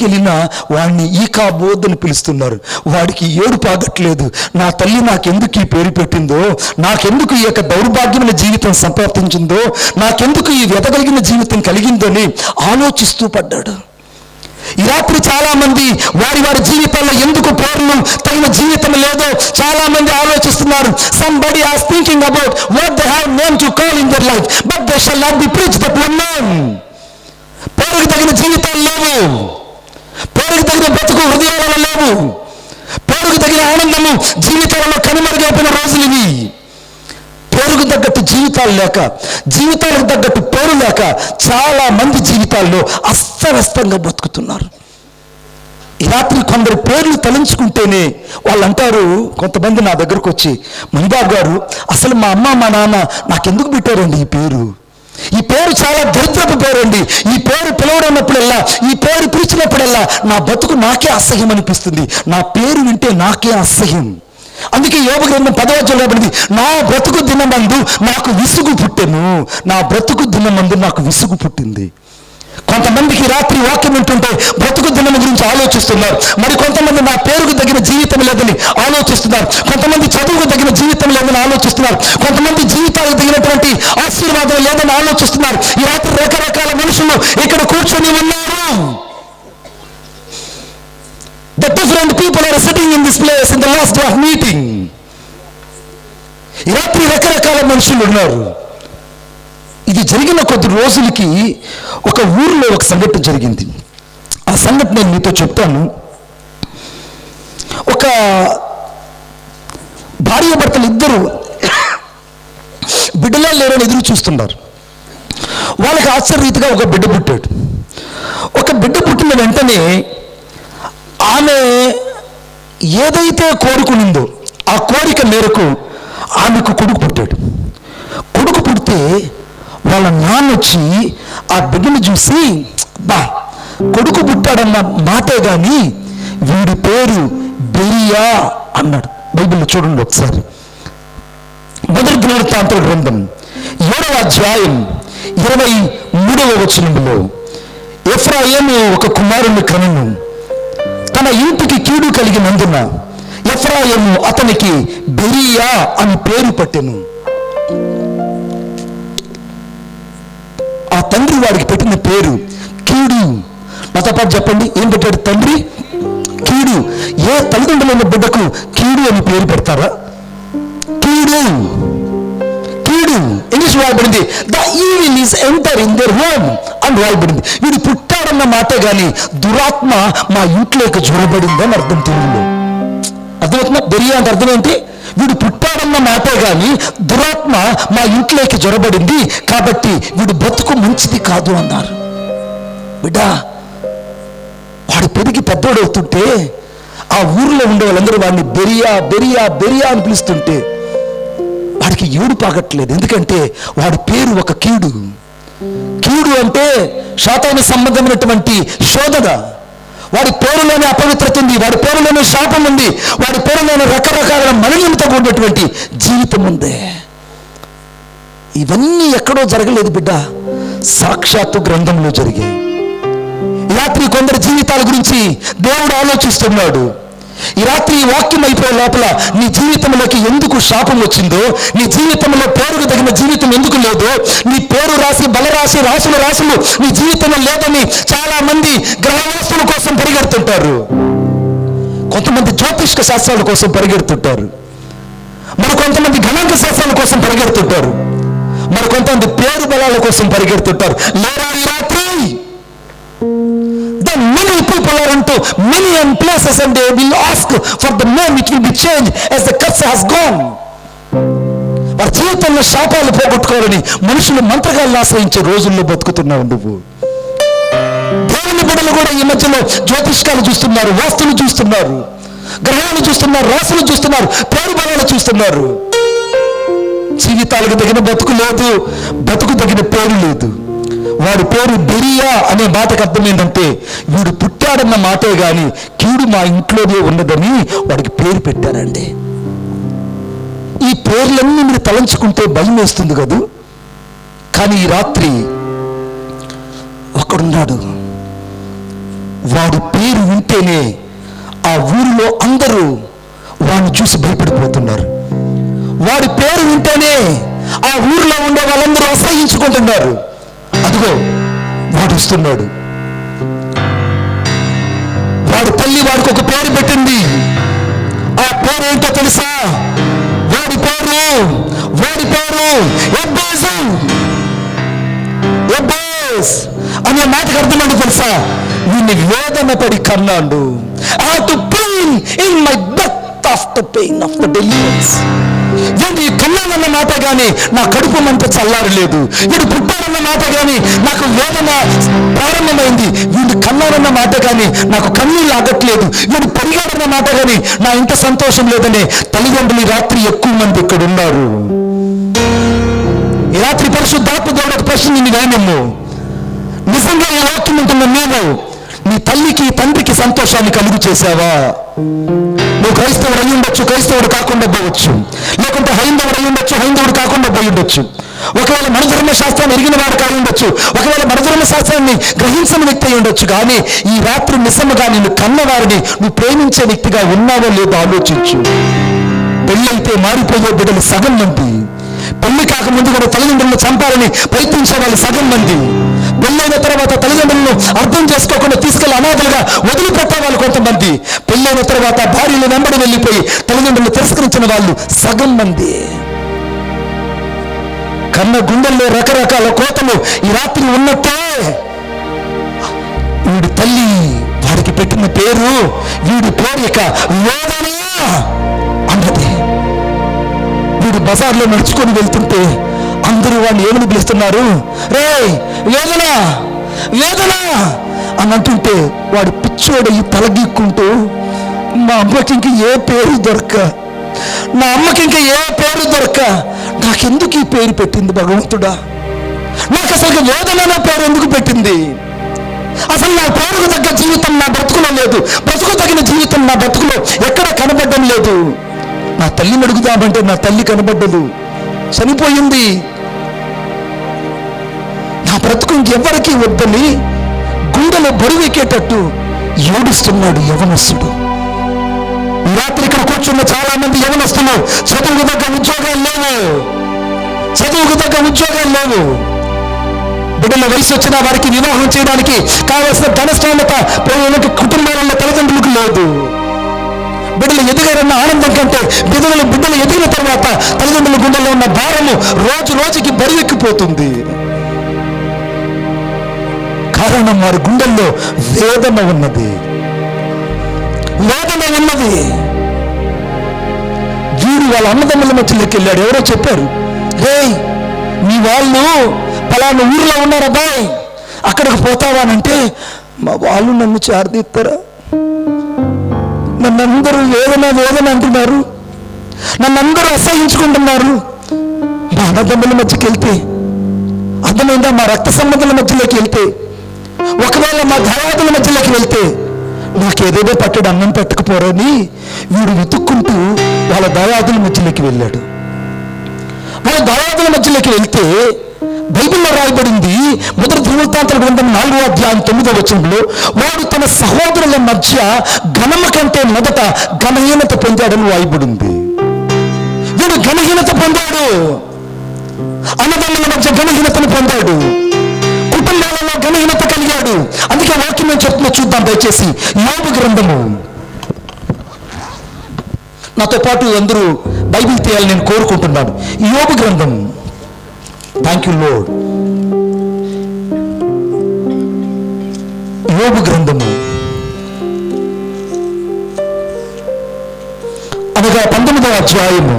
ఎక్కడికి వెళ్ళినా వాడిని ఈకాబోద్ అని పిలుస్తున్నారు. వాడికి ఏడుపు ఆగట్లేదు. నా తల్లి నాకెందుకు ఈ పేరు పెట్టిందో, నాకెందుకు ఈ యొక్క దౌర్భాగ్యమైన జీవితం సంప్రాప్తించిందో, నాకెందుకు ఈ వెదగలిగిన జీవితం కలిగిందో అని ఆలోచిస్తూ పడ్డాడు. ఈ రాత్రి చాలా మంది వారి వారి జీవితాల్లో ఎందుకు పేర్లు తగిన జీవితం లేదో చాలా మంది ఆలోచిస్తున్నారు. Somebody is thinking about what they have name to call in their life, but they shall not be preached that one name. పేరుకు తగిన జీవితాలు లేవు, పేరుకు తగిన బ్రతుకు హృదయాలలో లేవు, పేరుకు తగిన ఆనందము జీవితాలలో కనుమరుగైపోయిన రోజులు ఇవి. పేరుకు తగ్గట్టు జీవితాలు లేక, జీవితాలకు తగ్గట్టు పేరు లేక చాలా మంది జీవితాల్లో అస్తవ్యస్తంగా బ్రతుకుతున్నారు. ఈ రాత్రి కొందరు పేర్లు తలంచుకుంటేనే వాళ్ళు అంటారు, కొంతమంది నా దగ్గరకు వచ్చి, మణిబాబు గారు అసలు మా అమ్మ మా నాన్న నాకెందుకు పెట్టారండి ఈ పేరు? ఈ పేరు చాలా దరిద్రపు పేరండి. ఈ పేరు పిలవడన్నప్పుడల్లా, ఈ పేరు పిలిచినప్పుడల్లా నా బతుకు నాకే అసహ్యం అనిపిస్తుంది. నా పేరు వింటే నాకే అసహ్యం. అందుకే యోబు గ్రంథం 10వ అధ్యాయంలో నా బ్రతుకు దినమందు నాకు విసుగు పుట్టెను, నా బ్రతుకు దినమందు నాకు విసుగు పుట్టింది. కొంతమందికి రాత్రి వాక్యం వింటుంటే బ్రతుకు దినం గురించి ఆలోచిస్తున్నారు. మరి కొంతమంది నా పేరుకు తగిన జీవితం లేదని ఆలోచిస్తున్నారు. కొంతమంది చదువుకు తగిన జీవితం లేదని ఆలోచిస్తున్నారు. కొంతమంది జీవితాలకు తగినటువంటి ఆశీర్వాదం లేదని ఆలోచిస్తున్నారు. ఈ రాత్రి రకరకాల మనుషులు ఇక్కడ కూర్చొని ఉన్నారు. The different people are sitting in this place in the last day of meeting. ఈ రాత్రి రకరకాల మనుషులు ఉన్నారు. ఇది జరిగిన కొద్ది రోజులకి ఒక ఊరిలో ఒక సంఘటన జరిగింది. ఆ సంఘటన నేను మీతో చెప్తాను. ఒక భార్యాభర్తలు ఇద్దరు బిడ్డలా లేరని ఎదురు చూస్తున్నారు. వాళ్ళకి ఆశ్చర్యరీతిగా ఒక బిడ్డ పుట్టాడు. ఒక బిడ్డ పుట్టిన వెంటనే ఆమె ఏదైతే కోరుకునిందో ఆ కోరిక మేరకు ఆమెకు కొడుకు పుట్టాడు. కొడుకు పుడితే వాళ్ళ నాన్న వచ్చి ఆ బిడ్డను చూసి, బా కొడుకు పుట్టాడన్న మాటే కానీ వీడి పేరు బెరియా అన్నాడు. బైబిల్లో చూడండి ఒకసారి. మొదటి దినవృత్తాంతాల గ్రంథం 7వ అధ్యాయం 23వ వచనంలో, ఎఫ్రాయిము ఒక కుమారుని కనును, తన ఇంటికి కీడు కలిగినందున ఎఫ్రాయిము అతనికి బెరియా అని పేరు పెట్టెను. ఆ తండ్రి వాడికి పెట్టిన పేరు కీడు. నాతో పాటు చెప్పండి, ఏం పెట్టాడు తండ్రి? కీడు. ఏ తల్లిదండ్రులు ఉన్న బిడ్డకు కీడు అని పేరు పెడతారా? కీడు, కీడు. ఇంగ్లీష్ రాయబడింది the evil is enter in there home అని రాయబడింది. వీడు పుట్టాడన్న మాట కానీ దురాత్మ మా ఇంట్లోకి జొరబడింది అని అర్థం తెలుగులో. అర్థమవుతుందా? బెరియా అంటే అర్థం ఏంటి? వీడు పుట్టాడన్న మాటే కానీ దురాత్మ మా ఇంట్లోకి జొరబడింది కాబట్టి వీడు బ్రతుకు మంచిది కాదు అన్నారు. బిడ్డ వాడు పెరిగి పెద్దోడవుతుంటే ఆ ఊర్లో ఉండే వాళ్ళందరూ వాడిని బెరియా బెరియా బెరియా అని పిలుస్తుంటే వాడికి ఏడుపు ఆగట్లేదు. ఎందుకంటే వాడి పేరు ఒక కీడు. కీడు అంటే శాతానికి సంబంధమైనటువంటి శోధన. వాడి పేరులోనే అపవిత్రత ఉంది, వాడి పేరులోనే శాపం ఉంది, వాడి పేరులోనే రకరకాల మలినంతో కూడినటువంటి జీవితం ఉంది. ఇవన్నీ ఎక్కడో జరగలేదు బిడ్డ, సాక్షాత్తు గ్రంథంలో జరిగాయి. ఈ రాత్రి కొందరి జీవితాల గురించి దేవుడు ఆలోచిస్తున్నాడు. ఈ రాత్రి ఈ వాక్యం అయిపోయే లోపల నీ జీవితంలోకి ఎందుకు శాపం వచ్చిందో, నీ జీవితంలో పేరుకు తగిన జీవితం ఎందుకు లేదో, నీ పేరు రాసి బలరాశి రాసులు నీ జీవితంలో లేదని చాలా మంది గ్రహవాస్తుల కోసం పరిగెడుతుంటారు. కొంతమంది జ్యోతిష్క శాస్త్రాల కోసం పరిగెడుతుంటారు, మరి కొంతమంది గణాంక శాస్త్రాల కోసం పరిగెడుతుంటారు, మరి కొంతమంది పేరు బలాల కోసం పరిగెడుతుంటారు. లేరా ఈ రాత్రి many people are into many places and they will ask for the name, it will be changed as the curse has gone. వారి జీవితంలో శాపాలు పోగొట్టుకోవాలని మనుషులు మంత్రగాలను ఆశ్రయించే రోజుల్లో బతుకుతున్నావు నువ్వు. దేవుని బిడ్డలు కూడా ఈ మధ్యలో జ్యోతిష్కాలు చూస్తున్నారు, వాస్తులు చూస్తున్నారు, గ్రహాలు చూస్తున్నారు, రాసులు చూస్తున్నారు, పేరు బలాలు చూస్తున్నారు. జీవితాలకు తగిన బతుకు లేదు, బతుకు తగిన పేరు లేదు. వాడి పేరు బెరియా అనే మాటకు అర్థం ఏంటంటే వీడు పుట్టాడన్న మాటే గాని కీడు మా ఇంట్లోనే ఉన్నదని వాడికి పేరు పెట్టారండి. ఈ పేర్లన్నీ మీరు తలంచుకుంటే భయం వేస్తుంది కదూ. కానీ ఈ రాత్రి ఒకడున్నాడు, వాడి పేరు వింటేనే ఆ ఊరిలో అందరూ వాడిని చూసి భయపడిపోతున్నారు. వాడి పేరు వింటేనే ఆ ఊరిలో ఉండే వాళ్ళందరూ అసహించుకుంటున్నారు. అదిగో వాడు వస్తున్నాడు. వాడి తల్లి వాడికి ఒక పేరు పెట్టింది. ఆ పేరు ఏంటో తెలుసా? వాడి పేరు ఎబ్బేస్ అనే మాటకు అర్థమంటే తెలుసా? వీడిని వేదన పడి కన్నాడు. I have to pain in my birth after pain of the deliverance. వీడు కన్నానన్న మాట కానీ నా కడుపు మంట చల్లారలేదు. వీడు పుట్టారన్న మాట కానీ నాకు వేదన ప్రారంభమైంది. వీడు కన్నానన్న మాట కానీ నాకు కన్నీళ్ళు ఆగట్లేదు. వీడు పెరిగాడన్న మాట కానీ నా ఇంత సంతోషం లేదనే తల్లిదండ్రులు రాత్రి ఎక్కువ మంది ఇక్కడ ఉన్నారు. ఈ రాత్రి పరిశుద్ధాత్మ దేవుడు ఒక ప్రశ్న నిన్ను వేయము. నిజంగా ఈ వాక్యం ఉంటున్న నేను నీ తల్లికి తండ్రికి సంతోషాన్ని కలుగు చేశావా? నువ్వు క్రైస్తవుడు అయి ఉండొచ్చు, క్రైస్తవుడు కాకుండా పోవచ్చు. లేకుంటే హైందవుడు అయి ఉండొచ్చు, హైందవుడు కాకుండా పోయి ఉండొచ్చు. ఒకవేళ మన ధర్మశాస్త్రాన్ని ఎరిగిన వాడు కాయి ఉండొచ్చు, ఒకవేళ మన ధర్మశాస్త్రాన్ని గ్రహించిన వ్యక్తి అయి ఉండొచ్చు. కానీ ఈ రాత్రి నిజముగా నిన్ను కన్నవారిని నువ్వు ప్రేమించే వ్యక్తిగా ఉన్నావో లేదో ఆలోచించు. పెళ్ళైతే మారిపోయే బిడ్డలు సగం మంది, పెళ్లి కాకముందు కూడా తల్లిదండ్రులను చంపాలని ప్రయత్నించే వాళ్ళు సగం మంది, పెళ్ళైన తర్వాత తల్లిదండ్రులను అర్థం చేసుకోకుండా తీసుకెళ్లి అనాథలుగా వదిలిపెట్టే వాళ్ళు కొంతమంది, పెళ్ళైన తర్వాత భార్యలు వెంబడి వెళ్ళిపోయి తల్లిదండ్రులు తిరస్కరించిన వాళ్ళు సగం మంది. కన్న గుండెల్లో రకరకాల కోతలు ఈ రాత్రి ఉన్నట్టే వీడి తల్లి వాడికి పెట్టిన పేరు, వీడి పేరు ఇక వేదన అన్నది. వీడు బజార్లో నడుచుకొని వెళ్తుంటే అందరూ వాడిని ఏమని పిలుస్తున్నారు? రే వేదన వేదన అని అంటుంటే వాడు పిచ్చోడయి తలగీక్కుంటూ, మా అమ్మకి ఇంక ఏ పేరు దొరక్క, నా అమ్మకి ఇంకా ఏ పేరు దొరక్క, నాకెందుకు ఈ పేరు పెట్టింది భగవంతుడా? నాకు అసలు వేదన నా పేరు ఎందుకు పెట్టింది? అసలు నా పేరుకు తగ్గ జీవితం నా బ్రతుకులో లేదు, బ్రతుకు తగిన జీవితం నా బ్రతుకులో ఎక్కడ కనబడడం లేదు. నా తల్లిని అడుగుదామంటే నా తల్లి కనబడ్డదు, చనిపోయింది. నా బ్రతుకు ఇంకెవ్వరికీ వద్దని గుండెలో బరువెక్కేటట్టు ఏడుస్తున్నాడు యవనస్తుడు. రాత్రి ఇక్కడ కూర్చున్న చాలా మంది యవనస్తులు చదువుకు తగ్గ ఉద్యోగాలు లేవు. బిడ్డల వయసు వచ్చిన వారికి వివాహం చేయడానికి కావలసిన ధనస్థానత కుటుంబాలలో తల్లిదండ్రులకు లేదు. బిడ్డలు ఎదిగారన్న ఆనందం కంటే బిడ్డలు ఎదిగిన తర్వాత తల్లిదండ్రుల గుండెల్లో ఉన్న భారము రోజు రోజుకి బరువెక్కిపోతుంది. కారణం వారి గుండెల్లో వేదన ఉన్నది. వీడు వాళ్ళ అన్నదమ్ముల మధ్యలోకి వెళ్ళాడు. ఎవరో చెప్పారు, రే మీ వాళ్ళు పలానా ఊర్లో ఉన్నారు అబ్బాయి, అక్కడికి పోతావానంటే మా వాళ్ళు నన్ను చారదీస్తారా? నన్నందరూ వేదన అంటున్నారు, నన్నందరూ అసహించుకుంటున్నారు. మా అన్నదమ్ముల మధ్యకి వెళ్తే, అర్థమైందా, మా రక్త సంబంధుల మధ్యలోకి వెళ్తే, ఒకవేళ మా దాయాదుల మధ్యలోకి వెళ్తే నాకేదేదో పట్టడు అన్నం పెట్టకపోరని వీడు వెతుక్కుంటూ వాళ్ళ దాయాదుల మధ్యలోకి వెళ్ళాడు. వాళ్ళ దాయాదుల మధ్యలోకి వెళ్తే బైబిల్లో రాయబడింది, మొదటి దినవృత్తాంతాల గ్రంథం 4వ అధ్యాయం 9వ వచనంలో, వాడు తన సహోదరుల మధ్య ఘనమ కంటే మొదట ఘనహీనత పొందాడని రాయబడింది. వీడు ఘనహీనత పొందాడు, అన్నదమ్ముల మధ్య ఘనహీనతను పొందాడు, కుటుంబాలలో ఘనహీనత కలిగాడు. అందుకే వాక్యం నేను చెప్తున్నా, చూద్దాం దయచేసి. యోబు గ్రంథము, నాతో పాటు అందరూ బైబిల్ తీయాలని నేను కోరుకుంటున్నాను. యోబు గ్రంథం, థ్యాంక్ యూ లార్డ్. యోబు గ్రంథము అనగా 19వ అధ్యాయము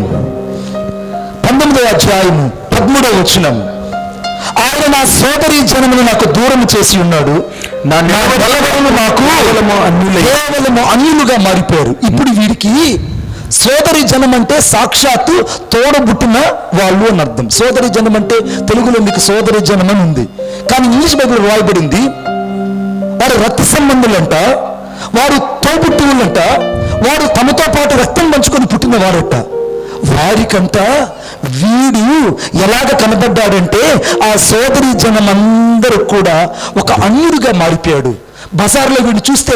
13వ వచనం. ఆయన నా సోదరి జనమును నాకు దూరం చేసి ఉన్నాడు, నా బలవరులు నాకు కేవలము అన్యులుగా మారిపోయారు. ఇప్పుడు వీడికి సోదరి జనం అంటే సాక్షాత్తు తోడబుట్టిన వాళ్ళు అని అర్థం. సోదరి జనం అంటే తెలుగులో మీకు సోదరి జనం అని ఉంది, కానీ ఇంగ్లీష్ బైబిల్ రాయబడింది వారు రక్త సంబంధులంట, వారు తోబుట్టువులంట, వారు తమతో పాటు రక్తం పంచుకొని పుట్టిన వారట. వారికంట వీడు ఎలాగ కనబడ్డాడంటే ఆ సోదరి జనం అందరూ కూడా ఒక అన్యుడిగా మారిపోయాడు. బజార్లో వీడిని చూస్తే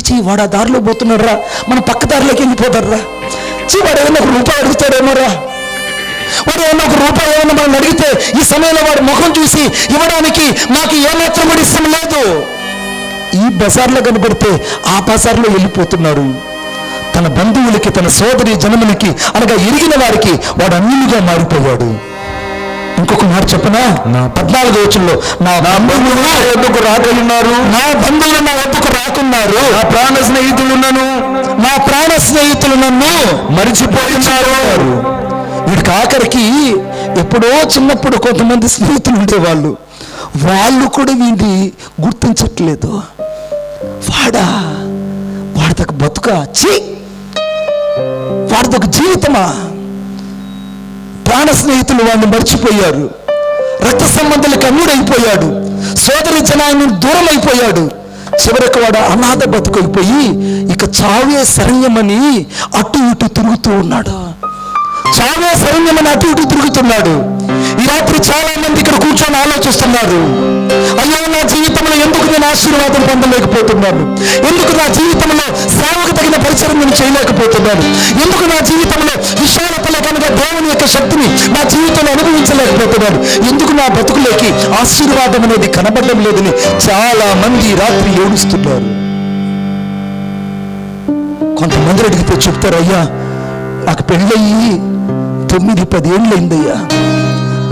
చీ వాడు ఆ దారిలో పోతున్నాడు రా, మన పక్క దారిలోకి వెళ్ళిపోతాడు రా, వాడు ఏమన్నా ఒక రూపాయి అడుగుతాడేమో రా, వాడు ఏమన్నా ఒక రూపాయి ఏమన్నా మనం అడిగితే ఈ సమయంలో వాడి ముఖం చూసి ఇవ్వడానికి మాకు ఏమాత్రం కూడా ఇష్టం లేదు. ఈ బజార్లో కనబడితే ఆ బజార్లో వెళ్ళిపోతున్నాడు. తన బంధువులకి, తన సోదరి జనములకి అనగా ఎరిగిన వారికి వాడు అన్యులుగా మారిపోయాడు. ఇంకొక మాట చెప్పనా, 14వ వచనంలో నా బంధువులు నా వద్దకు రాకున్నారు, నా బంధువులు నా వద్దకు రాకున్నారు, నా ప్రాణ స్నేహితులు నన్ను మరిచిపోయినారు. వీడికి ఆఖరికి ఎప్పుడో చిన్నప్పుడు కొంతమంది స్నేహితులు ఉండేవాళ్ళు, వాళ్ళు కూడా వీడిని గుర్తించట్లేదు. వాడిదొక బతుక, వాడిదొక జీవితమా? ప్రాణ స్నేహితులు వాడిని మర్చిపోయారు, రక్త సంబంధాలకు అన్యుడైపోయాడు, సోదరి జనాన్ని దూరం అయిపోయాడు. చివరికి వాడు అనాథ బతుకైపోయి ఇక చావే శరణ్యమని అటు ఇటు తిరుగుతూ ఉన్నాడు. చావే శరణ్యమని అటు ఇటు తిరుగుతున్నాడు. ఈ రాత్రి చాలా మంది ఇక్కడ కూర్చొని ఆలోచిస్తున్నారు, అయ్యో నా జీవితంలో ఎందుకు నేను ఆశీర్వాదం పొందలేకపోతున్నాను, ఎందుకు నా జీవితంలో సేవకు తగిన పరిచయం నేను చేయలేకపోతున్నాను, ఎందుకు నా జీవితంలో విశాలతలో కనుక దేవుని యొక్క శక్తిని నా జీవితంలో అనుభవించలేకపోతున్నాను, ఎందుకు నా బతుకులోకి ఆశీర్వాదం అనేది కనబడడం లేదని చాలా మంది రాత్రి ఏడుస్తున్నారు. కొంతమంది అడిగితే చెప్తారు, అయ్యా నాకు పెళ్ళయ్యి 9-10 ఏళ్ళు అయిందయ్యా,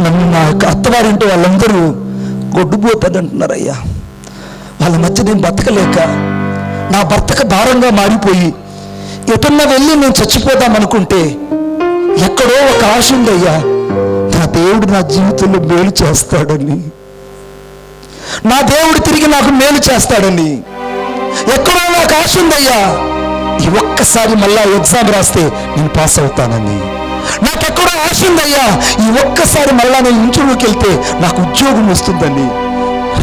నన్ను నా యొక్క అత్తవారింటి వాళ్ళందరూ గొడ్డుపోతాడంటున్నారయ్యా, వాళ్ళ మధ్య నేను బతకలేక నా భర్తకు భారంగా మారిపోయి ఎటున్నా వెళ్ళి నేను చచ్చిపోదామనుకుంటే ఎక్కడో ఒక ఆశ ఉందయ్యా, నా దేవుడు నా జీవితంలో మేలు చేస్తాడని, నా దేవుడు తిరిగి నాకు మేలు చేస్తాడని ఎక్కడో నాకు ఆశ ఉందయ్యా, ఈ ఒక్కసారి మళ్ళా ఎగ్జామ్ రాస్తే నేను పాస్ అవుతానని, నాకెక్కడో ఆశ ఉందయ్యా, ఈ ఒక్కసారి మళ్ళా నేను ఇంటర్వ్యూకి వెళ్తే నాకు ఉద్యోగం వస్తుందని.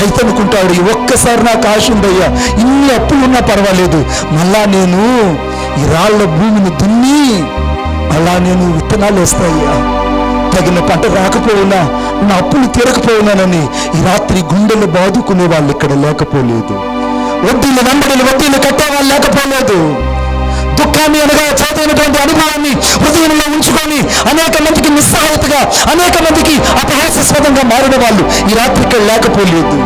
రైతు అనుకుంటాడు, ఈ ఒక్కసారి నాకు ఆశ ఉందయ్యా, ఇన్ని అప్పులున్నా పర్వాలేదు, మళ్ళా నేను ఈ రాళ్ల భూమిని దున్ని అలా నేను విత్తనాలు వేస్తాయ్యా, తగిన పంట రాకపోయినా నా అప్పులు తీరకపోయినానని ఈ రాత్రి గుండెలు బాదుకునే వాళ్ళు ఇక్కడ లేకపోలేదు, వడ్డీలు కట్టే వాళ్ళు లేకపోలేదు. దుఃఖాన్ని అనగా చేతైనటువంటి అనుభవాన్ని హృదయంలో ఉంచుకొని అనేక మందికి నిస్సహాయతగా, అనేక మందికి అపహాస్యాస్పదంగా మారిన వాళ్ళు ఈ రాత్రి ఇక్కడ లేకపోలేదు.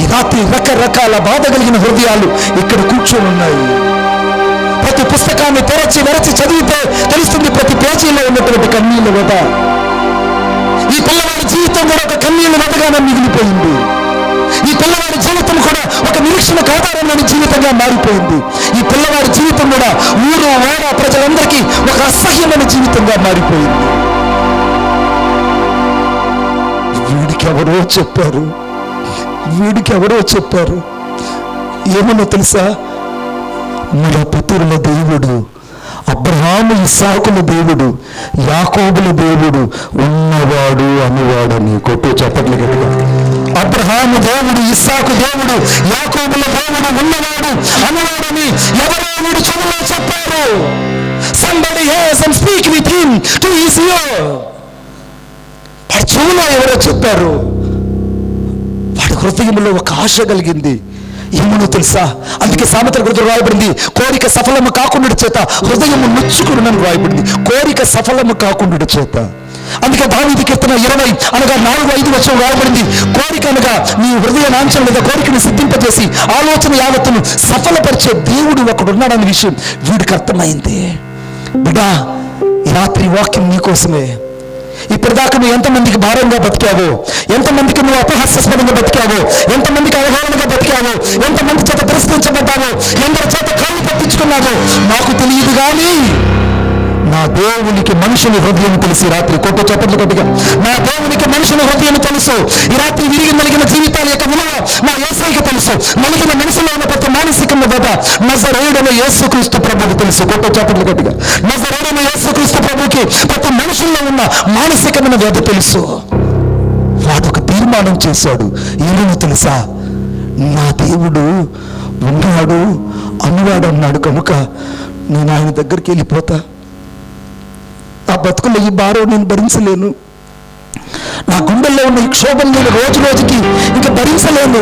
ఈ రాత్రి రకరకాల బాధ కలిగిన హృదయాలు ఇక్కడ కూర్చొని ఉన్నాయి. ప్రతి పుస్తకాన్ని తెరచి చదివితే తెలుస్తుంది ప్రతి పేజీలో ఉన్నటువంటి కన్నీళ్ళ వద. ఈ పిల్లవాడి జీవితం కూడా ఒక కన్నీళ్ళ వదగానే మిగిలిపోయింది. ఈ పిల్లవాడి జీవితం కూడా ఒక నిరీక్షణకు ఆధారమైన జీవితంగా మారిపోయింది. ఈ పిల్లవాడి జీవితం కూడా ఊరు వాడ ప్రజలందరికీ ఒక అసహ్యమైన జీవితంగా మారిపోయింది. వీడికి ఎవరో చెప్పారు ఏమన్నా తెలుసా, మన పితరుల దేవుడు, అబ్రహాము ఇస్సాకుల దేవుడు, యాకోబుల దేవుడు ఉన్నవాడు అనువాడని. కొట్టు చప్పట్లు గట్టిగా. అబ్రహాము దేవుడు, ఇస్సాకు దేవుడు, యాకోబుల దేవుడు ఉన్నవాడు అనువాడని ఎవరో వీడు చెవులో చెప్పారు. Somebody has and speak with him to his ear. వాడి చెవులో ఎవరో చెప్పారు. వాడి హృదయంలో ఒక ఆశ కలిగింది. ఏమనో తెలుసా, అందుకే సామెతల గ్రంథంలో రాయబడింది, కోరిక సఫలము కాకుండా చేత హృదయము నొచ్చుకుని రాయబడింది. కోరిక సఫలము కాకుండా చేత. అందుకే దావీదు కీర్తన 20 అనగా 4-5 వచనం రాయబడింది, కోరిక అనగా నీ హృదయ నాంఛన లేదా కోరికను సిద్ధింపజేసి ఆలోచన యావత్తును సఫలపరిచే దేవుడు ఒకడున్నాడనే విషయం వీడికి అర్థమైంది. బిడ్డా, ఈ రాత్రి వాక్యం నీకోసమే. ఇప్పటిదాకా నువ్వు ఎంతమందికి భారంగా బతికావో, ఎంతమందికి నువ్వు అపహాస్యాస్పదంగా బతికావో, ఎంతమందికి అవమానంగా బతికావో, ఎంతమంది చేత తిరస్కరించబడ్డావో, ఎందరి చేత కాళ్ళు పట్టించుకున్నావో నాకు తెలియదు, కానీ నా దేవునికి మనుషుని హృదయం తెలుసు. రాత్రి కొట్టు చప్పట్లు కొట్టుగా, నా దేవునికి మనుషుని హృదయం తెలుసు. ఈ రాత్రి విరిగి నలిగిన జీవితాల యొక్క విలువ నా యేసయ్యకి తెలుసు. నలిగిన మనసులో ఉన్న ప్రతి మానసికమైన బాధ నజరేయుడైన యేసుక్రీస్తు ప్రభువుకి తెలుసు. కొట్టు చప్పట్లు కొట్టుగా, నజరేయుడైన యేసుక్రీస్తు ప్రభువుకి ప్రతి మనుషుల్లో ఉన్న మానసికమైన వేద తెలుసు. వాడు ఒక తీర్మానం చేశాడు. ఏమో తెలుసా, నా దేవుడు ఉన్నాడు అనువాడు అన్నాడు కనుక నేను ఆయన దగ్గరికి వెళ్ళిపోతా. ఆ బతుకుల్లో ఈ భారం నేను భరించలేను, నా గుండెల్లో ఉన్న ఈ క్షోభం నేను రోజు రోజుకి ఇంకా భరించలేను.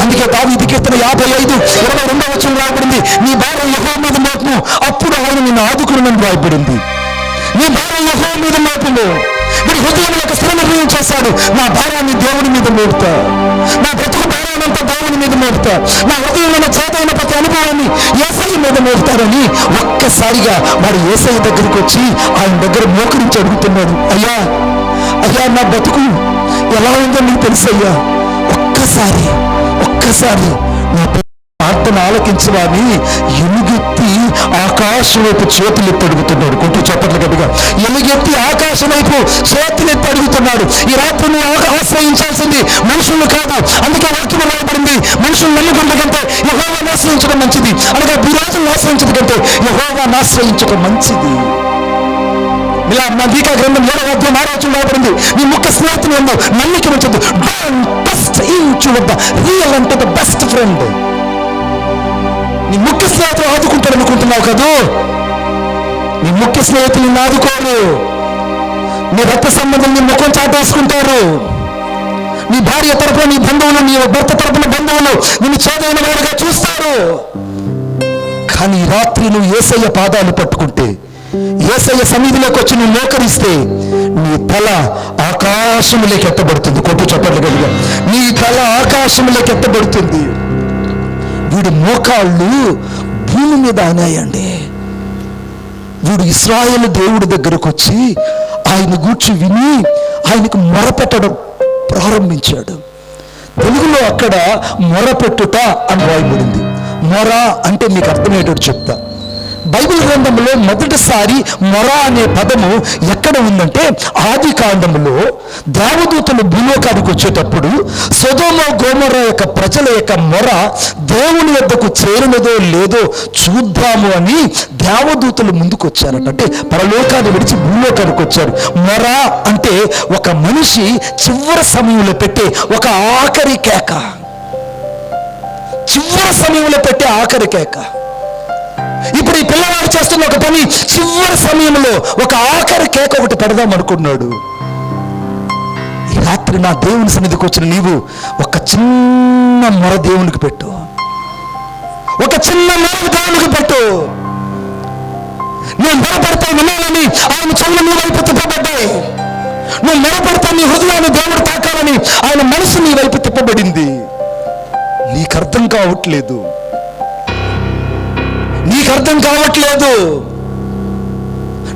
అందుకే దావీదు కీర్తన 55:22 రాయబడింది, నీ భారం యెహోవా మీద మోపుము, అప్పుడు ఆయన నిన్ను ఆదుకునునని రాయబడింది. నీ భారం యెహోవా మీద మోపుము. వీడి హృదయంలో ఒక స్థిర నిర్ణయం చేశాడు, నా భారాన్ని దేవుని మీద మోపుతా, నా బ్రతుకు భారాన్నంతా దేవుని మీద మోపుతా, నా హృదయంలో చేతైన ప్రతి అనుభవాన్ని యేసయ్య మీద మోపుతారని ఒక్కసారిగా వాడు యేసయ్య దగ్గరికి వచ్చి ఆయన దగ్గర మోకరించి అడుగుతున్నాడు, అయ్యా అయ్యా నా బ్రతుకు ఎలా ఉందో నీకు తెలుసయ్యా, ఒక్కసారి నా ప్రార్థన ఆలకించవాని ఎలుగెత్తి ఆకాశం వైపు చేతులెత్తి అడుగుతున్నాడు. కొంటూ చప్పట్లు గట్టిగా, ఎలుగెత్తి ఆకాశం వైపు చేతులెత్తి అడుగుతున్నాడు. ఈ రాత్రి నువ్వు ఆశ్రయించాల్సింది మనుషులను కాదు. అందుకే వాక్యం రాయబడింది, మనుషులు నమ్ముకున్న కంటే యెహోవాను ఆశ్రయించడం మంచిది, అనగా విరాజులను ఆశ్రయించడం కంటే యెహోవాను ఆశ్రయించడం మంచిది. ఇలా మీకా గ్రంథం 7వ అధ్యాయం 6వ వచనం రాయబడింది, నీ ముఖ్య స్నేహితులు ఎందు నమ్మిక ఉంచదు, రియల్ అంటే ద బెస్ట్ ఫ్రెండ్. నీ ముఖ్య స్నేహితులు ఆదుకుంటాడు అనుకుంటున్నావు కదూ, నీ ముఖ్య స్నేహితులు నిన్ను ఆదుకోరు. నీ రక్త సంబంధం నీ ముఖం చాటేసుకుంటారు. నీ భార్య తరపున నీ బంధువులు, నీ భర్త తరపున బంధువులు నిన్ను చేదైన వాడుగా చూస్తారు. కానీ రాత్రి నువ్వు యేసయ్య పాదాలు పట్టుకుంటే, యేసయ్య సన్నిధిలోకి వచ్చి నువ్వు మోకరిస్తే నీ తల ఆకాశములోకి ఎత్తబడుతుంది. కొట్టు చప్పట్లు గట్టిగా, నీ తల ఆకాశములోకి ఎత్తబడుతుంది. వీడి మోకాళ్ళు భూమి మీద ఆనాయండి. వీడు ఇశ్రాయేలు దేవుడి దగ్గరకు వచ్చి ఆయన గూర్చి విని ఆయనకు మొరపెట్టడం ప్రారంభించాడు. తెలుగులో అక్కడ మొరపెట్టుట అని రాయబడింది. మొర అంటే మీకు అర్థమయ్యేటట్టు చెప్తా. బైబిల్ గ్రంథంలో మొదటిసారి మొర అనే పదము ఎక్కడ ఉందంటే, ఆది కాండములో దేవదూతలు భూలోకానికి వచ్చేటప్పుడు సొదొమ గొమొర్రా యొక్క ప్రజల యొక్క మొర దేవుని వద్దకు చేరినదో లేదో చూద్దాము అని దేవదూతలు ముందుకు వచ్చారట. అంటే పరలోకాన్ని విడిచి భూలోకానికి వచ్చారు. మొర అంటే ఒక మనిషి చివరి సమయంలో పెట్టే ఒక ఆఖరి కేక, చివరి సమయంలో పెట్టే ఆఖరి కేక. ఇప్పుడు ఈ పిల్లవాడు చేస్తున్న ఒక పని, చివరి సమయంలో ఒక ఆఖరి కేక ఒకటి పెడదాం అనుకున్నాడు. ఈ రాత్రి నా దేవుని సన్నిధికి వచ్చిన నీవు ఒక చిన్న మొర దేవునికి పెట్టు, ఒక చిన్న మొర దేవునికి పెట్టు. నువ్వు మొరపడతా వినాలని ఆయన చెవులు నీ వైపు తిప్పబడ్డాయి. నువ్వు మొరపడతా నీ హృదయాన్ని దేవుడు తాకాలని ఆయన మనసు నీ వైపు తిప్పబడింది. నీకు అర్థం కావట్లేదు, నీకు అర్థం కావట్లేదు.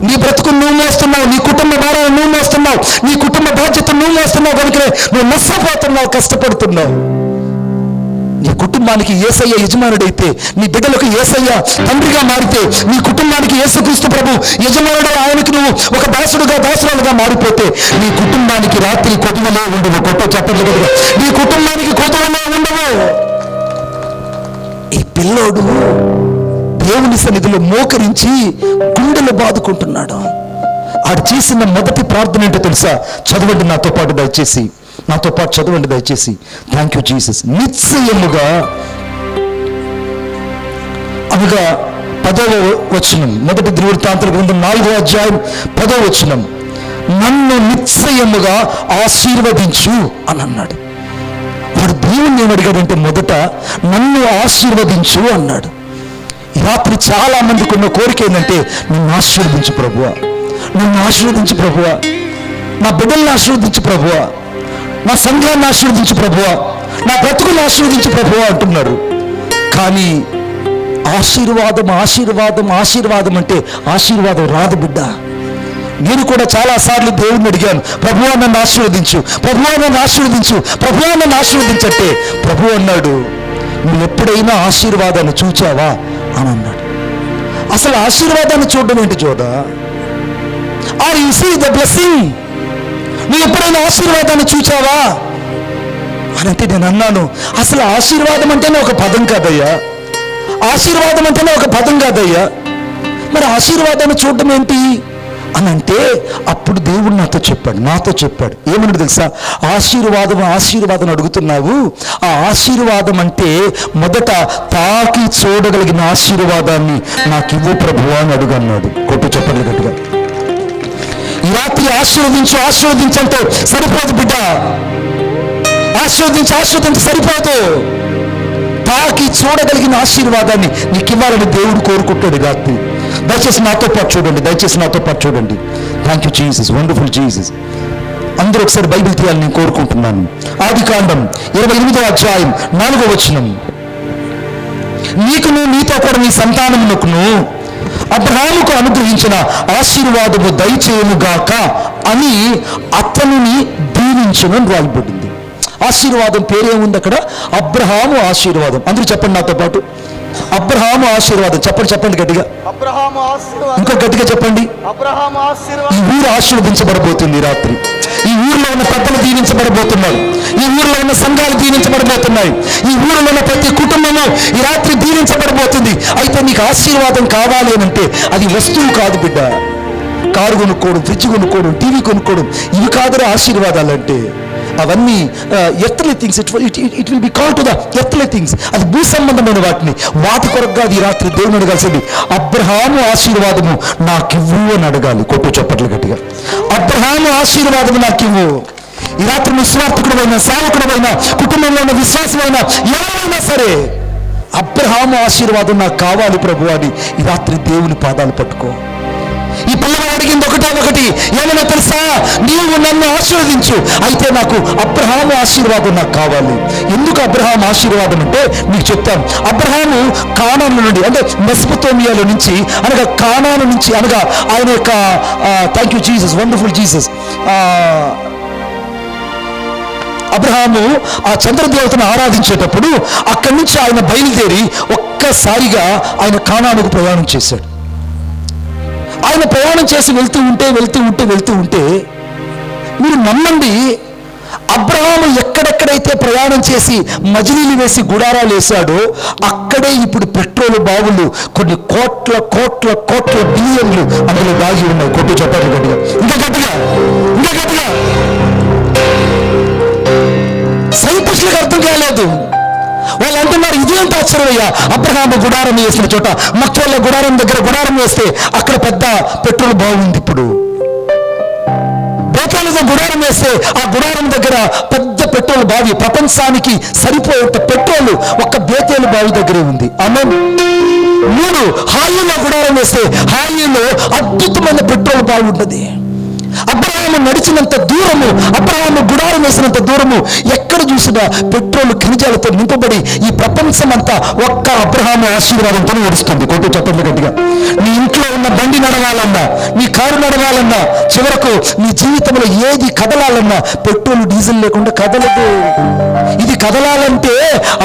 నీ బ్రతుకు నువ్వు మోస్తున్నావు, నీ కుటుంబ భారాన్ని నువ్వు మోస్తున్నావు, నీ కుటుంబ బాధ్యత నువ్వు మోస్తున్నావు. కనుకనే నువ్వు నష్టపోతున్నావు, కష్టపడుతున్నావు. నీ కుటుంబానికి యేసయ్య యజమానుడైతే, నీ బిడ్డలకు యేసయ్య తండ్రిగా మారితే, నీ కుటుంబానికి యేసుక్రీస్తు ప్రభు యజమానుడు, ఆయనకు నువ్వు ఒక దాసుడుగా దాసురాలుగా మారిపోతే నీ కుటుంబానికి రాత్రి కొదువలే ఉండవు. కొట్ట చెప్పట్లు, నీ కుటుంబానికి కొదువలే ఉండవు. ఈ పిల్లోడు దేవుని సన్నిధిలో మోకరించి గుండెలు బాదుకుంటున్నాడు. ఆడు చేసిన మొదటి ప్రార్థన ఏంటో తెలుసా? చదవండి నాతో పాటు దయచేసి, నాతో పాటు చదవండి దయచేసి. Thank you Jesus. నిశ్చయముగా అనగా 10వ వచనం, మొదటి దినవృత్తాంతముల గ్రంథం 4వ అధ్యాయం 10వ వచనం, నన్ను నిశ్చయముగా ఆశీర్వదించు అని అన్నాడు. వాడు దేవుణ్ణి ఏమడిగాడంటే మొదట నన్ను ఆశీర్వదించు అన్నాడు. ఈ రాత్రి చాలా మందికి ఉన్న కోరిక ఏంటంటే, నన్ను ఆశీర్వదించు ప్రభువా, నన్ను ఆశీర్వదించు ప్రభువా, నా బిడ్డల్ని ఆశీర్వదించు ప్రభువా, నా సంఘాన్ని ఆశీర్వదించు ప్రభువా, నా బ్రతుకుని ఆశీర్వదించు ప్రభువా అంటున్నారు. కానీ ఆశీర్వాదం ఆశీర్వాదం ఆశీర్వాదం అంటే ఆశీర్వాదం రాదు బిడ్డ. నేను కూడా చాలాసార్లు దేవుణ్ణి అడిగాను, ప్రభువా నన్ను ఆశీర్వదించు, ప్రభువా నన్ను ఆశీర్వదించు, ప్రభువా నన్ను ఆశీర్వదించంటే ప్రభు అన్నాడు, నువ్వు ఎప్పుడైనా ఆశీర్వాదాన్ని చూచావా అని అన్నాడు. అసలు ఆశీర్వాదాన్ని చూడడం ఏంటి చూడా? Are you see the blessing? నువ్వు ఎప్పుడైనా ఆశీర్వాదాన్ని చూచావా అని అంటే నేను అన్నాను, అసలు ఆశీర్వాదం అంటేనే ఒక పదం కాదయ్యా, ఆశీర్వాదం అంటేనే ఒక పదం కాదయ్యా, మరి ఆశీర్వాదాన్ని చూడడం ఏంటి అని అంటే అప్పుడు దేవుడు నాతో చెప్పాడు ఏమన్నాడు తెలుసా? ఆశీర్వాదం ఆశీర్వాదం అడుగుతున్నావు, ఆ ఆశీర్వాదం అంటే మొదట తాకి చూడగలిగిన ఆశీర్వాదాన్ని నాకు ఇవ్వు ప్రభువా అని అడుగన్నాడు. కొట్టు చెప్పండి గట్టిగా. ఈ రాత్రి ఆశీర్వదించంటే సరిపోదు బిడ్డ. ఆశీర్వదించి సరిపోదు. తాకి చూడగలిగిన ఆశీర్వాదాన్ని నీకు ఇవ్వాలని దేవుడు కోరుకుంటాడు రాత్రి. దయచేసి నాతో పాటు చూడండి. Thank you Jesus, wonderful Jesus. అందరూ ఒకసారి బైబిల్ తీయాలని నేను కోరుకుంటున్నాను. ఆదికాండం 28వ అధ్యాయం 4వ వచనం. నీకును నీతో కూడా నీ సంతానమునకును అబ్రహాముకు అనుగ్రహించిన ఆశీర్వాదము దయచేయునుగాక అని అతనిని దీవించును అని రాయబడింది. ఆశీర్వాదం పేరేముంది అక్కడ? అబ్రహాము ఆశీర్వాదం. అందరూ చెప్పండి నాతో పాటు, అబ్రహాము ఆశీర్వాదం. చెప్పండి గట్టిగా, ఇంకో గట్టిగా చెప్పండి. ఈ ఊరు ఆశీర్వదించబడబోతుంది రాత్రి. ఈ ఊరిలో ఉన్న పెద్దలు దీవించబడబోతున్నారు. ఈ ఊరిలో ఉన్న సంఘాలు దీవించబడబోతున్నాయి. ఈ ఊరిలో ఉన్న ప్రతి కుటుంబము ఈ రాత్రి దీవించబడబోతుంది. అయితే నీకు ఆశీర్వాదం కావాలి అని అంటే అది వస్తువు కాదు బిడ్డ. కారు కొనుక్కోవడం, ఫ్రిడ్జ్ కొనుక్కోవడం, టీవీ కొనుక్కోవడం, ఇవి కాదురా ఆశీర్వాదాలు అంటే. అవన్నీ earthly things. It will be call to the earthly things. అది భూ సంబంధమైన వాటి కొరకుగా ఈ రాత్రి దేవుని అడగాల్సింది. అబ్రహాము ఆశీర్వాదము నాకివ్వు అని అడగాలి. కొట్టు చప్పట్లు గట్టిగా. అబ్రహాము ఆశీర్వాదము నాకివ్వు. ఈ రాత్రి నిస్వార్థకుడైన, సేవకుడైన, కుటుంబంలో ఉన్న విశ్వాసమైన ఎవరైనా సరే అబ్రహాము ఆశీర్వాదం నాకు కావాలి ప్రభు అని ఈ రాత్రి దేవుని పాదాలు పట్టుకో. ఈ పిల్లలు అడిగింది ఒకటి, ఏమైనా తెలుసా? నీవు నన్ను ఆశీర్వదించు, అయితే నాకు అబ్రహాము ఆశీర్వాదం నాకు కావాలి. ఎందుకు అబ్రహాము ఆశీర్వాదం అంటే మీకు చెప్తాను. అబ్రహాము కానాను నుండి, అంటే మెసొపొతేమియాలో నుంచి, అనగా కానాను నుంచి, అనగా ఆయన యొక్క thank you Jesus, wonderful Jesus. Abraham ఆ చంద్రదేవతను ఆరాధించేటప్పుడు అక్కడి నుంచి ఆయన బయలుదేరి ఒక్కసారిగా ఆయన కానానుకు ప్రయాణం చేశాడు. ఆయన ప్రయాణం చేసి వెళ్తూ ఉంటే మీరు నమ్మండి, అబ్రహాము ఎక్కడెక్కడైతే ప్రయాణం చేసి మజిలీలు వేసి గుడారాలు వేశాడో అక్కడే ఇప్పుడు పెట్రోల్ బావులు కొన్ని కోట్ల బిలియన్లు అందులో దాగి ఉన్నాయి. కొట్టు చెప్పాలి గట్టిగా, ఇంకా గట్టిగా. సైంటిస్టులకు అర్థం కాలేదు. వాళ్ళు అంటున్నారు, ఇదేంత ఆశ్చర్యమయ్యా, అబ్రహాము గుడారం వేసిన చోట, మక్కేళ్ళ గుడారం దగ్గర గుడారం వేస్తే అక్కడ పెద్ద పెట్రోల్ బాగుంది. ఇప్పుడు బేతాళులో గుడారం వేస్తే ఆ గుడారం దగ్గర పెద్ద పెట్రోల్ బావి, ప్రపంచానికి సరిపోయేంత పెట్రోల్ ఒక్క బేతేలు బావి దగ్గరే ఉంది. ఆమేన్. 3 హాయిలో గుడారం వేస్తే హాయిలో అద్భుతమైన పెట్రోల్ బావి ఉన్నది. అబ్రహాము నడిచినంత దూరము, అబ్రహాము గుడారం వేసినంత దూరము ఎక్కడ చూసినా పెట్రోల్ ఖనిజాలతో నింపబడి ఈ ప్రపంచం అంతా ఒక్క అబ్రహాము ఆశీర్వాదంతో నడుస్తుంది. కొట్టు చెప్పండి గట్టిగా. నీ ఇంట్లో ఉన్న బండి నడవాలన్నా, నీ కారు నడవాలన్నా, చివరకు నీ జీవితంలో ఏది కదలాలన్నా పెట్రోల్ డీజిల్ లేకుండా కదలదు. ఇది కదలాలంటే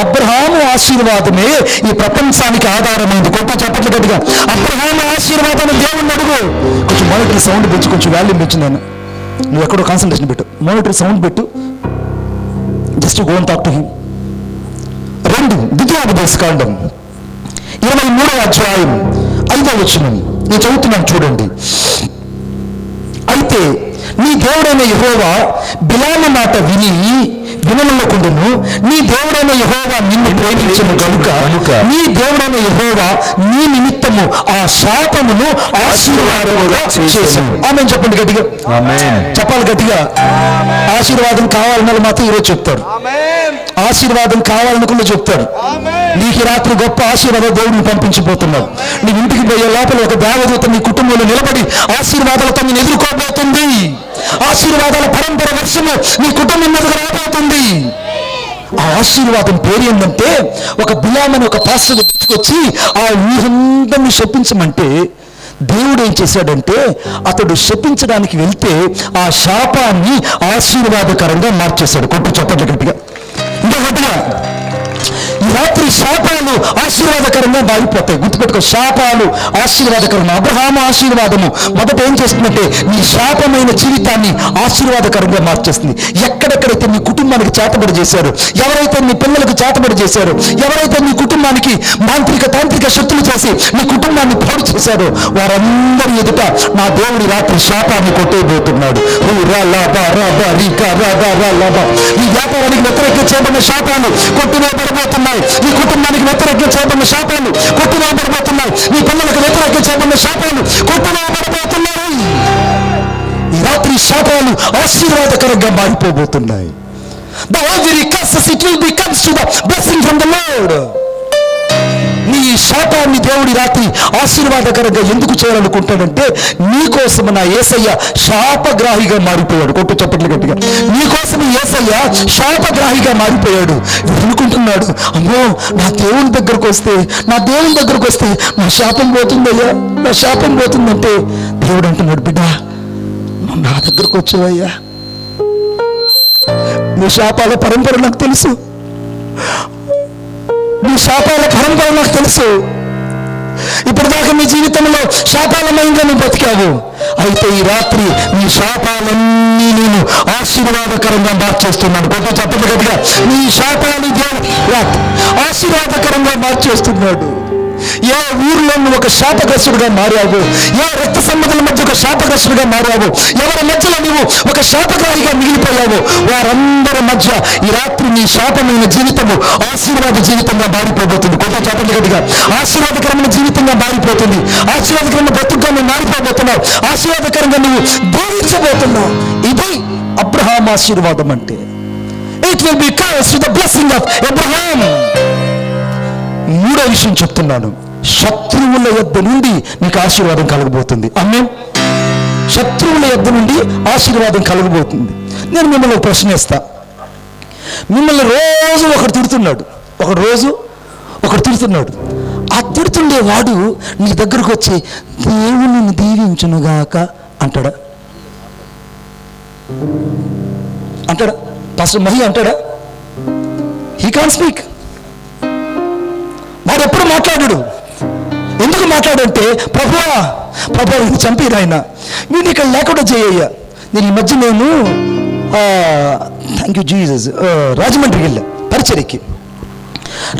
అబ్రహాము ఆశీర్వాదమే ఈ ప్రపంచానికి ఆధారమైంది. కొట్టు చెప్పండి గట్టిగా. అబ్రహాము ఆశీర్వాదాన్ని దేవుణ్ణి అడుగు. కొంచెం మానిటరీ సౌండ్ పెంచు, కొంచెం వాల్యూమ్ పెంచు. నువ్వు ఎక్కడో కాన్సన్ట్రేషన్ పెట్టు, మానిటరీ సౌండ్ పెట్టు. Just go and talk to him. 2 ద్వితీయోపదేశకాండం 23వ అధ్యాయం 5వ వచనం నేను చదువుతున్నాను, చూడండి. అయితే నీ దేవుడైన యెహోవా బిలాము మాట వినకుండును, నీ దేవుడైన యెహోవా నిన్ను ప్రేమించును గనుక నీ దేవుడైన యెహోవా నీ నిమిత్తము ఆ శాపమును ఆశీర్వాదముగా చేశాను. ఆమేన్ చెప్పండి గట్టిగా. చెప్పాలి గట్టిగా. ఆశీర్వాదం కావాలన్న మాత్రం ఈరోజు చెప్తారు. ఆశీర్వాదం కావాలనుకున్న చెప్తారు. నీకు రాత్రి గొప్ప ఆశీర్వాదం దేవుడిని పంపించబోతున్నావు. నీ ఇంటికి పోయే లోపల ఒక దేవదూత నీ కుటుంబంలో నిలబడి ఆశీర్వాదాలతో నేను ఎదుర్కోబోతుంది. ఆశీర్వాదాల పరంపర వర్షము నీ కుటుంబం మీదకి రాబోతుంది. ఆ ఆశీర్వాదం పేరు ఏంటంటే, ఒక బిలామని ఒక పాస్టర్ వచ్చి ఆ ఊరందరినీ శపించమంటే దేవుడు ఏం చేశాడంటే, అతడు శపించడానికి వెళ్తే ఆ శాపాన్ని ఆశీర్వాదకరంగా మార్చేశాడు. కొట్టు చప్పట్లు గట్టిగా, ఇంకా గట్టిగా. ఈ రాత్రి శాపాలు ఆశీర్వాదకరంగా మారిపోతాయి. గుర్తుపెట్టుకో, శాపాలు ఆశీర్వాదకరంగా. అబ్రహాము ఆశీర్వాదము మొదట ఏం చేస్తుందంటే నీ శాపమైన జీవితాన్ని ఆశీర్వాదకరంగా మార్చేస్తుంది. ఎక్కడెక్కడైతే నీ కుటుంబానికి చేతబడి చేశారు, ఎవరైతే నీ పిల్లలకు చేతబడి చేశారో, ఎవరైతే నీ కుటుంబానికి తాంత్రిక శక్తులు చేసి నీ కుటుంబాన్ని పాడు చేశారో, వారందరి ఎదుట నా దేవుడి రాత్రి శాపాన్ని కొట్టేయబోతున్నాడు. ఈ వ్యాపారానికి వ్యతిరేకంగా చేయబడిన శాపాలు కొట్టివేయబడబోతున్నాయి. నీ కుటుంబానికి వ్యతిరేకంగా చేయబడిన శాపాలు కొట్టివేయబడబోతున్నాయి. నీ పిల్లలకు వ్యతిరేకంగా చేయబడిన శాపాలు కొట్టివేయబడబోతున్నాయి. ఈ రాత్రి శాపాలు ఆశీర్వాదకరంగా మారిపోబోతున్నాయి. The every curses it will becomes to the blessing from the Lord. నీ శాపాన్ని దేవుడి రాత్రి ఆశీర్వాదకరంగా ఎందుకు చేయాలనుకుంటాడంటే నీకోసం నా యేసయ్య శాపగ్రాహిగా మారిపోయాడు. కొట్టు చప్పట్లు గట్టిగా. నీకోసం యేసయ్య శాపగ్రాహిగా మారిపోయాడు. అనుకుంటున్నాడు, అమ్మో నా దేవుని దగ్గరకు వస్తే నా శాపం పోతుందయ్యా, నా శాపం పోతుందంటే దేవుడు అంటున్నాడు, బిడ్డ నువ్వు నా దగ్గరకు వచ్చావయ్యా, నీ శాపాల పరంపర నాకు తెలుసు, నీ శాపాల పరంపర నాకు తెలుసు. ఇప్పటిదాకా నీ జీవితంలో శాపాలమయంగా నువ్వు బతికావు. అయితే ఈ రాత్రి నీ శాపాలన్నీ నేను ఆశీర్వాదకరంగా మార్చేస్తున్నాను. గొప్ప చెప్పండి గట్టిగా. నీ శాపాలు ఆశీర్వాదకరంగా మార్చేస్తున్నాడు. ఏ ఊరిలో నువ్వు ఒక శాపగ్రస్తుడిగా మారావు, ఏ రక్త సంబంధుల మధ్య ఒక శాపగ్రస్తుడిగా మారావు, ఎవరి మధ్యలో నువ్వు ఒక శాపగ్రాహిగా మిగిలిపోయావు, వారందరి మధ్య ఈ రాత్రి నీ శాపమైన జీవితము ఆశీర్వాద జీవితంగా మారిపోబోతుంది. కొత్త చెప్పండి గట్టిగా. ఆశీర్వాదకరమైన జీవితంగా మారిపోతుంది. ఆశీర్వాదకరమైన బ్రతుకుగా నువ్వు మారిపోబోతున్నావు. ఆశీర్వాదకరంగా నువ్వు జీవించబోతున్నావు. ఇది అబ్రహాం ఆశీర్వాదం అంటే. It will be cursed with the blessing of Abraham. మూడో విషయం చెప్తున్నాను, శత్రువుల యొద్ద నుండి నీకు ఆశీర్వాదం కలగబోతుంది. ఆమేన్. శత్రువుల యొద్ద నుండి ఆశీర్వాదం కలగబోతుంది. నేను మిమ్మల్ని ఒక ప్రశ్న వేస్తా. మిమ్మల్ని రోజు ఒకడు తిడుతున్నాడు. ఆ తిడుతుండేవాడు నీ దగ్గరకు వచ్చి దేవుని దీవించునుగాక అంటాడా? పాస్టర్ మహి అంటాడా? He can't speak. వాడు ఎప్పుడు మాట్లాడాడు. ఎందుకు మాట్లాడంటే, ప్రభువా ఇది చంపిరు ఆయన, నేను ఇక్కడ లేకుండా చేయ్యా. నేను ఈ మధ్య థ్యాంక్ యూ జీసస్ రాజమండ్రికి వెళ్ళా పరిచర్యకి.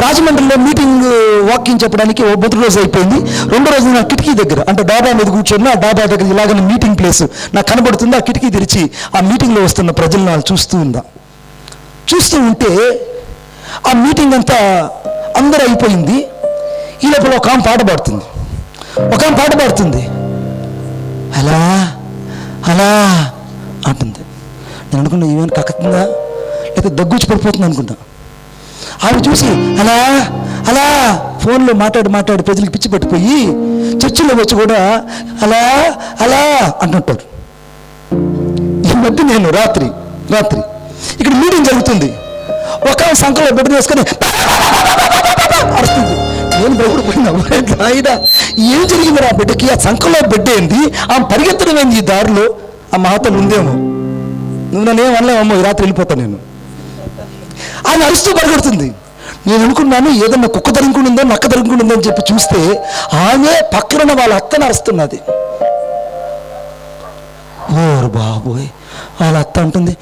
రాజమండ్రిలో మీటింగ్ వాకింగ్ చెప్పడానికి మొదటి రోజు అయిపోయింది. రెండో రోజు నా కిటికీ దగ్గర, అంటే డాబా మీద కూర్చొని ఆ డాబా దగ్గర ఇలాగ మీటింగ్ ప్లేస్ నాకు కనబడుతుంది. ఆ కిటికీ తెరిచి ఆ మీటింగ్లో వస్తున్న ప్రజలు నాకు చూస్తూ ఉంటే ఆ మీటింగ్ అంతా అందరూ అయిపోయింది. ఈ లోపల ఒక ఆమె పాట పాడుతుంది. అలా అంటుంది. నేను అనుకున్నా ఏమైనా కక్కుతుందా లేకపోతే దగ్గుచ్చి పడిపోతుంది అనుకుంటా. ఆమె చూసి అలా ఫోన్లో మాట్లాడి ప్రజలకు పిచ్చి పట్టిపోయి చర్చిలో వచ్చి కూడా అలా అంటుంటారు. ఈ మధ్య నేను రాత్రి ఇక్కడ మీటింగ్ జరుగుతుంది. ఒక సంఖలో బిడ్డ వేసుకొని అరుస్తుంది. నేను భయపడిపోయినా, ఏం జరిగింది ఆ బిడ్డకి? ఆ సంఖలో బిడ్డ ఏంది? ఆమె పరిగెత్తడం ఏంది ఈ దారిలో? ఆ మహతలు ఉందేమో. నువ్వు నన్ను ఏమనలేమమ్మో, ఈ రాత్రి వెళ్ళిపోతాను నేను. ఆమె అరుస్తూ పరిగెడుతుంది. నేను అనుకున్నాను ఏదన్నా కుక్క దొరుకుంటుందో నక్క దొరుకుంటుందో అని చెప్పి చూస్తే ఆమె పక్కన వాళ్ళ అత్తను అరుస్తున్నది. ఓరు బాబోయ్, వాళ్ళ అత్త అంటుంది,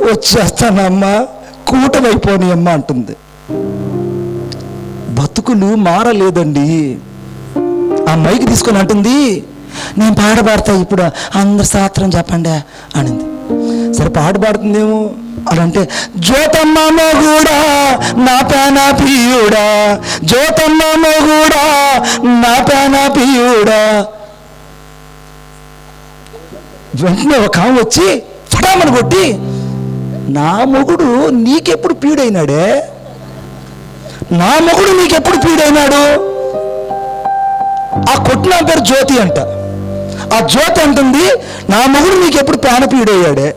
వచ్చేస్తానమ్మా కూటమైపోని అమ్మ అంటుంది. బతుకులు మారలేదండి. ఆ మైకి తీసుకొని అంటుంది, నేను పాట పాడతా ఇప్పుడు, అందరు శాస్త్రం చెప్పండి అనింది. సరే పాట పాడుతుందేమో అని అంటే, జ్యోతమ్మ మొగుడా నా పేన పియుడా, జ్యోతమ్మ మొగుడా నా పేన పియుడా. వెంటనే ఒక ఆమె వచ్చి ఫటామని కొట్టి, నా మొగుడు నీకెప్పుడు పీడైనాడే? నా మొగుడు నీకెప్పుడు పీడైనాడు? ఆ కొట్టిన పేరు జ్యోతి అంట. ఆ జ్యోతి అంటుంది, నా మొగుడు నీకెప్పుడు పేన పీడయ్యాడే.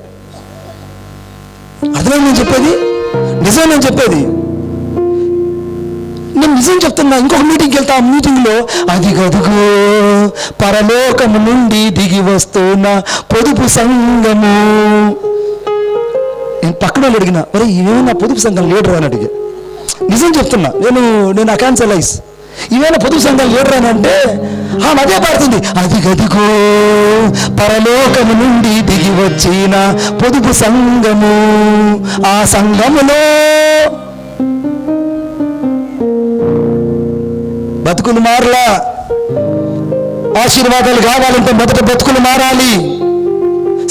అదే నేను చెప్పేది, నిజం నేను చెప్పేది. నేను నిజం చెప్తున్నా. ఇంకొక మీటింగ్కి వెళ్తా. ఆ మీటింగ్లో అదిగదుగో పరలోకము నుండి దిగి వస్తున్న పొదుపు సంఘము. నేను పక్కన వాళ్ళు అడిగిన, మరి ఇవేమన్నా పొదుపు సంఘం లీడర్ అని అడిగా. నిజం చెప్తున్నా, నేను అకాన్సలైజ్, ఇవేనా పొదుపు సంఘం లీడర్ అని అంటే అదే పాడుతుంది, అదిగదిగో పరలోకము నుండి దిగి వచ్చిన పొదుపు సంఘము, ఆ సంఘములో బతుకులు మారలా. ఆశీర్వాదాలు కావాలంటే మొదట బతుకులు మారాలి.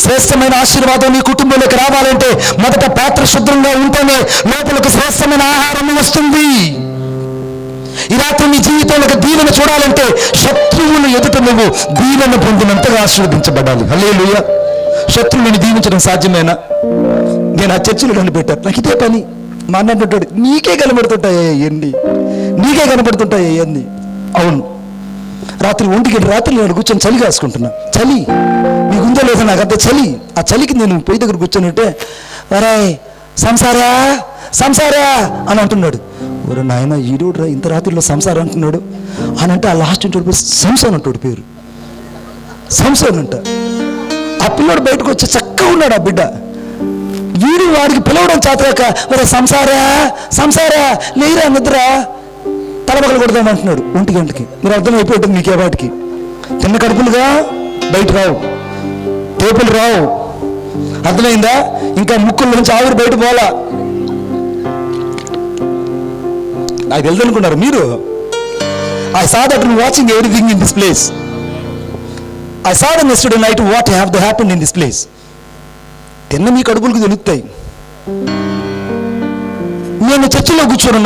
శ్రేష్టమైన ఆశీర్వాదం నీ కుటుంబంలోకి రావాలంటే మొదట పాత్ర శుభ్రంగా ఉంటేనే లోపలకు శ్రేష్టమైన ఆహారం వస్తుంది. ఈ రాత్రి నీ జీవితంలో ఒక దీవెన చూడాలంటే శత్రువులు ఎదుట నువ్వు దీవెన పొందినంతగా ఆశీర్వదించబడాలి. హల్లెలూయా. శత్రువులను దీవించడం సాధ్యమేనా? నేను ఆ చర్చిలో నన్ను పెట్టాను, నాకు ఇదే పని. మా అన్న అంటాడు, నీకే కనబడుతుంటాయి ఇవన్నీ, నీకే కనబడుతుంటాయి ఇవన్నీ. అవును, రాత్రి 1 గంట రాత్రి నేను కూర్చొని చలి కాసుకుంటున్నా. చలి మీకు ఉందో లేదో నాకు అంత చలి. ఆ చలికి నేను పొయ్యి దగ్గర కూర్చొని అరే సంసారా సంసారా అని అంటున్నాడు. ఒరే నాయన ఈడోడ్రా ఇంత రాత్రిలో సంసారం అంటున్నాడు అని అంటే ఆ లాస్ట్ ఉంటాడు పేరు సంసోన్ అంటాడు, పేరు సంసోన్ అంట. ఆ పిల్లోడు బయటకు వచ్చి చక్కగా ఉన్నాడు. ఆ బిడ్డ వీడు వాడికి పిలవడం చేతగాక ఒరే సంసారా సంసారా లేరా నిద్ర తలబగలు కొడదామంటున్నాడు 1 గంటకి. మీరు అర్థమైపోతుంది మీకే వాటికి. తిన్న కడుపులుగా బయట రావు, తేపులు రావు, అర్థమైందా? ఇంకా ముక్కుల నుంచి ఆవిరి బయట పోలా. నాకు తెలుసు అనుకున్నారు మీరు. I saw that watching everything in this place. I saw them yesterday night what have happened in this place. తిన్న మీ కడుపులకు తెలుస్తాయి. నేను చర్చిలో కూర్చొని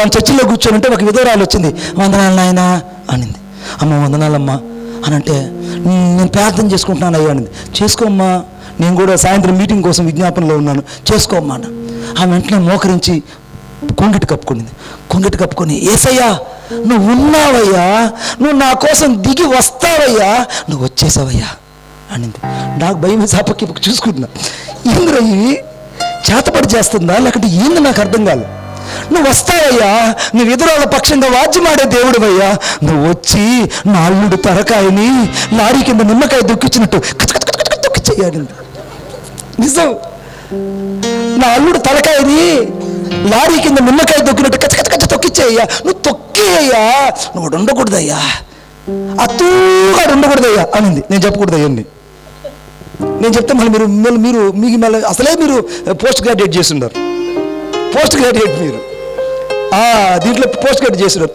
ఉంటే ఒక విధవరాలు వచ్చింది. వందనాలు నాయనా అనింది. అమ్మ వందనాలమ్మా అని అంటే నేను ప్రార్థన చేసుకుంటున్నాను అయ్యా అనింది. చేసుకోమ్మా, నేను కూడా సాయంత్రం మీటింగ్ కోసం విజ్ఞాపనలో ఉన్నాను, చేసుకోమ్మా అన్న. ఆమె వెంటనే మోకరించి కొంగిటి కప్పుకొని యేసయ్యా నువ్వు ఉన్నావయ్యా, నువ్వు నా కోసం దిగి వస్తావయ్యా, నువ్వు వచ్చేసావయ్యా అనింది. నాకు భయం సాపకి చూసుకుంటున్నా, ఏంద్ర ఇవి చేతపడి చేస్తుందా లేకపోతే ఏంది నాకు అర్థం కాదు. నువ్వు వస్తావయ్యా, నువ్వు ఎదురాళ్ళ పక్షంగా వాద్యమాడే దేవుడివయ్యా, నువ్వు వచ్చి నా అల్లుడు తలకాయని లారీ కింద నిమ్మకాయ దొక్కించినట్టు దొక్కిచ్చేయాడింది. నిజం, నా అల్లుడు తలకాయని లారీ కింద నిమ్మకాయ దొక్కినట్టు కచ్చ తొక్కిచ్చేయ్యా, నువ్వు తొక్కేయ్యా, నువ్వు ఉండకూడదయ్యా, అతూగా ఉండకూడదయ్యా అనింది. నేను చెప్పకూడదయ్యా అండి, నేను చెప్తే మళ్ళీ అసలే మీరు పోస్ట్ గ్రాడ్యుయేట్ చేస్తున్నారు, మీరు దీంట్లో పోస్ట్ గ్రాడ్యుయేట్ చేస్తున్నారు,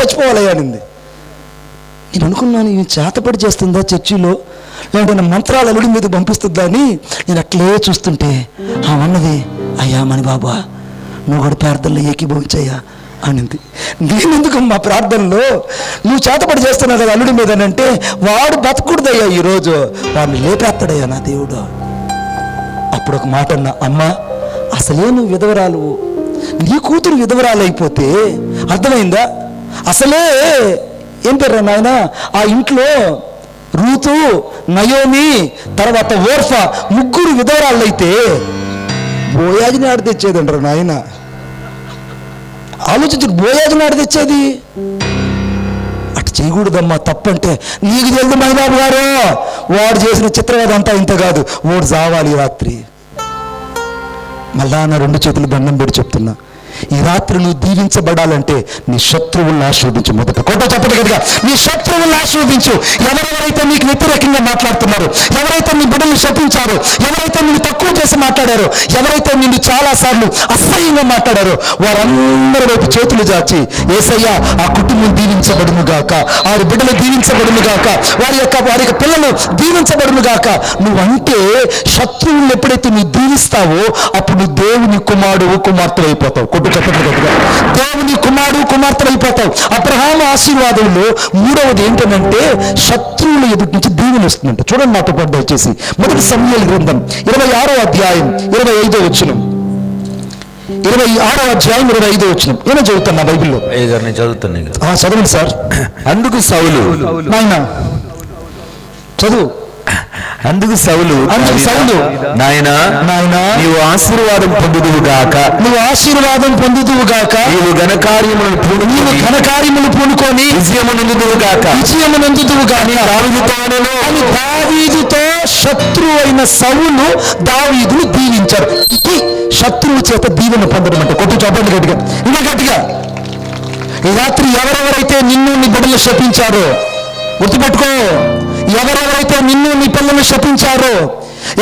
చచ్చిపోవాలయ్యా అనింది. నేను అనుకున్నాను ఇవి చేతపడి చేస్తుందా చర్చిలో, లేదంటే మంత్రాలు అల్లుడి మీద పంపిస్తుందా అని నేను అట్లే చూస్తుంటే అన్నది, అయ్యా మణి బాబా నువ్వు కూడా ప్రార్థనలో ఏకీభవించయ్యా అనింది. నేనెందుకు మా ప్రార్థనలో నువ్వు చేతపడి చేస్తున్నావు కదా అల్లుడి మీద అంటే, వాడు బతకూడదయ్యా, ఈరోజు వాడిని లేపేస్తాడయ్యా నా దేవుడు. అప్పుడు ఒక మాట అన్నా, అమ్మా అసలే నువ్వు విధవరాలు, నీ కూతురు విధవరాలు అయిపోతే అర్థమైందా, అసలే ఏం పేరు నాయన ఆ ఇంట్లో రూతు, నయోమి, తర్వాత ఓర్ఫా 3 విధవరాళ్ళు అయితే బోయాజిని ఆడ తెచ్చేది అంటారు నాయన. ఆలోచించు, బోయాజిని ఆడ తెచ్చేది. అటు చేయకూడదమ్మా, తప్పంటే నీకు తెలుసు మైబాబు గారు, వాడు చేసిన చిత్రవేద అంతా ఇంత కాదు, వాడు చావాలి రాత్రి. మళ్ళా నా 2 చేతులు దండం పెట్టి చెప్తున్నా, ఈ రాత్రి నువ్వు దీవించబడాలంటే నీ శత్రువులను ఆశీర్వదించు. మొదట కొట్ట చెప్పండి కనుక, నీ శత్రువులను ఆశీర్వదించు. ఎవరెవరైతే నీకు వ్యతిరేకంగా మాట్లాడుతున్నారో, ఎవరైతే నీ బిడ్డలు శపించారో, ఎవరైతే నిన్ను తక్కువ చేసి మాట్లాడారో, ఎవరైతే నిన్ను చాలాసార్లు అసహ్యంగా మాట్లాడారో, వారందరి వైపు చేతులు చాచి యేసయ్యా ఆ కుటుంబం దీవించబడును గాక, వారి బిడ్డలు దీవించబడును గాక, వారి యొక్క పిల్లలు దీవించబడును గాక. నువ్వంటే శత్రువులను ఎప్పుడైతే నువ్వు దీవిస్తావో అప్పుడు నువ్వు దేవుని కుమారుడు కుమార్తె అయిపోతావు. దేవుని కుమారుడు కుమార్తెలు అయిపోతావు. అబ్రహాము ఆశీర్వాదంలో 3వది ఏంటంటే శత్రువుల ఎదుటి నుంచి దీవెన వస్తుందంట. చూడండి నాతో పాటు దయచేసి 1 సమూయేలు గ్రంథం 26వ అధ్యాయం 25వ వచనం. 26వ అధ్యాయం 25వ వచనం. ఏమో చదువుతున్నా బైబిల్లో, చదువుతాను. చదవండి సార్. అందుకు సౌలు నాయన చదువు. అందుకు సౌలు నాయనా నీవు ఆశీర్వాదం పొందుదువుగాక, నీవు ఘనకార్యములను పూనుకొని విజయమునందుదువుగాక. దావీదుతో శత్రువు అయిన సౌలు దావీదును దీవించారు. ఇది శత్రువు చేత దీవెన పొందడం అంటే. కొట్టు చెప్పండి గట్టిగా, ఇంకా గట్టిగా. ఈ రాత్రి ఎవరెవరైతే నిన్ను నీ బిడ్డలు శపించారో గుర్తుపెట్టుకో. ఎవరెవరైతే నిన్ను నీ పిల్లల్ని శపించారో,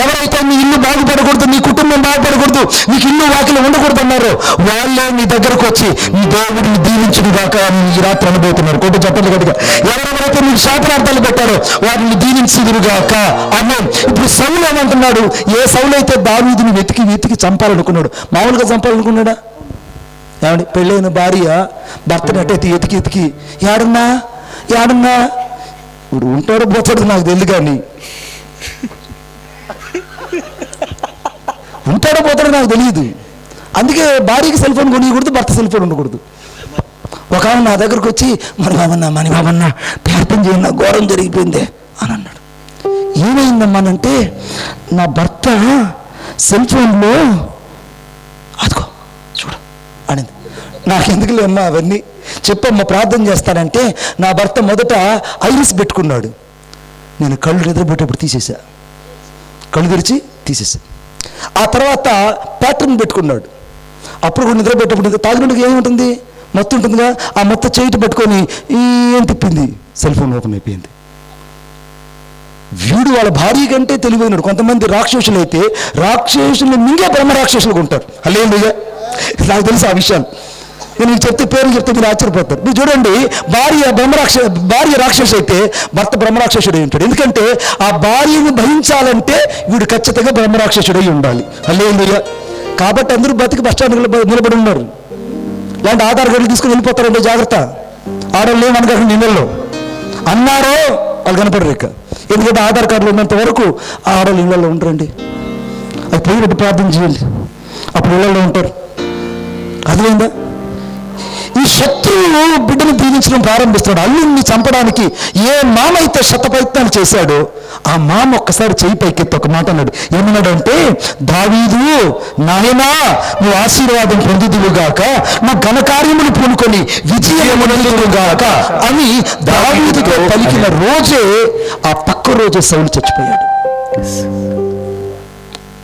ఎవరైతే నీ ఇల్లు బాగుపడకూడదు, నీ కుటుంబం బాగుపడకూడదు, నీకు ఇల్లు వాకిలు ఉండకూడదు అన్నారో, వాళ్ళే నీ దగ్గరకు వచ్చి నీ దేవుడిని దీవించును గాక అని ఈ రాత్రి అనుభూతున్నారు. కొట్టు చెప్పండి గట్టిగా. ఎవరెవరైతే నీకు శాపనార్థాలు పెట్టారో వారిని దీవించుదురుగాక అనే. ఇప్పుడు సౌలు ఏమంటున్నాడు, ఏ సౌలు అయితే దావీదుని వెతికి చంపాలనుకున్నాడు, మామూలుగా చంపాలనుకున్నాడా? ఏమండి పెళ్ళైన భార్య భర్తని అటైతే ఎతికి ఎతికి ఏడన్నా ఇప్పుడు ఉంటాడో పోతాడో నాకు తెలియదు, కానీ ఉంటాడో పోతాడో నాకు తెలియదు. అందుకే భార్యకి సెల్ ఫోన్ కొనియకూడదు, భర్త సెల్ ఫోన్ ఉండకూడదు. ఒక ఆమె నా దగ్గరకు వచ్చి మణి బాబన్నా ప్రార్థన చేయండి, నా ఘోరం జరిగిపోయిందే అని అన్నాడు. ఏమైందమ్మానంటే నా భర్త సెల్ ఫోన్లో అదిగో చూడు అనింది. నాకెందుకు లేమ్మా అవన్నీ, చెప్పమ్మా ప్రార్థన చేస్తానంటే నా భర్త మొదట ఐరిస్ పెట్టుకున్నాడు. నేను కళ్ళు నిద్రపోయేటప్పుడు తీసేసా, కళ్ళు తెరిచి తీసేసా. ఆ తర్వాత ప్యాటర్న్ పెట్టుకున్నాడు. అప్పుడు కూడా నిద్రపోయేటప్పుడు తాగినట్టుగా ఏముంటుంది, మొత్తం ఉంటుందిగా, ఆ మొత్తం చేయిట పట్టుకొని ఏం తిప్పింది, సెల్ ఫోన్ ఓపెన్ అయిపోయింది. వీడు వాళ్ళ భార్య కంటే తెలివైనడు. కొంతమంది రాక్షసులు అయితే రాక్షసులు మింగే బ్రహ్మ రాక్షసులు ఉంటారు. హల్లెలూయా. నాకు తెలుసు ఆ విషయాలు. నేను చెప్తే పేరు చెప్తే మీరు ఆశ్చర్యపోతారు. మీరు చూడండి, భార్య రాక్షసు అయితే భర్త బ్రహ్మరాక్షసుడై ఉంటాడు. ఎందుకంటే ఆ భార్యను భరించాలంటే వీడు ఖచ్చితంగా బ్రహ్మరాక్షసుడై ఉండాలి. హల్లెలూయా. కాబట్టి అందరూ బతికి బస్ స్టాండ్ నిలబడి ఉన్నారు. ఇలాంటి ఆధార్ కార్డులు తీసుకుని వెళ్ళిపోతారంటే జాగ్రత్త. ఆడవాళ్ళు ఏమనగా నిన్నల్లో అన్నారో వాళ్ళు కనపడరు ఇక. ఎందుకంటే ఆధార్ కార్డులు ఉన్నంత వరకు ఆ ఆడవాళ్ళు ఇళ్లలో ఉంటారండి. అది పోయినట్టు ప్రార్థన చేయండి, అప్పుడు ఇళ్లలో ఉంటారు. అదేందా, ఈ శత్రువు బిడ్డను దీవించడం ప్రారంభిస్తున్నాడు. అల్లుడిని చంపడానికి ఏ మామ అయితే శతప్రయత్నాలు చేశాడో ఆ మామ ఒక్కసారి చెయ్యి పైకెత్తి ఒక మాట అన్నాడు. ఏమన్నాడంటే, దావీదు నాయనా నువ్వు ఆశీర్వాదం పొందుదువుగాక, నువ్వు ఘనకార్యములు పూనుకొని విజయమునందువుగాక అని దావీదుతో పలికిన రోజే ఆ పక్క రోజే సౌలు చచ్చిపోయాడు.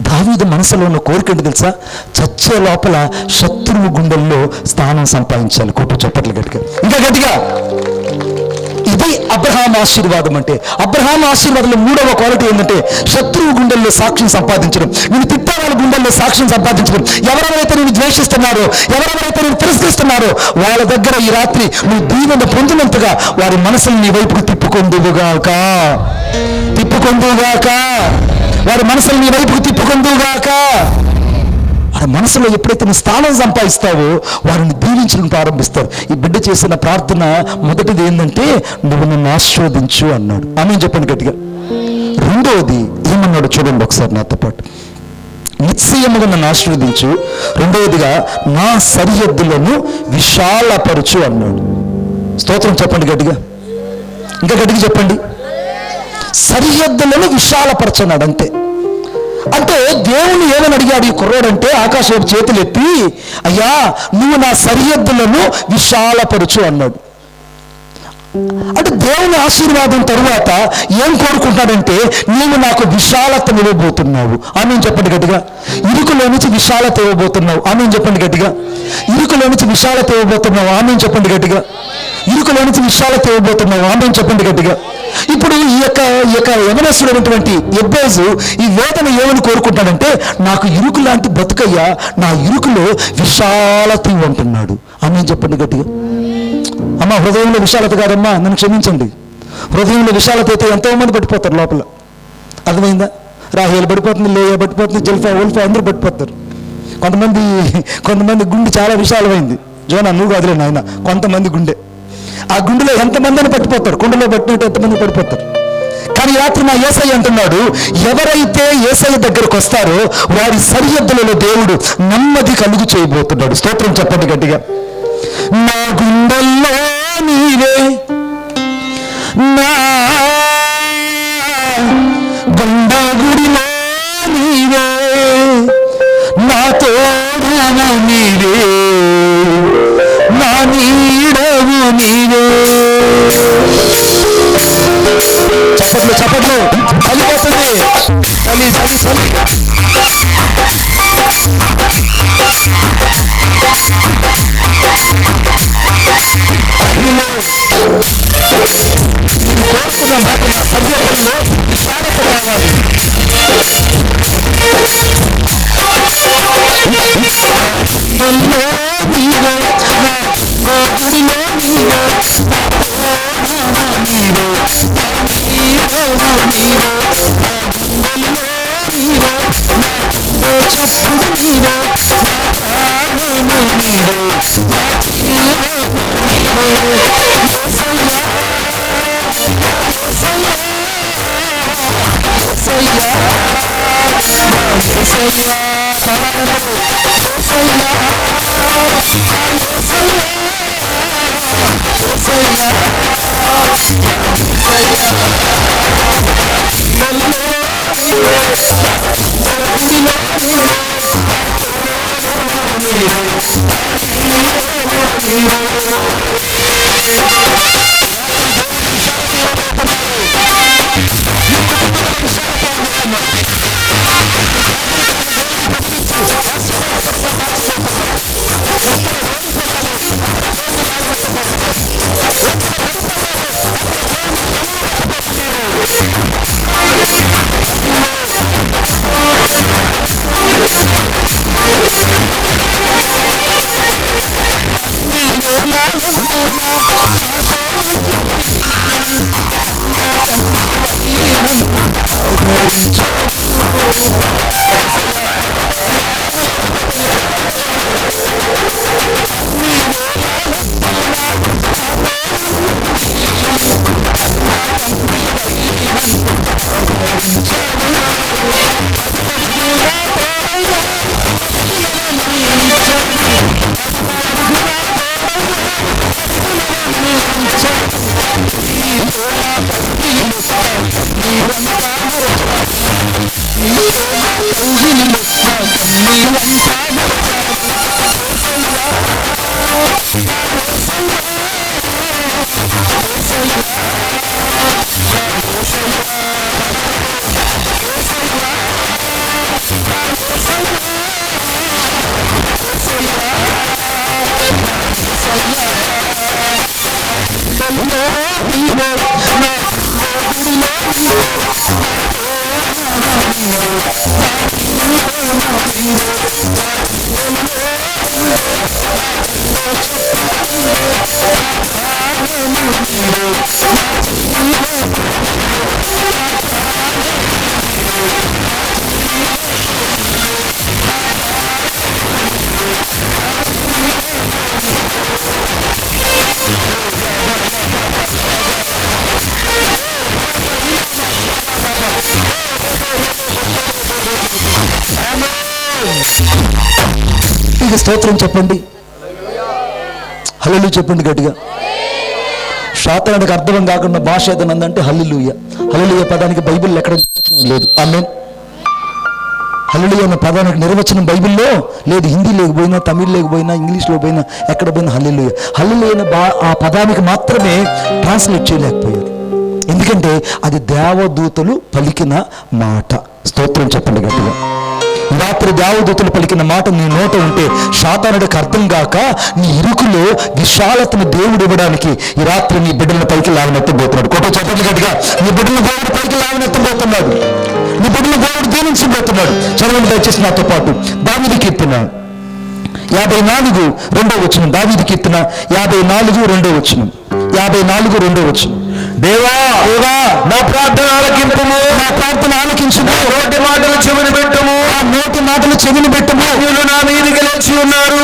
దావీదు మనసులో ఉన్న కోరిక తెలుసా, చచ్చే లోపల శత్రువు గుండెల్లో స్థానం సంపాదించాలి. కొట్టు చప్పట్లు గట్టిగా, ఇంకా గట్టిగా. ఇది అబ్రహాం ఆశీర్వాదం అంటే. అబ్రహాం ఆశీర్వాదంలో మూడవ క్వాలిటీ ఏంటంటే శత్రువు గుండెల్లో సాక్ష్యం సంపాదించడం, నేను తిట్టే వాళ్ళ గుండెల్లో సాక్ష్యం సంపాదించడం. ఎవరెవరైతే నేను ద్వేషిస్తున్నారో, ఎవరెవరైతే నేను తిరస్కరిస్తున్నారో వాళ్ళ దగ్గర ఈ రాత్రి నువ్వు దీవెన పొందినంతగా వారి మనసులు నీ వైపుకు తిప్పుకొందువుగాక, వారి మనసులు నీ వైపుకు తిప్పుకొందువుగాక. వారి మనసులో ఎప్పుడైతే నువ్వు స్థానం సంపాదిస్తావో వారిని దీవించడం ప్రారంభిస్తారు. ఈ బిడ్డ చేసిన ప్రార్థన మొదటిది ఏంటంటే, నువ్వు నన్ను ఆశీర్వదించు అన్నాడు. ఆమేన్ చెప్పండి గట్టిగా. రెండవది ఏమన్నాడు చూడండి ఒకసారి నాతో పాటు. నిశ్చయముగా నన్ను ఆశీర్వదించు. రెండవదిగా నా సరిహద్దులను విశాలపరచు అన్నాడు. స్తోత్రం చెప్పండి గట్టిగా, ఇంకా గట్టిగా చెప్పండి. సరిహద్దులను విశాలపరచన్నాడు. అంతే. అంటే దేవుని ఏమని అడిగాడు ఈ కుర్రోడంటే, ఆకాశం చేతులు ఎత్తి, అయ్యా నువ్వు నా సరిహద్దులను విశాలపరచు అన్నాడు. అంటే దేవుని ఆశీర్వాదం తరువాత ఏం కోరుకుంటాడంటే, నీవు నాకు విశాలత ఇవ్వబోతున్నావు. ఆమేన్ చెప్పండి గట్టిగా. ఇరుకులో నుంచి విశాలత ఇవ్వబోతున్నావు. ఆమేన్ చెప్పండి గట్టిగా. ఇరుకులో నుంచి విశాలత ఇవ్వబోతున్నావు. ఆమేన్ చెప్పండి గట్టిగా. ఇరుకులో నుంచి విశాలత ఇవ్వబోతున్నావు. ఆమేన్ చెప్పండి గట్టిగా. ఇప్పుడు ఈ యొక్క యవనస్తుడైనటువంటి ఎబ్బేజు ఈ వేదన ఏమని కోరుకుంటాడంటే, నాకు ఇరుకు లాంటి బతుకయ్యా, నా ఇరుకులో విశాలత ఇవ్వంటున్నాడు. ఆమేన్ చెప్పండి గట్టిగా. అమ్మ, హృదయంలో విశాలత కాదమ్మా, నన్ను క్షమించండి. హృదయంలో విశాలత అయితే ఎంతో మంది పడిపోతారు లోపల. అర్థమైందా? రాహేలు పడిపోతుంది, లేయ పడిపోతుంది, జల్ఫా ఉల్ఫా అందరూ పడిపోతారు. కొంతమంది గుండె చాలా విశాలమైంది. జోనా నువ్వు కాదులే నాయన, కొంతమంది గుండె, ఆ గుండెలో ఎంతమందిని పట్టిపోతారు, కుండలో పట్టినట్టు ఎంతమంది పడిపోతారు. కానీ రాత్రి నా యేసయ్య అంటున్నాడు, ఎవరైతే యేసయ్య దగ్గరకు వస్తారో వారి సరిహద్దులలో దేవుడు నెమ్మది కలుగు చేయబోతున్నాడు. స్తోత్రం చెప్పండి గట్టిగా. నా గుండెల్లో నీవే, నా గుండగుడిలో నీవే, నా తోడువు నీవే, నా నీడవు నీవే. చప్పట్లు కలిపోతుంది. స్తోత్రం చెప్పండి, హల్లెలూయా చెప్పండి గట్టిగా. శాతానికి అర్థం కాకుండా భాష ఏదనందంటే హల్లెలూయా. హల్లెలూయా పదానికి బైబిల్లో ఎక్కడ లేదు. ఆమేన్. హల్లెలూయా అన్న పదానికి నిర్వచనం బైబిల్లో లేదు. హిందీ లేకపోయినా, తమిళ్ లేకపోయినా, ఇంగ్లీష్లో పోయినా, ఎక్కడ పోయినా హల్లెలూయా. హల్లెలూయా ఆ పదానికి మాత్రమే ట్రాన్స్లేట్ చేయలేకపోయారు. ఎందుకంటే అది దేవదూతలు పలికిన మాట. స్తోత్రం చెప్పండి గట్టిగా. రాత్రి దేవదూతలు పలికిన మాట నీ నోట ఉంటే శాతానుడికి అర్థం కాక నీ ఇరుకులో విశాలతను దేవుడు ఇవ్వడానికి ఈ రాత్రి నీ బిడ్డలను పైకి లావనెత్తబోతున్నాడు. కొట్ట చెప్పండి గట్టిగా. నీ బిడ్డలను దేవుడు పైకి లావనెత్తబోతున్నాడు. నీ బిడ్డలను దేవుడు దీవించబోతున్నాడు. చదవండి దయచేసి నాతో పాటు. దావీదు కీర్తన 54:2 దావీదు కీర్తన 54:2 54:2 దేవా దేవా నా ప్రార్థన ఆలకింపుము, నా ప్రార్థన ఆలకించుము, నోటి మాటలు చెవిని పెట్టము, ఆ నోటి మాటలు చెవిని పెట్టము. వీళ్ళు నా మీదకి లేచి ఉన్నారు.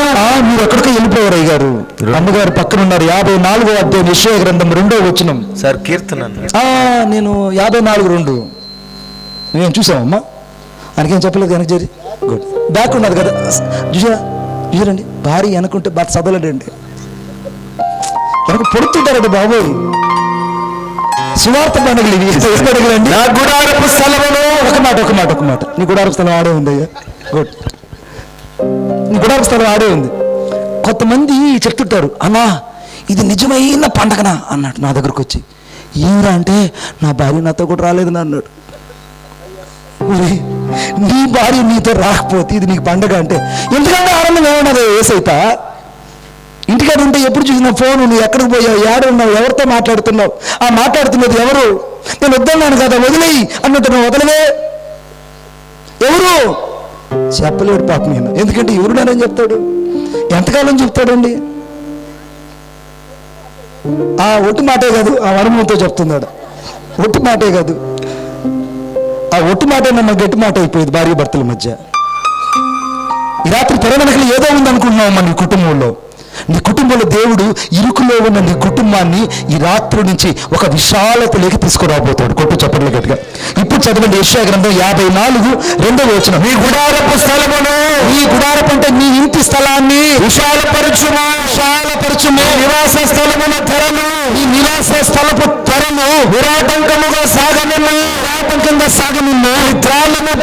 మీరు ఎక్కడికి వెళ్ళిపోయారు అయ్యారు. అమ్మగారు పక్కన ఉన్నారు. 54వ అధ్యాయం యెషయా గ్రంథం 2వ సార్ కీర్తన. నేను 54:2 నేను చూసామమ్మా. ఆయనకేం చెప్పలేదు. వెనక చేరి గుడ్ బ్యాక్ ఉన్నది కదా. చూసారండి, భార్య వెనకుంటే భర్త చదవలేడండి. వెనక పొడుతుంటారండి బాబోయ్. సువార్త పండుగలు ఇవి. నా గుడారపు స్థలమును. ఒక మాట నీ గుడారపు స్థలం ఆడే ఉంది అయ్యా. గుడ్. నీ గుడారపు స్థలం ఆడే ఉంది. కొంతమంది చెప్తుంటారు, అన్నా ఇది నిజమైన పండగనా అన్నాడు నా దగ్గరకు వచ్చి. ఏమిరా అంటే, నా భార్య నాతో కూడా రాలేదని అన్నాడు. నీ భార్య నీతో రాకపోతే ఇది నీకు పండగ అంటే ఎందుకంటే ఆనందం ఏమన్నది ఏసైతా. ఇంటికాడ ఉంటే ఎప్పుడు చూసినా ఫోన్, నువ్వు ఎక్కడికి పోయావు, ఏడున్నావు, ఎవరితో మాట్లాడుతున్నావు, ఆ మాట్లాడుతున్నది ఎవరు, నేను వద్దన్నాను కదా వదిలేయి అన్నట్టు నువ్వు వదలవే. ఎవరు చెప్పలేడు పాపం నేను. ఎందుకంటే ఎవరు నేనేం చెప్తాడు, ఎంతకాలం చెప్తాడండి. ఆ ఒట్టి మాటే కాదు, ఆ వరమంతో చెప్తున్నాడు. ఒట్టి మాటే కాదు, ఆ ఒట్టి మాట నమ్మ గట్టి మాట అయిపోయింది భార్య భర్తల మధ్య. ఈ రాత్రి తెరవెనకలు ఏదో ఉందనుకుంటున్నావు మన కుటుంబంలో. నీ కుటుంబంలో దేవుడు ఇరుకులో ఉన్న నీ కుటుంబాన్ని ఈ రాత్రి నుంచి ఒక విశాలతలోకి తీసుకురాబోతాడు. కొట్టు చప్పట్లు గట్టిగా. ఇప్పుడు చదవండి యెషయా గ్రంథం 54:2 నీ గుడారపు స్థలమును, నీ గుడారపు అంటే నీ ఇంటి స్థలాన్ని విశాలపరచుము, నివాస స్థలమున తెరను, నీ నివాస స్థలపు తెరను నిరాటంకముగా సాగనిమ్ము, త్రాళ్ళను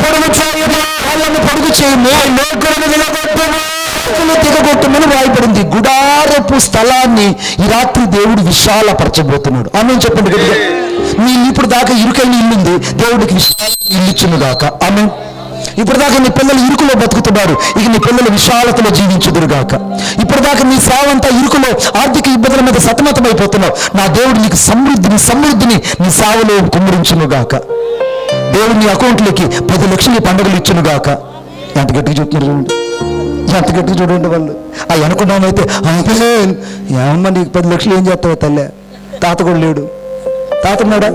పొడుగు చేయము, నోకులను నిలబెట్టుము, దిగగొట్టమని రాయబడింది. గుడారపు స్థలాన్ని ఈ రాత్రి దేవుడు విశాలపరచబోతున్నాడు. ఆమె చెప్పండి గట్టిగా. నీ ఇప్పుడు దాకా ఇరుకైన ఇల్లుంది, దేవుడికి విశాల ఇల్లు ఇచ్చును గాక. ఆమె ఇప్పుడు దాకా నీ పిల్లలు ఇరుకులో బతుకుతున్నారు, ఇక నీ పిల్లలు విశాలతలో జీవించుదురు గాక. ఇప్పుడు దాకా నీ సేవ అంతా ఇరుకులో ఆర్థిక ఇబ్బందుల మీద సతమతమైపోతున్నావు, నా దేవుడు నీకు సమృద్ధిని నీ సేవలో కుమ్మరించును గాక. దేవుడు నీ అకౌంట్లోకి 10 లక్షలు పండుగలు ఇచ్చును గాక. ఎంత గట్టిగా చెప్తున్నారు చూడండి, ఎంత గట్టిగా చూడండి వాళ్ళు. అవి అనుకున్నామైతే ఏమమ్మా నీకు 10 లక్షలు ఏం చేస్తావు తల్లే. తాత కూడా లేడు. తాత ఉన్నాడా?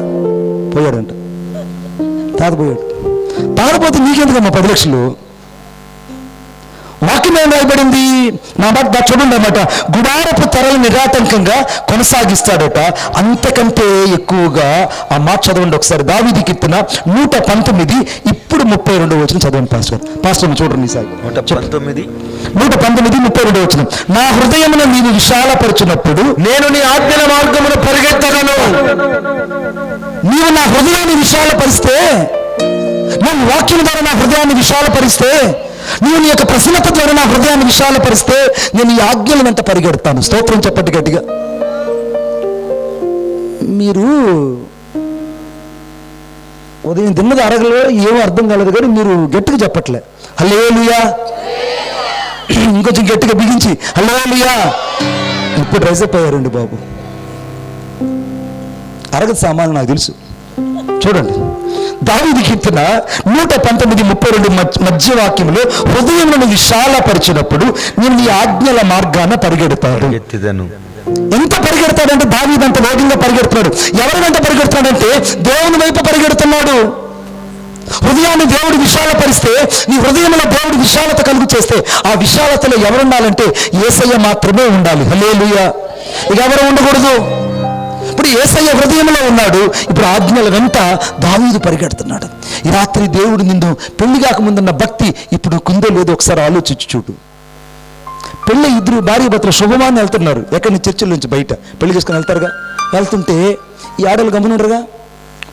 పోయాడంట. తాత పోయాడు. తాత పోతే నీకెందుకమ్మా 10 లక్షలు? వాక్యం ఏం రాయబడింది? నా మాట చూడండి అన్నమాట. గుడారపు తెరలు నిరాటంకంగా కొనసాగిస్తాడట. అంతకంటే ఎక్కువగా ఆ మాట చదవండి ఒకసారి. దావీదు కీర్తన 119 ఇప్పుడు 32 చదవండి పాస్టర్ చూడండి ఈసారి. 119:32 నా హృదయమును నీవు విశాలపరచునప్పుడు నేను నీ ఆజ్ఞల మార్గమును పరిగెత్తగలను. నీవు నా హృదయాన్ని విశాలపరిస్తే, నేను వాక్యం ద్వారా నా హృదయాన్ని విశాలపరిస్తే, నీవు నీ యొక్క ప్రసన్నత ద్వారా నా హృదయాన్ని విశాలపరిస్తే, నేను ఈ ఆజ్ఞల వెంట పరిగెడతాను. స్తోత్రం చెప్పండి గట్టిగా. మీరు ఉదయం తిన్నది అరగలో ఏమో అర్థం కాలేదు, కానీ మీరు గట్టిగా చెప్పట్లే హల్లెలూయా. ఇంకొంచెం గట్టిగా బిగించి హల్లెలూయా. ఇప్పుడు రైజ్ అప్ అయ్యారండి బాబు. అరగదు సామాన్లు నాకు తెలుసు. చూడండి దావీదు కీర్తన 119:32 మధ్య వాక్యంలో, హృదయమును విశాలపరిచినప్పుడు నేను నీ ఆజ్ఞల మార్గాన పరిగెడతాడు. ఎంత పరిగెడతాడంటే దావీదు అంత వేగంగా పరిగెడుతున్నాడు. ఎవరి వెంట పరిగెడుతున్నాడంటే దేవుని వైపు పరిగెడుతున్నాడు. హృదయాన్ని దేవుడు విశాలపరిస్తే, నీ హృదయంలో దేవుడు విశాలత కలుగు చేస్తే, ఆ విశాలతలో ఎవరుండాలంటే యేసయ్య మాత్రమే ఉండాలి. హల్లెలూయా. ఇక ఎవరు ఉండకూడదు. ఇప్పుడు యేసయ్య హృదయంలో ఉన్నాడు. ఇప్పుడు ఆజ్ఞల వెంట దావీదు పరిగెడుతున్నాడు. ఈ రాత్రి దేవుడు నిన్ను పెళ్లి కాకముందున్న భక్తి ఇప్పుడు కుందో లేదో ఒకసారి ఆలోచించి చూడు. పెళ్ళి ఇద్దరు భార్య భర్తలు శుభమాన్ని వెళ్తున్నారు. ఎక్కడి నుంచి? చర్చిల నుంచి బయట పెళ్లి చేసుకుని వెళ్తారుగా. వెళ్తుంటే ఈ ఆడలు గమనుండరుగా,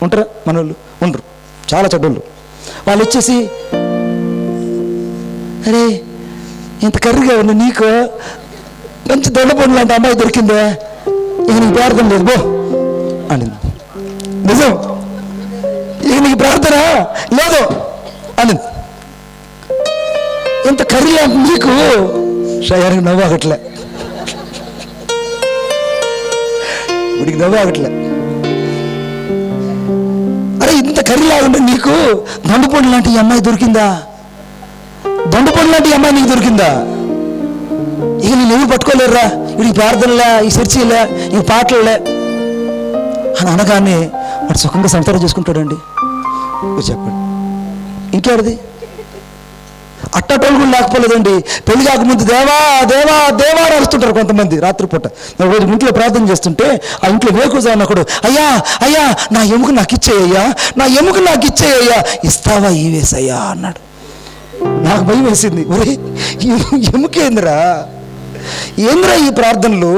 ఉంటారా? మనోళ్ళు ఉండరు, చాలా చెడ్డోళ్ళు. వాళ్ళు వచ్చేసి, అరే ఇంత కర్రీగా ఉంది, నీకు మంచి దొండపండు లాంటి అమ్మాయి దొరికిందే, ఇక నీకు ప్రార్థన లేదు బో అనింది. నిజం, ఇక నీకు ప్రార్థన లేదు అనింది. ఇంత కర్రీ లాంటి నీకు షయానికి నవ్వాగట్లే, వీడికి నవ్వాగట్లే. అరే ఇంత కర్రీ లాగుంటే నీకు దొండపండు లాంటి ఈ అమ్మాయి దొరికిందా? దొండపండు లాంటి ఈ అమ్మాయి నీకు దొరికిందా? ఇక నేను ఎవరు పట్టుకోలేరురా, వీడికి ప్రార్థనలే, ఈ చర్చిలే, ఈ పాటలే అని అనగానే వాడు సుఖంగా సంసారం చేసుకుంటాడండి. చెప్పండి, ఇంకేది? అట్టటోళ్ళు కూడా లేకపోలేదండి. పెళ్లి కాకముందు దేవా దేవా దేవా అని అరుస్తుంటారు కొంతమంది రాత్రిపూట. రోజు ఇంట్లో ప్రార్థన చేస్తుంటే ఆ ఇంట్లో వేకుజాను ఒకడు, అయ్యా అయ్యా నా ఎముక నాకు ఇచ్చేయ్యా, నా ఎముక నాకు ఇచ్చేయ్యా, ఇస్తావా ఈ వేసయ్యా అన్నాడు. నాకు భయం వేసింది. ఒరే ఎముకేంద్రా, ఏంద్రా ఈ ప్రార్థనలు,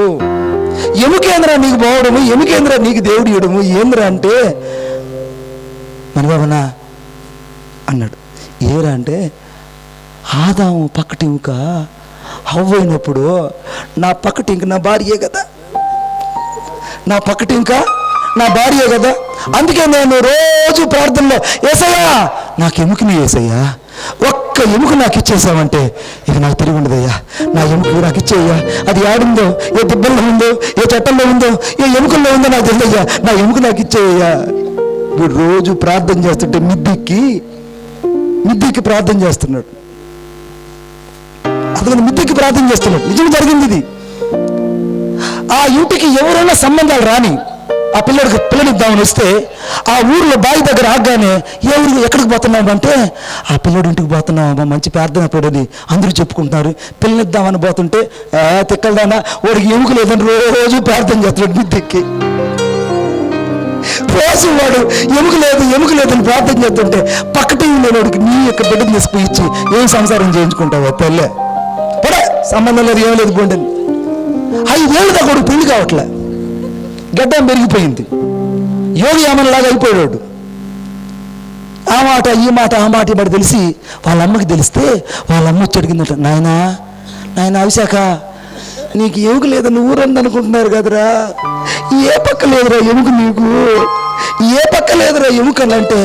ఎముకేంద్రా నీకు పోవడము, ఎముకేంద్రా నీకు దేవుడు ఇవ్వడము, ఏంద్రా అంటే మనబాబనా అన్నాడు. ఏరా అంటే, ఆదాము పక్కటి ఇంక హవ్వైనప్పుడు నా పక్కటి ఇంక నా భార్యే కదా, నా పక్కటి ఇంకా నా భార్యే కదా, అందుకే నేను రోజు ప్రార్థనలో యేసయ్యా నాకు ఎముకని యేసయ్యా, ఒక్క ఎముక నాకు ఇచ్చేసామంటే ఇక నాకు తిరిగి ఉండదయ్యా, నా ఎముక నాకు ఇచ్చేయ్యా, అది ఆడుందో, ఏ దిబ్బల్లో ఉందో, ఏ చట్టంలో ఉందో, ఏ ఎముకల్లో ఉందో నాకు తెలియయ్యా, నా ఎముక నాకు ఇచ్చేయ్యా. వీడు రోజు ప్రార్థన చేస్తుంటే మిద్దికి ప్రార్థన చేస్తున్నాడు. అతను మిద్దికి ప్రార్థన చేస్తున్నాడు. నిజం జరిగింది ఇది. ఆ ఇంటికి ఎవరైనా సంబంధాలు రాని ఆ పిల్లడికి పిల్లనిద్దామని వస్తే ఆ ఊర్లో బావి దగ్గర ఆగానే ఏ ఊరు ఎక్కడికి పోతున్నావు అంటే, ఆ పిల్లడి ఇంటికి పోతున్నావు అమ్మా, మంచి ప్రార్థన పిల్లడి అందరూ చెప్పుకుంటున్నారు. పిల్లనిద్దామని పోతుంటే తిక్కలదానా వాడికి ఎముక లేదని రోజు ప్రార్థన చేస్తున్నాడు మిద్దెక్కి. రోజు వాడు ఎముక లేదని ప్రార్థన చేస్తుంటే పక్కటి లేనివాడికి నీ యొక్క బిడ్డను తీసుకుని ఇచ్చి ఏం సంసారం చేయించుకుంటావు పెళ్ళే పడే సంబంధం లేదు, ఏం లేదు గుండెని. 5 ఏళ్ళు దాకా పెళ్లి కావట్లే, గడ్డం పెరిగిపోయింది, యోగి ఆమెలాగా అయిపోయాడు. ఆ మాట ఈ మాట ఆ మాట ఇప్పుడు తెలిసి వాళ్ళ అమ్మకి తెలిస్తే వాళ్ళ అమ్మ వచ్చి అడిగిందట, నాయన అవిశాఖ నీకు ఎముక లేదని ఊరంది అనుకుంటున్నారు కదరా, ఏ పక్క లేదురా ఎముక, నీకు ఏ పక్క లేదురా ఎముకలంటే,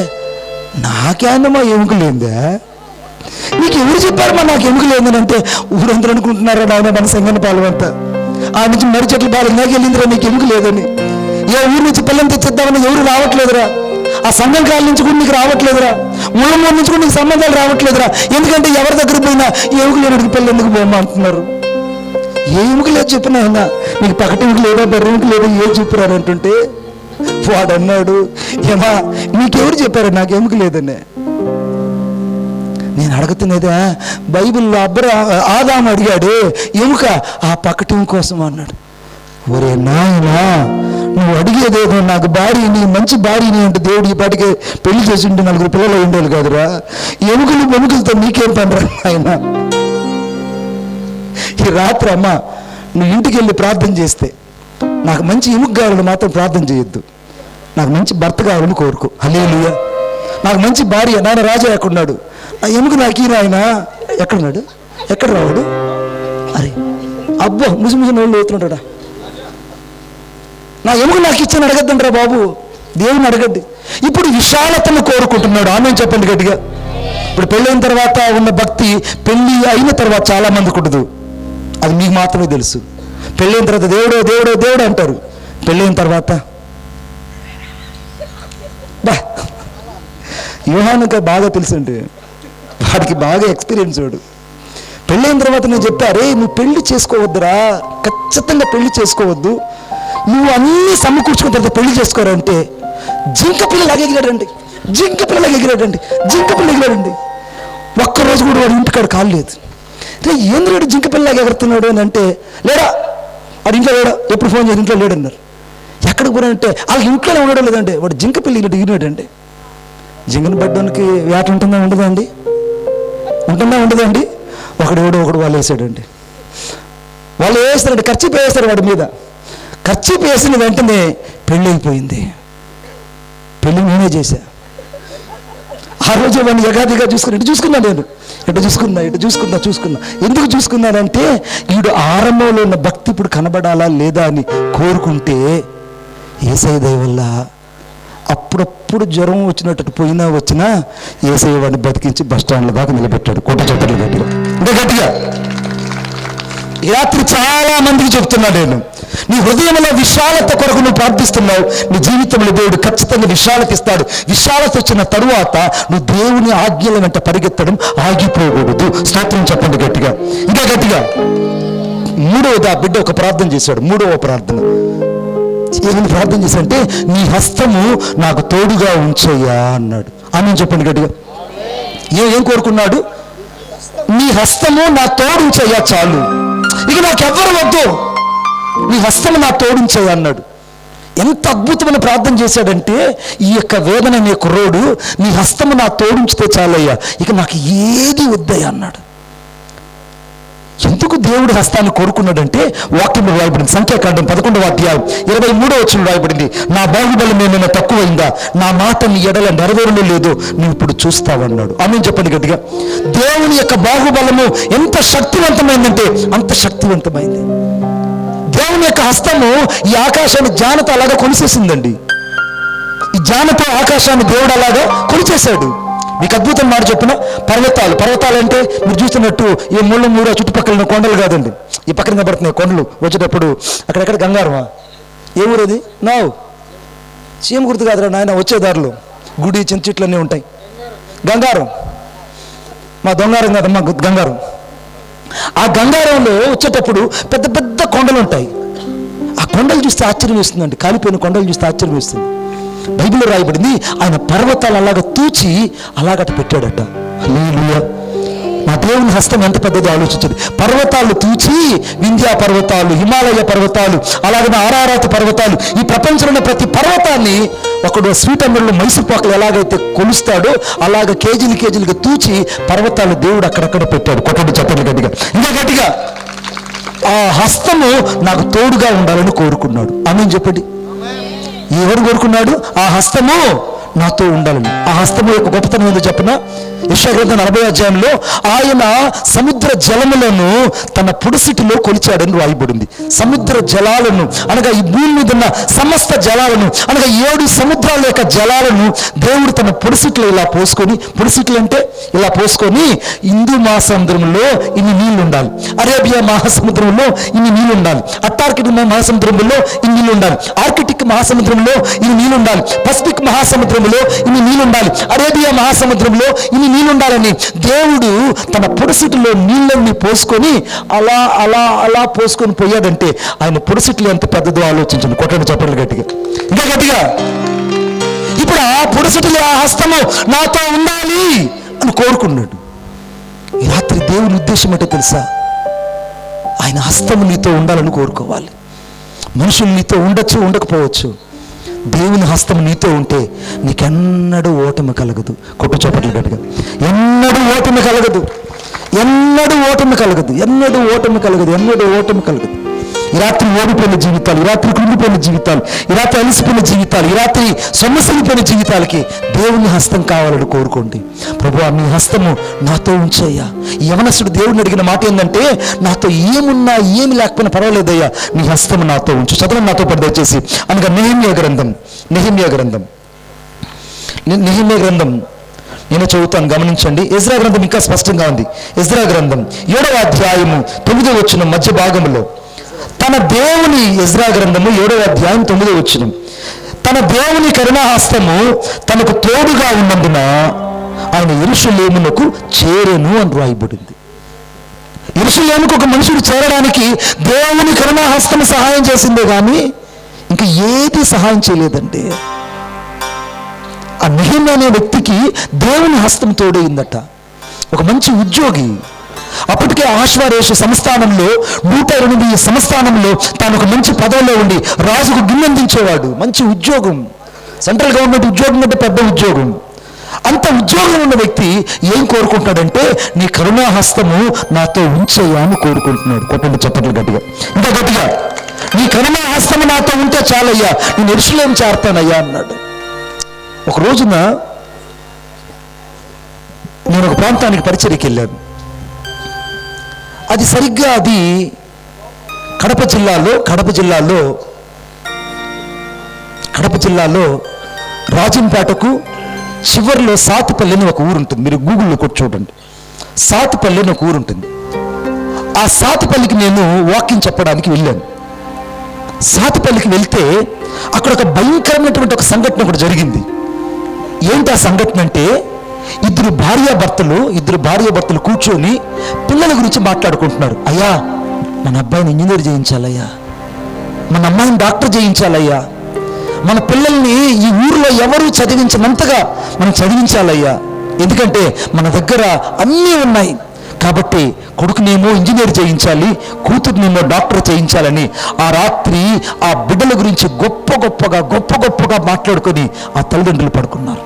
నాకేందమ్మా ఎముక లేదే, నీకు ఎవరు చెప్పారమ్మా నాకు ఎముక లేదని అంటే, ఊరందరూ అనుకుంటున్నారా నాయన మన సంగతి పాలవంతా, ఆ నుంచి మర్రి చెట్లు బాగా నాకు వెళ్ళిందిరా నీకు ఎముక లేదని, ఏ ఊరి నుంచి పిల్లలు తెచ్చిద్దామని ఎవరు రావట్లేదురా, ఆ సంఘం కాళ్ళ నుంచి కూడా నీకు రావట్లేదురా, ముళ్ళమూరు నుంచి కూడా నీకు సంబంధాలు రావట్లేదురా, ఎందుకంటే ఎవరి దగ్గర పోయినా ఎముక లేనిడికి పిల్లలు ఎందుకు పోమ్మా అంటున్నారు. ఏ ఎముక లేదు చెప్పినా నీకు పక్కటి ఎముక లేదా బెర్ర ఎముక లేదా ఏ చెప్పారు అంటుంటే వాడు అన్నాడు, ఏమా నీకెవరు చెప్పారు నాకు ఎముక లేదనే. నేను అడుగుతున్నదా బైబిల్లో ఆదాము అడిగాడు ఎముక, ఆ పక్కటి ఎముక కోసం అన్నాడు. ఒరే నాయనా నువ్వు అడిగేదేదో నాకు భార్యని మంచి భార్యని అంటే దేవుడు ఈ పాటికి పెళ్లి చేసి ఉంటే 4 పిల్లలు ఉండేది కాదురా, ఎముకలతో నీకేం పనిరా ఆయన. ఈ రాత్రి అమ్మ నువ్వు ఇంటికి వెళ్ళి ప్రార్థన చేస్తే నాకు మంచి ఎముక కావాలని మాత్రం ప్రార్థన చేయొద్దు, నాకు మంచి భర్త కావాలని కోరుకో. హల్లెలూయా. నాకు మంచి భార్య, నాయన రాజా ఎక్కడున్నాడు, ఆ ఎముక నాకు ఆయన ఎక్కడున్నాడు, ఎక్కడ రావాడు, అరే అబ్బో ముసి నోళ్ళు అవుతున్నాడా, నా ఎముక నాకు ఇచ్చాను అడగద్దండి రా బాబు, దేవుని అడగద్ది. ఇప్పుడు విశాలతను కోరుకుంటున్నాడు. ఆమె చెప్పండి గట్టిగా. ఇప్పుడు పెళ్ళైన తర్వాత ఉన్న భక్తి పెళ్ళి అయిన తర్వాత చాలా మందికి ఉండదు, అది మీకు మాత్రమే తెలుసు. పెళ్ళైన తర్వాత దేవుడో దేవుడో దేవుడు అంటారు, పెళ్ళైన తర్వాత యోహానుకి బాగా తెలుసండి, వాడికి బాగా ఎక్స్పీరియన్స్ వాడు. పెళ్ళైన తర్వాత నేను చెప్పారే నువ్వు పెళ్లి చేసుకోవద్దురా, ఖచ్చితంగా పెళ్లి చేసుకోవద్దు, నువ్వు అన్నీ సమకూర్చుకున్న తర్వాత పెళ్లి చేసుకోరంటే జింక పిల్లలాగా ఎగిరాడండి, ఒక్కరోజు కూడా వాడు ఇంటికాడ కాలేదు. ఏంద్రుడు జింక పిల్లలాగా ఎగురుతున్నాడు అని అంటే, లేడా వాడు ఇంట్లో లేడా, ఎప్పుడు ఫోన్ చేసి ఇంట్లో లేడన్నారు. ఎక్కడికి పోయాడంటే వాళ్ళకి ఇంట్లోనే ఉండడం లేదంటే, వాడు జింక పిల్ల ఎగిరినాడంటే. జింకను పడ్డానికి వేట ఉంటుందా ఉండదండి. ఒకడు వాళ్ళు వేసాడండి, వాళ్ళు వేస్తారండి, ఖర్చు వేస్తారు వాడి మీద. ఖర్చు వేసిన వెంటనే పెళ్ళి అయిపోయింది. పెళ్ళి నేనే చేశా. ఆ రోజు వాడిని యగాదిగా చూసుకున్నా నేను, ఇటు చూసుకున్నా. ఎందుకు చూసుకున్నానంటే వీడు ఆరంభంలో ఉన్న భక్తి ఇప్పుడు కనబడాలా లేదా అని కోరుకుంటే యేసయ్య దయ వల్ల అప్పుడప్పుడు జ్వరం వచ్చినట్టు వచ్చినా యేసయ్య వాడిని బతికించి బస్టాండ్ల దాకా నిలబెట్టాడు. కొట్ట చెప్పలు గట్టిగా. ఈ రాత్రి చాలా మందికి చెప్తున్నా నేను, నీ హృదయంలో విశాలత కొరకు నువ్వు ప్రార్థిస్తున్నావు, నీ జీవితంలో దేవుడు ఖచ్చితంగా విశాలత ఇస్తాడు. విశాలత వచ్చిన తరువాత నువ్వు దేవుని ఆజ్ఞల వెంట పరిగెత్తడం ఆగిపోకూడదు. స్తోత్రం చెప్పండి గట్టిగా, ఇంకా గట్టిగా. 3వ బిడ్డ ఒక ప్రార్థన చేశాడు. 3వ ప్రార్థన ఏమని ప్రార్థన చేశాడంటే, నీ హస్తము నాకు తోడుగా ఉంచయ్యా అన్నాడు. ఆమె చెప్పండి గట్టిగా. ఏం కోరుకున్నాడు? నీ హస్తము నా తోడుంచయ్యా చాలు, ఇక నాకెవ్వరు వద్దు, నీ హస్తము నా తోడుంచయ్యా అన్నాడు. ఎంత అద్భుతమైన ప్రార్థన చేశాడంటే, ఈ యొక్క వేదన నీ కుర్రోడు నీ హస్తము నా తోడుంచితే చాలయ్యా, ఇక నాకు ఏది వద్దయ్యా అన్నాడు. ఎందుకు దేవుడు హస్తాన్ని కోరుకున్నాడంటే వాక్యంలో రాయబడింది, సంఖ్యాకాండం 11వ అధ్యాయం 23వ వచనంలో రాయబడింది, నా బాహుబలం ఏమైనా తక్కువైందా, నా మాట నీ ఎడల నెరవేరలో లేదో నువ్వు ఇప్పుడు చూస్తావన్నాడు. ఆమేన్ చెప్పండి గట్టిగా. దేవుని యొక్క బాహుబలము ఎంత శక్తివంతమైందంటే అంత శక్తివంతమైంది. దేవుని యొక్క హస్తము ఈ ఆకాశాన్ని జానతో అలాగా కొలిసేసిందండి. ఈ జానతో ఆకాశాన్ని దేవుడు అలాగా కొలిచేశాడు. మీకు అద్భుతం మాట చెప్పిన పర్వతాలు అంటే మీరు చూస్తున్నట్టు ఈ మూడు చుట్టుపక్కల కొండలు కాదండి, ఈ పక్కన కనబడుతున్నాయి కొండలు. వచ్చేటప్పుడు అక్కడెక్కడ గంగారమా, ఏ ఊరది? నావు సీఎం గుర్తు కాదురా నాయన, వచ్చేదారులు గుడి చిన్న చెట్లన్నీ ఉంటాయి. గంగారం, మా దొంగారం కాదమ్మా గంగారం. ఆ గంగారంలో వచ్చేటప్పుడు పెద్ద పెద్ద కొండలు ఉంటాయి. ఆ కొండలు చూస్తే ఆశ్చర్యం వేస్తుందండి, కాలిపోయిన కొండలు చూస్తే ఆశ్చర్యం వేస్తుంది. బైబిల్లో రాయబడింది, ఆయన పర్వతాలు అలాగ తూచి అలాగట పెట్టాడట. హల్లెలూయా. నా దేవుని హస్తం ఎంత పెద్దదో ఆలోచించదు. పర్వతాలు తూచి, వింధ్యా పర్వతాలు, హిమాలయ పర్వతాలు, అలాగే ఆరారాతి పర్వతాలు, ఈ ప్రపంచంలో ఉన్న ప్రతి పర్వతాన్ని ఒకడు స్వీట్ అమ్మలో మైసూర్ పాకులు ఎలాగైతే కొలుస్తాడో అలాగ కేజీలుగా తూచి పర్వతాలు దేవుడు అక్కడక్కడ పెట్టాడు. కొట్టడు చెప్పండి గట్టిగా, ఇంకా గట్టిగా. ఆ హస్తము నాకు తోడుగా ఉండాలని కోరుకున్నాడు. ఆమేన్ చెప్పండి. ఎవరు కోరుకున్నాడు? ఆ హస్తము నాతో ఉండాలని. ఆ హస్తము యొక్క గొప్పతనం ఏందో చెప్పనా? యెషయా గ్రంథం 40వ అధ్యాయంలో ఆయన సముద్ర జలములను తన పొడిసిటిలో కొలిచాడని రాయబడింది. సముద్ర జలాలను అనగా ఈ భూమి మీద ఉన్న సమస్త జలాలను అనగా 7 సముద్రాల యొక్క జలాలను దేవుడు తన పొడిసిట్లో ఇలా పోసుకొని, పొడిసిట్లు అంటే ఇలా పోసుకొని, హిందూ మహాసముద్రంలో ఇన్ని నీళ్లు ఉండాలి, అరేబియా మహాసముద్రంలో ఇన్ని నీళ్లు ఉండాలి, అట్లాంటిక్ మహాసముద్రంలో ఇన్ని నీళ్లు ఉండాలి, ఆర్కిటిక్ మహాసముద్రంలో ఇన్ని నీళ్లు ఉండాలి, పసిఫిక్ మహాసముద్రంలో ఇన్ని నీళ్లు ఉండాలి, అరేబియా మహాసముద్రంలో ఇన్ని నీళ్లు ఉండాలని దేవుడు తన పొడిసిటిలో నీళ్ళన్ని పోసుకొని అలా అలా అలా పోసుకొని పోయాడంటే ఆయన పొడిసిట్లు ఎంత పెద్దదో ఆలోచించండి. కొట్టండి చెప్పండి గట్టిగా, ఇంకా గట్టిగా. ఇప్పుడు ఆ పొడిసిటిలో ఆ హస్తము నాతో ఉండాలి అని కోరుకున్నాడు. ఈ రాత్రి దేవుని ఉద్దేశం ఏంటో తెలుసా? ఆయన హస్తము నీతో ఉండాలని కోరుకోవాలి. మనుషులు నీతో ఉండొచ్చు, ఉండకపోవచ్చు. దేవుని హస్తం నీతో ఉంటే నీకెన్నడూ ఓటమి కలగదు. కొట్టు చప్పట్లు గట్టిగా. ఎన్నడూ ఓటమి కలగదు, ఎన్నడూ ఓటమి కలగదు, ఎన్నడూ ఓటమి కలగదు, ఎన్నడూ ఓటమి కలగదు. ఈ రాత్రి ఓడిపోయిన జీవితాలు, ఈ రాత్రి కృంగిపోయిన జీవితాలు, ఈ రాత్రి అలసిపోయిన జీవితాలు, ఈ రాత్రి సొమ్మసిల్లిపోయిన జీవితాలకి దేవుని హస్తం కావాలని కోరుకోండి. ప్రభువా నీ హస్తము నాతో ఉంచయ్యా. ఈ యవనస్తుడు దేవుడిని అడిగిన మాట ఏంటంటే, నాతో ఏమున్నా ఏమి లేకపోయినా పర్వాలేదయ్యా, నీ హస్తము నాతో ఉంచు. చదవండి నాతో పాటు దయచేసి. అనగా నెహెమ్యా గ్రంథం నేను చదువుతాను, గమనించండి. ఎజ్రా గ్రంథం ఇంకా స్పష్టంగా ఉంది. ఎజ్రా గ్రంథం 7వ అధ్యాయము 9వ వచనం మధ్య భాగంలో తన దేవుని, ఎజ్రా గ్రంథము 7వ అధ్యాయం 9వ వచనం, తన దేవుని కరుణాహస్తము తనకు తోడుగా ఉన్నందున ఆయన యెరూషలేమునకు చేరెను అని రాయబడింది. యెరూషలేముకు ఒక మనుషుడు చేరడానికి దేవుని కరుణాహస్తము సహాయం చేసిందే కానీ ఇంకా ఏది సహాయం చేయలేదండి. ఆ నెహెమ్యా అనే వ్యక్తికి దేవుని హస్తం తోడైందట. ఒక మంచి ఉద్యోగి, అప్పటికే ఆశ్వరేషు సంస్థానంలో 108 సంస్థానంలో తాను ఒక మంచి పదవిలో ఉండి రాజుకు గిన్నెందించేవాడు. మంచి ఉద్యోగం, సెంట్రల్ గవర్నమెంట్ ఉద్యోగం అంటే పెద్ద ఉద్యోగం. అంత ఉద్యోగం ఉన్న వ్యక్తి ఏం కోరుకుంటున్నాడంటే, నీ కరుణాహస్తము నాతో ఉంచయ్యా అని కోరుకుంటున్నాడు. కొట్టండి చప్పట్లు గట్టిగా, ఇంకా గట్టిగా. నీ కరుణాహస్తము నాతో ఉంటే చాలయ్యా, నేను యెరూషలేము చేరతానయ్యా అన్నాడు. ఒక రోజున నేను ఒక ప్రాంతానికి పరిచర్యకి వెళ్ళాను. అది సరిగ్గా అది కడప జిల్లాలో రాజంపేటకు చివరిలో సాతుపల్లి అని ఒక ఊరు ఉంటుంది. మీరు గూగుల్లో కొట్టి చూడండి. సాతుపల్లి అని ఒక ఊరు ఉంటుంది. ఆ సాతుపల్లికి నేను వాకింగ్ చెప్పడానికి వెళ్ళాను. సాతుపల్లికి వెళ్తే అక్కడ ఒక భయంకరమైనటువంటి ఒక సంఘటన ఒకటి జరిగింది. ఏంటి ఆ సంఘటన అంటే, ఇద్దరు భార్యాభర్తలు కూర్చొని పిల్లల గురించి మాట్లాడుకుంటున్నారు. అయ్యా మన అబ్బాయిని ఇంజనీర్ చేయించాలయ్యా, మన అమ్మాయిని డాక్టర్ చేయించాలయ్యా, మన పిల్లల్ని ఈ ఊరిలో ఎవరు చదివించినంతగా మనం చదివించాలయ్యా, ఎందుకంటే మన దగ్గర అన్నీ ఉన్నాయి కాబట్టి కొడుకునేమో ఇంజనీర్ చేయించాలి, కూతురునేమో డాక్టర్ చేయించాలని ఆ రాత్రి ఆ బిడ్డల గురించి గొప్ప గొప్పగా మాట్లాడుకొని ఆ తల్లిదండ్రులు పడుకున్నారు.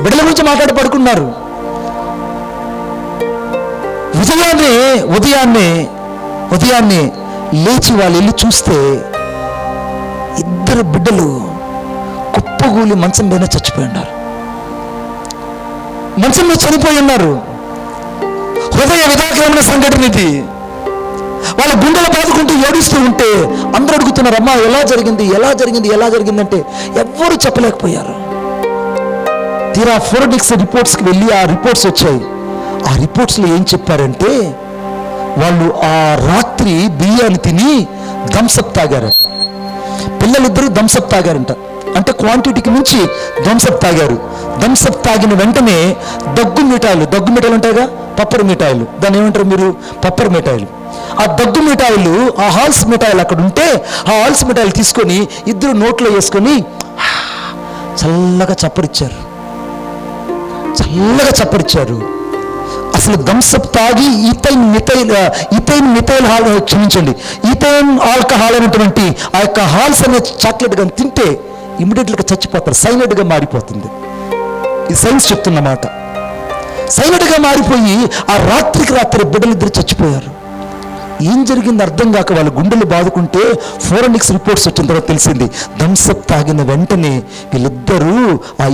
బిడ్డల గురించి మాట్లాడి పడుకున్నారు. ఉదయాన్నే లేచి వాళ్ళు వెళ్ళి చూస్తే ఇద్దరు బిడ్డలు కుప్పగూలి మంచం మీద చచ్చిపోయి ఉన్నారు. మంచం మీద చనిపోయి ఉన్నారు. హృదయ విదాకరమైన సంఘటన ఇది. వాళ్ళ గుండెలు బాదుకుంటూ ఏడుస్తూ ఉంటే అందరూ అడుగుతున్నారు, అమ్మా ఎలా జరిగిందంటే ఎవ్వరూ చెప్పలేకపోయారు. తీరా ఫోరెన్సిక్ రిపోర్ట్స్కి వెళ్ళి ఆ రిపోర్ట్స్ వచ్చాయి. ఆ రిపోర్ట్స్లో ఏం చెప్పారంటే, వాళ్ళు ఆ రాత్రి బియ్యాన్ని తిని థమ్సప్ తాగారట. పిల్లలిద్దరూ థమ్సప్ తాగారంట. అంటే క్వాంటిటీకి మించి థమ్సప్ తాగారు. థమ్సప్ తాగిన వెంటనే దగ్గు మిఠాయిలు ఉంటాయిగా, పప్పర్ మిఠాయిలు, దాన్ని ఏమంటారు మీరు, పప్పర్ మిఠాయిలు. ఆ దగ్గు మిఠాయిలు, ఆ హాల్స్ మిఠాయిలు అక్కడ ఉంటే ఆ హాల్స్ మిఠాయిలు తీసుకొని ఇద్దరు నోట్లో వేసుకొని చల్లగా చప్పరిచ్చారు. అసలు థమ్సప్ తాగి ఈథైన్ ఆల్కహాల్ అనేటువంటి ఆ యొక్క హాల్స్ అనే చాక్లెట్ కానీ తింటే ఇమ్మీడియట్గా చచ్చిపోతారు, సైనైడ్గా మారిపోతుంది. ఈ సైన్స్ చెప్తున్నమాట. సైనైడ్గా మారిపోయి ఆ రాత్రికి రాత్రి బిడ్డలిద్దరు చచ్చిపోయారు. ఏం జరిగింది అర్థం కాక వాళ్ళ గుండెలు బాదుకుంటే ఫోరెన్సిక్స్ రిపోర్ట్స్ వచ్చిన తర్వాత తెలిసింది, థమ్సప్ తాగిన వెంటనే వీళ్ళిద్దరూ ఆ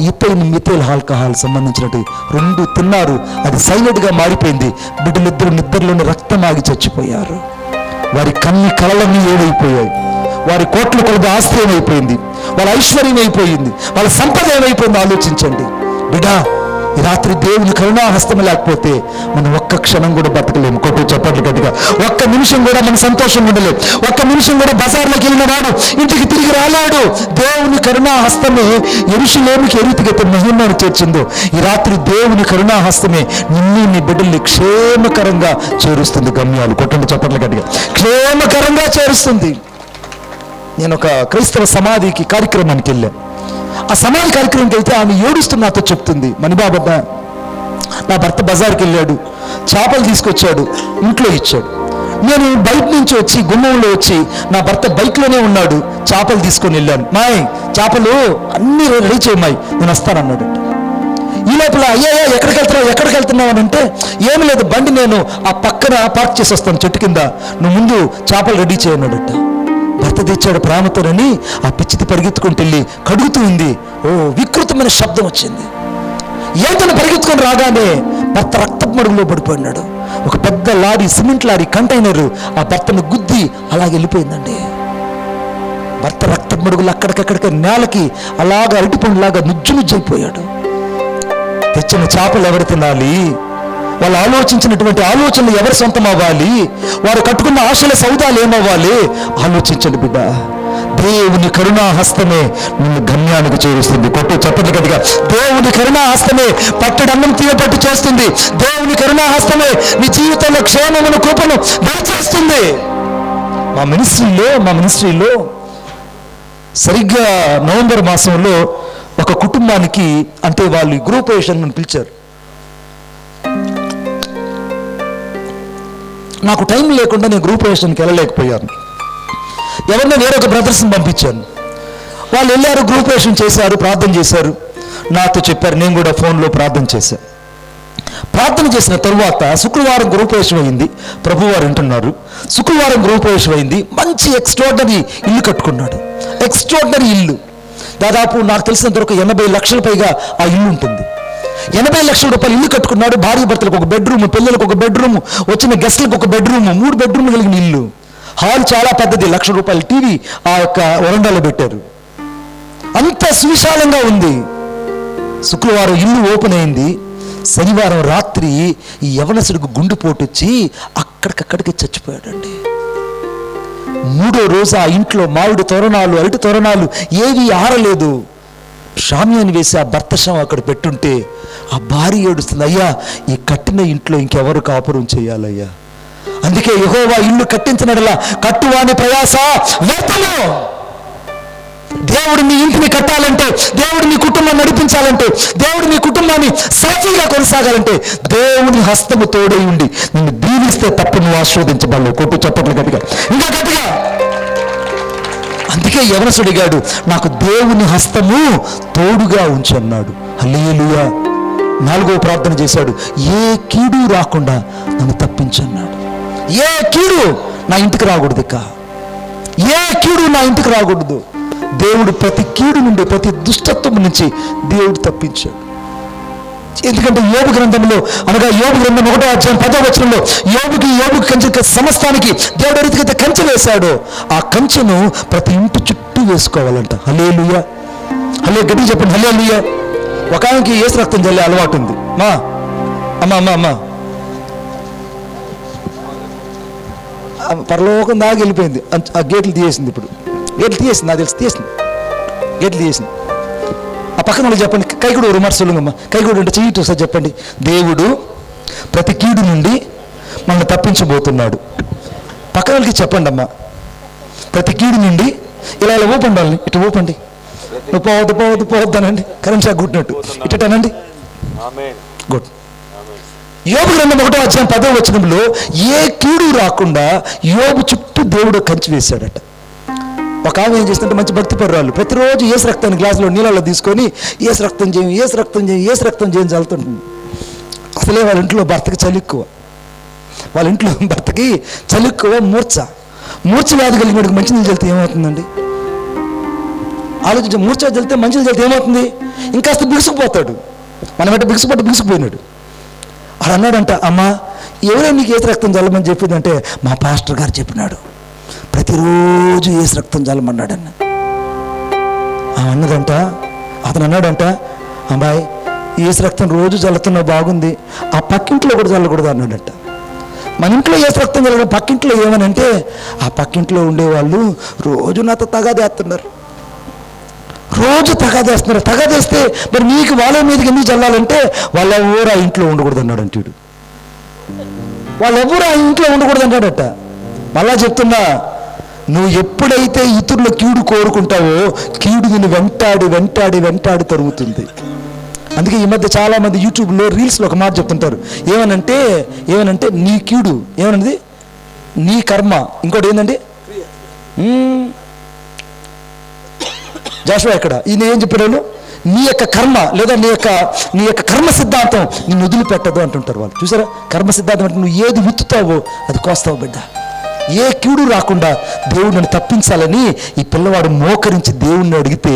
మిథైల్ ఆల్కహాల్ సంబంధించినట్టు 2 తిన్నారు. అది సైనైడ్గా మారిపోయింది. బిడ్డలిద్దరు నిద్రలోని రక్తం ఆగి చచ్చిపోయారు. వారి కళలన్నీ ఏమైపోయాయి, వారి కోట్ల కొలది ఆస్తి ఏమైపోయింది, వాళ్ళ ఐశ్వర్యం అయిపోయింది, వాళ్ళ సంపద ఏమైపోయింది. ఆలోచించండి బిడ్డా, ఈ రాత్రి దేవుని కరుణాహస్తం లేకపోతే మనం ఒక్క క్షణం కూడా బతకలేము. కొట్టు చప్పట్లు గట్టిగా. ఒక్క నిమిషం కూడా మన సంతోషంగా ఉండలేము. ఒక్క నిమిషం కూడా బజార్లోకి వెళ్ళిన వాడు ఇంటికి తిరిగి రాలేడు. దేవుని కరుణాహస్తమే యెరూషలేముకి ఏ రీతిగా మహిమను చేర్చిందో, ఈ రాత్రి దేవుని కరుణాహస్తమే నిన్ను నీ బిడ్డల్ని క్షేమకరంగా చేరుస్తుంది. గమ్యాలు కొట్టండి చప్పట్లు గట్టిగా. క్షేమకరంగా చేరుస్తుంది. నేను ఒక క్రైస్తవ సమాధికి కార్యక్రమానికి వెళ్ళాను. ఆ సమాధి కార్యక్రమంకి వెళ్తే ఆమె ఏడుస్తున్న నాతో చెప్తుంది, మణిబాబా నా భర్త బజార్కి వెళ్ళాడు, చేపలు తీసుకొచ్చాడు, ఇంట్లో ఇచ్చాడు. నేను బయట నుంచి వచ్చి గుమ్మంలో వచ్చి నా భర్త బైక్లోనే ఉన్నాడు, చేపలు తీసుకొని వెళ్ళాను. మాయ్ చేపలు అన్నీ రెడీ చేయమాయి, నేను వస్తానన్నాడు. ఈ లోపల అయ్యా ఎక్కడికి వెళ్తున్నావు అని అంటే, ఏమి లేదు బండి నేను ఆ పక్కన పార్క్ చేసి వస్తాను చెట్టు కింద, నువ్వు ముందు చేపలు రెడీ చేయన్నాడట. భర్త తెచ్చాడు ప్రేమతోనని ఆ పిచ్చిది పరిగెత్తుకుంటూ వెళ్ళి కడుగుతూ ఉంది. ఓ వికృతమైన శబ్దం వచ్చింది. ఏతను పరిగెత్తుకొని రాగానే భర్త రక్తపు మడుగులో పడిపోయినాడు. ఒక పెద్ద లారీ, సిమెంట్ లారీ కంటైనర్ ఆ భర్తను గుద్ది అలాగే వెళ్ళిపోయిందండి. భర్త రక్తపు మడుగులు అక్కడికక్కడికి నేలకి అలాగా అరటిపండులాగా నుజ్జునుజ్జైపోయాడు. తెచ్చిన చేపలు ఎవరు తినాలి, వాళ్ళు ఆలోచించినటువంటి ఆలోచనలు ఎవరు సొంతం అవ్వాలి, వారు కట్టుకున్న ఆశల సౌదాలు ఏమవ్వాలి, ఆలోచించండి బిడ్డ. దేవుని కరుణాహస్తమే నిన్ను గమ్యానికి చేరుస్తుంది. కొట్టు చప్పట్లు గట్టిగా. దేవుని కరుణాహస్తమే పట్టడన్నం తీయపట్టు చేస్తుంది. దేవుని కరుణాహస్తమే నీ జీవితంలో క్షేమమును కృపను దయచేస్తుంది. మా మినిస్ట్రీలో సరిగ్గా నవంబర్ మాసంలో ఒక కుటుంబానికి, అంటే వాళ్ళు గ్రూపేషన్ అని పిలిచారు. నాకు టైం లేకుండా నేను గ్రూపేషన్కి వెళ్ళలేకపోయాను. ఎవరినో వేరొక బ్రదర్స్ని పంపించాను. వాళ్ళు వెళ్ళారు, గ్రూపేషన్ చేశారు, ప్రార్థన చేశారు, నాతో చెప్పారు. నేను కూడా ఫోన్లో ప్రార్థన చేశాను. ప్రార్థన చేసిన తరువాత శుక్రవారం గ్రూపేషన్ అయింది. ప్రభువారు వింటున్నారు. శుక్రవారం గ్రూపేషన్ అయింది. మంచి ఎక్స్ట్రాడినరీ ఇల్లు కట్టుకున్నాడు. ఎక్స్ట్రాడినరీ ఇల్లు. దాదాపు నాకు తెలిసినంత వరకు 80 లక్షల పైగా ఆ ఇల్లు ఉంటుంది. 80 లక్షల రూపాయలు ఇల్లు కట్టుకున్నాడు. భార్య భర్తలకు ఒక బెడ్రూమ్, పిల్లలకు ఒక బెడ్రూమ్, వచ్చిన గెస్ట్లకు ఒక బెడ్రూమ్, 3 బెడ్రూమ్ కలిగిన ఇల్లు. హాల్ చాలా పెద్దది. 1 లక్ష రూపాయల టీవీ ఆ యొక్క వరండాలో పెట్టారు. అంత సువిశాలంగా ఉంది. శుక్రవారం ఇల్లు ఓపెన్ అయింది. శనివారం రాత్రి ఈ యవనసుడికి గుండెపోటు వచ్చి అక్కడికక్కడికి చచ్చిపోయాడండి. 3వ రోజు ఆ ఇంట్లో మామిడి తోరణాలు, అరటి తోరణాలు ఏవి ఆరలేదు. షామ్యాన్ని వేసి ఆ భర్త శవం అక్కడ పెట్టుంటే ఆ భార్య ఏడుస్తుంది, అయ్యా ఈ కట్టిన ఇంట్లో ఇంకెవరు కాపురం చేయాలయ్యా. అందుకే యెహోవా ఇల్లు కట్టించినట్లా కట్టువాని ప్రయాస వ్యర్థము. దేవుడు నీ ఇంటిని కట్టాలంటే, దేవుడు నీ కుటుంబాన్ని నడిపించాలంటే, దేవుడు నీ కుటుంబాన్ని సాఫీగా కొనసాగాలంటే దేవుని హస్తము తోడై ఉండి నిన్ను దీవిస్తే తప్ప నువ్వు ఆశీర్వదించబడలేవు. కొట్టు చప్పట్లు గట్టిగా, ఇంకా గట్టిగా. అందుకే యవనసుడు అడిగాడు, నాకు దేవుని హస్తము తోడుగా ఉంచు అన్నాడు. హల్లెలూయా. 4వ ప్రార్థన చేశాడు, ఏ కీడు రాకుండా నన్ను తప్పించన్నాడు. ఏ కీడు నా ఇంటికి రాకూడదు, ఏ కీడు నా ఇంటికి రాకూడదు. దేవుడు ప్రతి కీడు నుండి, ప్రతి దుష్టత్వం నుంచి దేవుడు తప్పించాడు. ఎందుకంటే యోబు గ్రంథంలో, అనగా యోబు గ్రంథం 1వ అధ్యాయం 10వ వచనంలో యోబుకి కంచె సమస్తానికి దేవుడు రీతికైతే కంచె వేశాడో ఆ కంచెను ప్రతి ఇంటి చుట్టూ వేసుకోవాలంట. హల్లెలూయా. గట్టిగా చెప్పండి హల్లెలూయా. ఒక ఆయనకి ఏసు రక్తం జల్లే అలవాటు ఉంది. అమ్మ పరలోకం దాకా వెళ్ళిపోయింది. ఆ గేట్లు తీసేసింది. ఇప్పుడు గేట్లు తీసేసింది, నాకు తెలిసి గేట్లు తీసేసింది. ఆ పక్కన వాళ్ళు చెప్పండి, కైకుడు ఒక మాట సొల్లుంగమ్మా. కైకుడు అంటే చెయ్యి సార్ చెప్పండి. దేవుడు ప్రతి కీడు నుండి మనల్ని తప్పించబోతున్నాడు. పక్కన వాళ్ళకి చెప్పండి అమ్మా, ప్రతి కీడు నుండి ఇలా ఊపండి, వాళ్ళని ఇటు ఊపండి. నువ్వు పోవద్దనండి, కరెంట్ షాక్ కొట్టినట్టు ఇటనండి. గుడ్. యోబు గ్రంథం 1వ అధ్యాయం 10వ వచనంలో ఏ కీడు రాకుండా యోబు చుట్టూ దేవుడు కంచి వేశాడట. ఒక ఆమె ఏం చేస్తుంటే మంచి భక్తి పర్రాలు ప్రతిరోజు ఏసు రక్తాన్ని గ్లాసులో నీళ్ళలో తీసుకొని ఏసు రక్తం చేయం చల్లుతుంటుంది. అసలే వాళ్ళ ఇంట్లో భర్తకి చలి ఎక్కువ, మూర్ఛ వ్యాధి కలిగిన వాడికి మంచినీళ్ళు చల్లితే ఏమవుతుందండి? ఆలోచించి, మూర్ఛ చల్లితే మంచినీళ్ళు చల్లితే ఏమవుతుంది? ఇంకాస్త బిగుసుకుపోతాడు. మనమంటే బిగుసుకుపోయినాడు. అలా అన్నాడంట, అమ్మా ఎవరైనా నీకు ఏసు రక్తం చల్లమని చెప్పిందంటే మా పాస్టర్ గారు చెప్పినాడు, ప్రతిరోజు ఏసు రక్తం చల్లమన్నాడన్న. అన్నదంట, అతను అన్నాడంట, అమ్మాయి ఏసు రక్తం రోజు చల్లుతున్నా బాగుంది, ఆ పక్కింట్లో కూడా చల్లకూడదు అన్నాడంట. మన ఇంట్లో ఏసు రక్తం చల్లడం, పక్కింట్లో ఏమనంటే ఆ పక్కింట్లో ఉండేవాళ్ళు రోజు నాతో తగాదేస్తున్నారు, తగాదేస్తే మరి నీకు వాళ్ళ మీదకి ఎందుకు చల్లాలంటే వాళ్ళెవరు ఆ ఇంట్లో ఉండకూడదు అన్నాడు అంటాడు. వాళ్ళెవరు ఆ ఇంట్లో ఉండకూడదు అన్నాడట. మళ్ళా చెప్తున్నా, నువ్వు ఎప్పుడైతే ఇతరుల కీడు కోరుకుంటావో కీడు నిన్ను వెంటాడి తరుగుతుంది. అందుకే ఈ మధ్య చాలా మంది యూట్యూబ్లో రీల్స్లో ఒక మాట చెప్తుంటారు, ఏమనంటే నీ కీడు, ఏమన్నది నీ కర్మ, ఇంకోటి ఏంటండి జాషువా ఇక్కడ ఈయన ఏం చెప్పాడు, నీ యొక్క కర్మ లేదా నీ యొక్క కర్మ సిద్ధాంతం నిన్ను వదిలిపెట్టదు అంటుంటారు వాళ్ళు. చూసారా, కర్మ సిద్ధాంతం అంటే నువ్వు ఏది విత్తుతావో అది కోస్తావు బిడ్డ. ఏ కీడు రాకుండా దేవుడిని తప్పించాలని ఈ పిల్లవాడు మోకరించి దేవుణ్ణి అడిగితే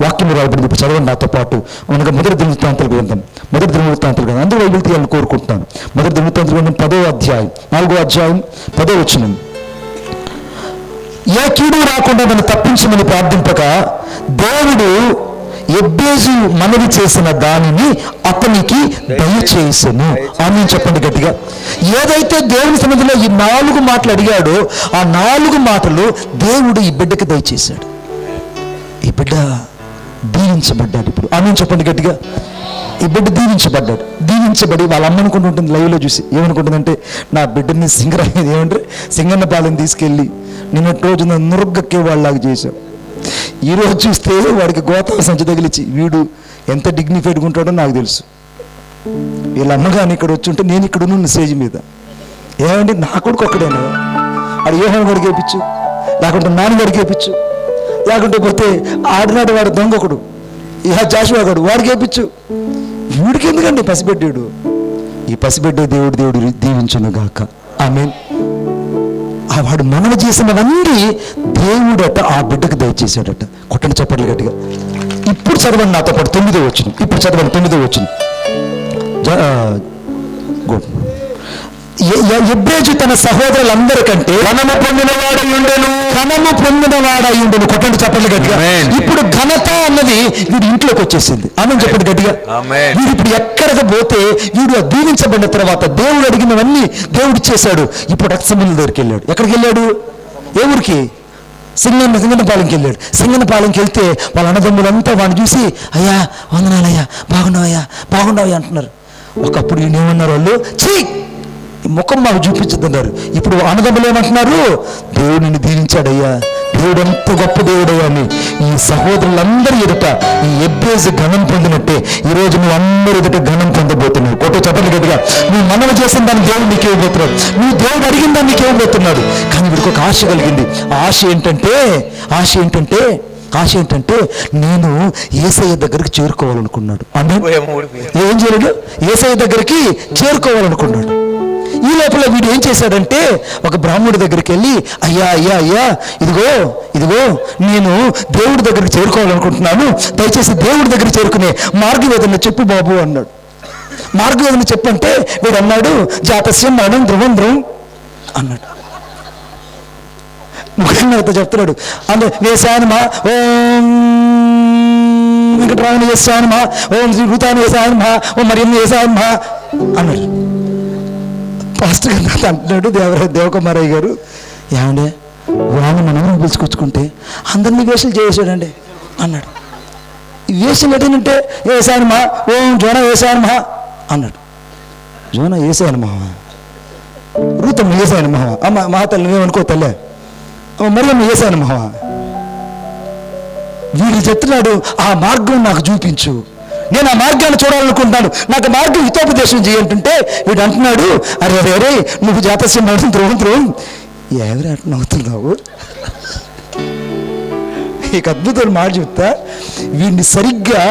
వాక్యం రాబడింది. ఇప్పుడు చదవండి నాతో పాటు. మనకు మొదటి దినవృత్తాంతాలు గ్రంథం అందరూ బైబిల్ తీయాలని కోరుకుంటున్నాను. మొదటి దినవృత్తాంతాల గ్రంథం 10వ అధ్యాయం 4వ అధ్యాయం 10వ వచనం. ఏ కీడు రాకుండా నన్ను తప్పించమని ప్రార్థింపక దేవుడు ఎబ్బేజు మనవి చేసిన దానిని అతనికి దయచేసెను. ఆమేన్ చెప్పండి గట్టిగా. ఏదైతే దేవుని సన్నిధిలో ఈ 4 మాటలు అడిగాడో ఆ 4 మాటలు దేవుడు ఈ బిడ్డకి దయచేశాడు. ఈ బిడ్డ దీవించబడ్డాడు. ఇప్పుడు ఆమేన్ చెప్పండి గట్టిగా. ఈ బిడ్డ దీవించబడి వాళ్ళ అమ్మ అనుకుంటుంటుంది, లైవ్లో చూసి ఏమనుకుంటుందంటే, నా బిడ్డని సింగన్న పాలెం తీసుకెళ్ళి నిన్నటి రోజున నురుగ్గక్కే వాళ్ళలాగా చేశాం. ఈరోజు చూస్తే వాడికి గోతాల సంచి తగిలిచ్చి వీడు ఎంత డిగ్నిఫైడ్గా ఉంటాడో నాకు తెలుసు. వీళ్ళ అమ్మగాని ఇక్కడ వచ్చి ఉంటే నేను ఇక్కడ ఉన్న స్టేజ్ మీద ఏమండి నా కొడుకు ఒక్కడేనా, ఆడు యోహాను గడికి వేయించు, లేకుంటే నాన్న గడికి వేయించు, లేకుంటే పోతే ఆడినాడు వాడు దొంగకుడు జాషువా గడు వాడికి వేయించు. వీడికి ఎందుకండి పసిబిడ్డాడు? ఈ పసిబిడ్డ దేవుడు దీవించును గాక. ఆమేన్. వాడు మనవి చేసినవన్నీ దేవుడట ఆ బిడ్డకు దయచేశాడట. కొట్టండి చప్పట్లు గట్టిగా. ఇప్పుడు చదవండి నాతో పాటు 9వ వచనం. ఇప్పుడు చదవండి 9వ వచనం. ఎబ్బేజు తన సహోదరులందరికంటే ఘనము పొందినవాడయుండెను. కొట్టండి చప్పట్లు గట్టిగా. ఇప్పుడు ఘనత అన్నది వీడు ఇంట్లోకి వచ్చేసింది. ఆమె చెప్పండి గట్టిగా. వీడు ఇప్పుడు ఎక్కడికి పోతే వీడు దీవించబడిన తర్వాత దేవుడు అడిగినవన్నీ దేవుడు ఇచ్చేశాడు. ఇప్పుడు రక్తసంబంధుల దగ్గరికి వెళ్ళాడు. ఎక్కడికి వెళ్ళాడు? ఏ ఊరికి? సింగనపాలెంకి వెళ్ళాడు. సింగనపాలెంకి వెళ్తే వాళ్ళ అన్నదమ్ములంతా వాడిని చూసి, అయ్యా వందనాలయ్యా, బాగున్నావయ్యా అంటున్నారు. ఒకప్పుడు ఈయన ఏమన్నారు వాళ్ళు, చీ ఈ ముఖం మాకు చూపించద్దన్నారు. ఇప్పుడు అన్నదమ్ములు ఏమంటున్నారు, దేవుడు నిన్ను దీవించాడయ్యా, దేవుడు ఎంత గొప్ప దేవుడయ్యా అని ఈ సహోదరులందరి ఎదుట ఈ ఎబ్బేజు ఘనం పొందినట్టే ఈరోజు నువ్వు అందరి ఎదుట ఘనం పొందబోతున్నావు. కొట్టు చెప్పండి గట్టిగా. నువ్వు మనవి చేసిన దాన్ని దేవుడు నీకు ఇవ్వబోతున్నాడు, నువ్వు దేవుడు అడిగిన దాన్ని నీకు ఇవ్వబోతున్నాడు. కానీ వీడికి ఒక ఆశ కలిగింది. ఆశ ఏంటంటే నేను యేసయ్య దగ్గరికి చేరుకోవాలనుకున్నాడు. ఏం చేయలేడు? యేసయ్య దగ్గరికి చేరుకోవాలనుకున్నాడు. ఈ లోపల వీడు ఏం చేశాడంటే ఒక బ్రాహ్మణుడి దగ్గరికి వెళ్ళి, అయ్యా ఇదిగో నేను దేవుడి దగ్గరికి చేరుకోవాలనుకుంటున్నాను, దయచేసి దేవుడి దగ్గరికి చేరుకునే మార్గం ఏదన్నా చెప్పు బాబు అన్నాడు. మార్గం ఏదన్నా చెప్పంటే వీడు అన్నాడు, జాతస్యం మరణం ధ్రువం అన్నాడు. ముఖ్యంగా చెప్తున్నాడు, అంటే వేసానమా ఓం వెంకటరామని వేసానమా, ఓం శ్రీ భూతాన్ని వేసానమా, ఓం మరియమ్మ వేసానమా అన్నాడు. పాస్టర్ గారు అంటున్నాడు, దేవకుమారయ్య గారు, ఏమండే వాళ్ళు మనం పిలుచుకొచ్చుకుంటే అందరినీ వేషాలు చేసాడండి అన్నాడు. వేషాలు ఏంటంటే వేసానమా, ఓం జోన వేసానమా అన్నాడు. జోన వేసానమా, రూతమ్మ వేసానమా, అమ్మ మా తల్లి నువ్వేమనుకో తల్లే, మరియమ్మ వేసానమా, వీడు చెప్తున్నాడు, ఆ మార్గం నాకు చూపించు, నేను ఆ మార్గాన్ని చూడాలనుకుంటున్నాను, నాకు మార్గం హితోపదేశం చేయంటుంటే వీడు అంటున్నాడు, అరే అరే అరే నువ్వు జాతస్యం ద్రోహం ఎవరు అంటున్నావు? ఇక అద్భుతమైన మాట చెప్తా, వీడిని సరిగ్గా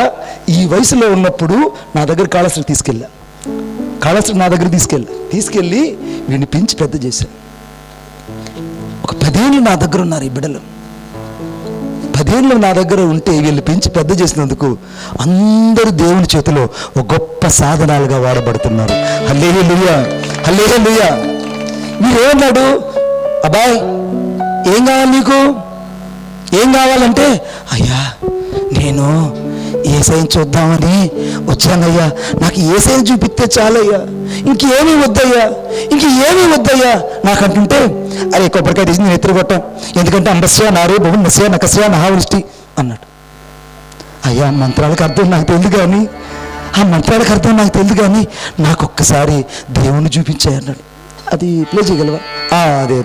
ఈ వయసులో ఉన్నప్పుడు నా దగ్గర కాళహస్తి నా దగ్గర తీసుకెళ్ళి వీడిని పెంచి పెద్ద చేశాను. ఒక 10 ఏళ్ళు నా దగ్గర ఉన్నారు ఈ బిడ్డలు. 10 ఏళ్ళు నా దగ్గర ఉంటే వీళ్ళు పెంచి పెద్ద చేసినందుకు అందరూ దేవుని చేతిలో ఒక గొప్ప సాధనాలుగా వాడబడుతున్నారు. హల్లెలూయా, హల్లెలూయా. మీరేమన్నాడు, అబ్బాయ్ ఏం కావాలి నీకు, ఏం కావాలంటే, అయ్యా నేను యేసయ్యని చూద్దామని వచ్చానయ్యా, నాకు యేసయ్యని చూపిస్తే చాలయ్యా, ఇంకేమీ వద్దయ్యా నాకు అంటుంటే, అరే కొబ్బరికాయ తీసి నేను ఎత్తుకొట్టాను, ఎందుకంటే అంబస్య నారే బహున్ నస్య నకస్య నహావృష్టి అన్నాడు. అయ్యా మంత్రాలకు అర్థం నాకు తెలియదు కానీ నాకు ఒక్కసారి దేవుణ్ణి చూపించాయి అన్నాడు. అది ప్లే చేయగలవా? అదే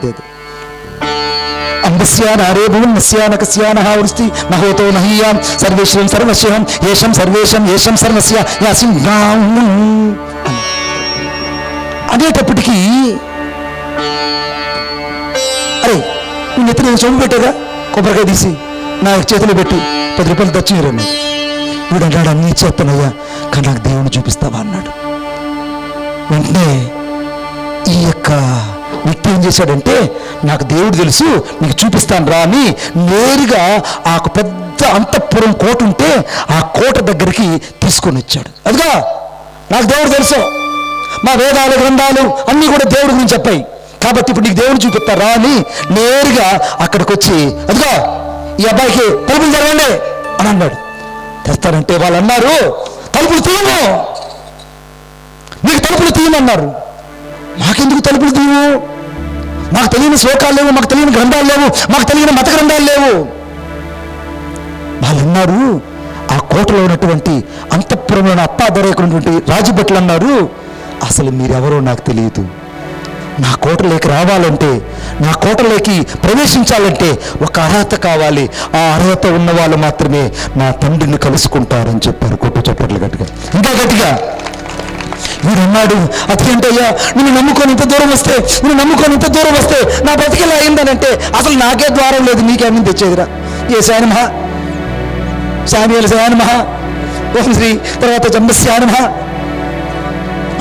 అంబస్య నారే భూమి నస్య నకస్య నహావృష్టి నహోతో నహీయాం సర్వేశ్వరం సర్వస్యం ఏషం సర్వేశం ఏషం సర్వస్య యాసిం అనేటప్పటికీ, అరే నేను ఎత్తున సొమ్ము పెట్టాగా, కొబ్బరికాయ తీసి నా చేతిలో పెట్టి 10 రూపాయలు దచ్చిరన్నాడు. వీడు అన్నాడు, అన్నీ చేస్తానయ్యా కానీ నాకు దేవుని చూపిస్తావా అన్నాడు. వెంటనే ఈ యొక్క వ్యక్తి ఏం చేశాడంటే, నాకు దేవుడు తెలుసు, నీకు చూపిస్తాను రా అని నేరుగా ఆ పెద్ద అంతఃపురం కోట ఉంటే ఆ కోట దగ్గరికి తీసుకొని వచ్చాడు. అదిగా నాకు దేవుడు తెలుసు, మా వేదాలు గ్రంథాలు అన్నీ కూడా దేవుడి గురించి చెప్పాయి, కాబట్టి ఇప్పుడు నీకు దేవుడు చూపిస్తారా అని నేరుగా అక్కడికి వచ్చి, అదిగా ఈ అబ్బాయికి తలుపులు తెరవండి అని అన్నాడు. తెస్తారంటే వాళ్ళు అన్నారు, తలుపులు తీయము, నీకు తలుపులు తీయమన్నారు. మాకెందుకు తలుపులు తీయము, మాకు తెలియని శ్లోకాలు లేవు, మాకు తెలియని గ్రంథాలు లేవు, మాకు తెలియని మత గ్రంథాలు లేవు. వాళ్ళు అన్నారు, ఆ కోటలో ఉన్నటువంటి అంతఃపురంలో అప్పాదరేకున్నటువంటి రాజుభట్లు అన్నారు, అసలు మీరెవరో నాకు తెలియదు, నా కోటలోకి రావాలంటే, నా కోటలోకి ప్రవేశించాలంటే ఒక అర్హత కావాలి, ఆ అర్హత ఉన్న వాళ్ళు మాత్రమే నా తండ్రిని కలుసుకుంటారని చెప్పారు. కొట్టు చప్పట్లు గట్టిగా, ఇంకా గట్టిగా. వీడు అన్నాడు, అదేంటయ్యా నిన్ను నమ్ముకొని ఇంత దూరం వస్తే నా బతికిలా అయిందనంటే, అసలు నాకే ద్వారం లేదు, నీకేమని తెచ్చేదిరా, ఏ శానమహ శామ్యుల శానమహ ఓం శ్రీ తర్వాత జంబస్యానమహ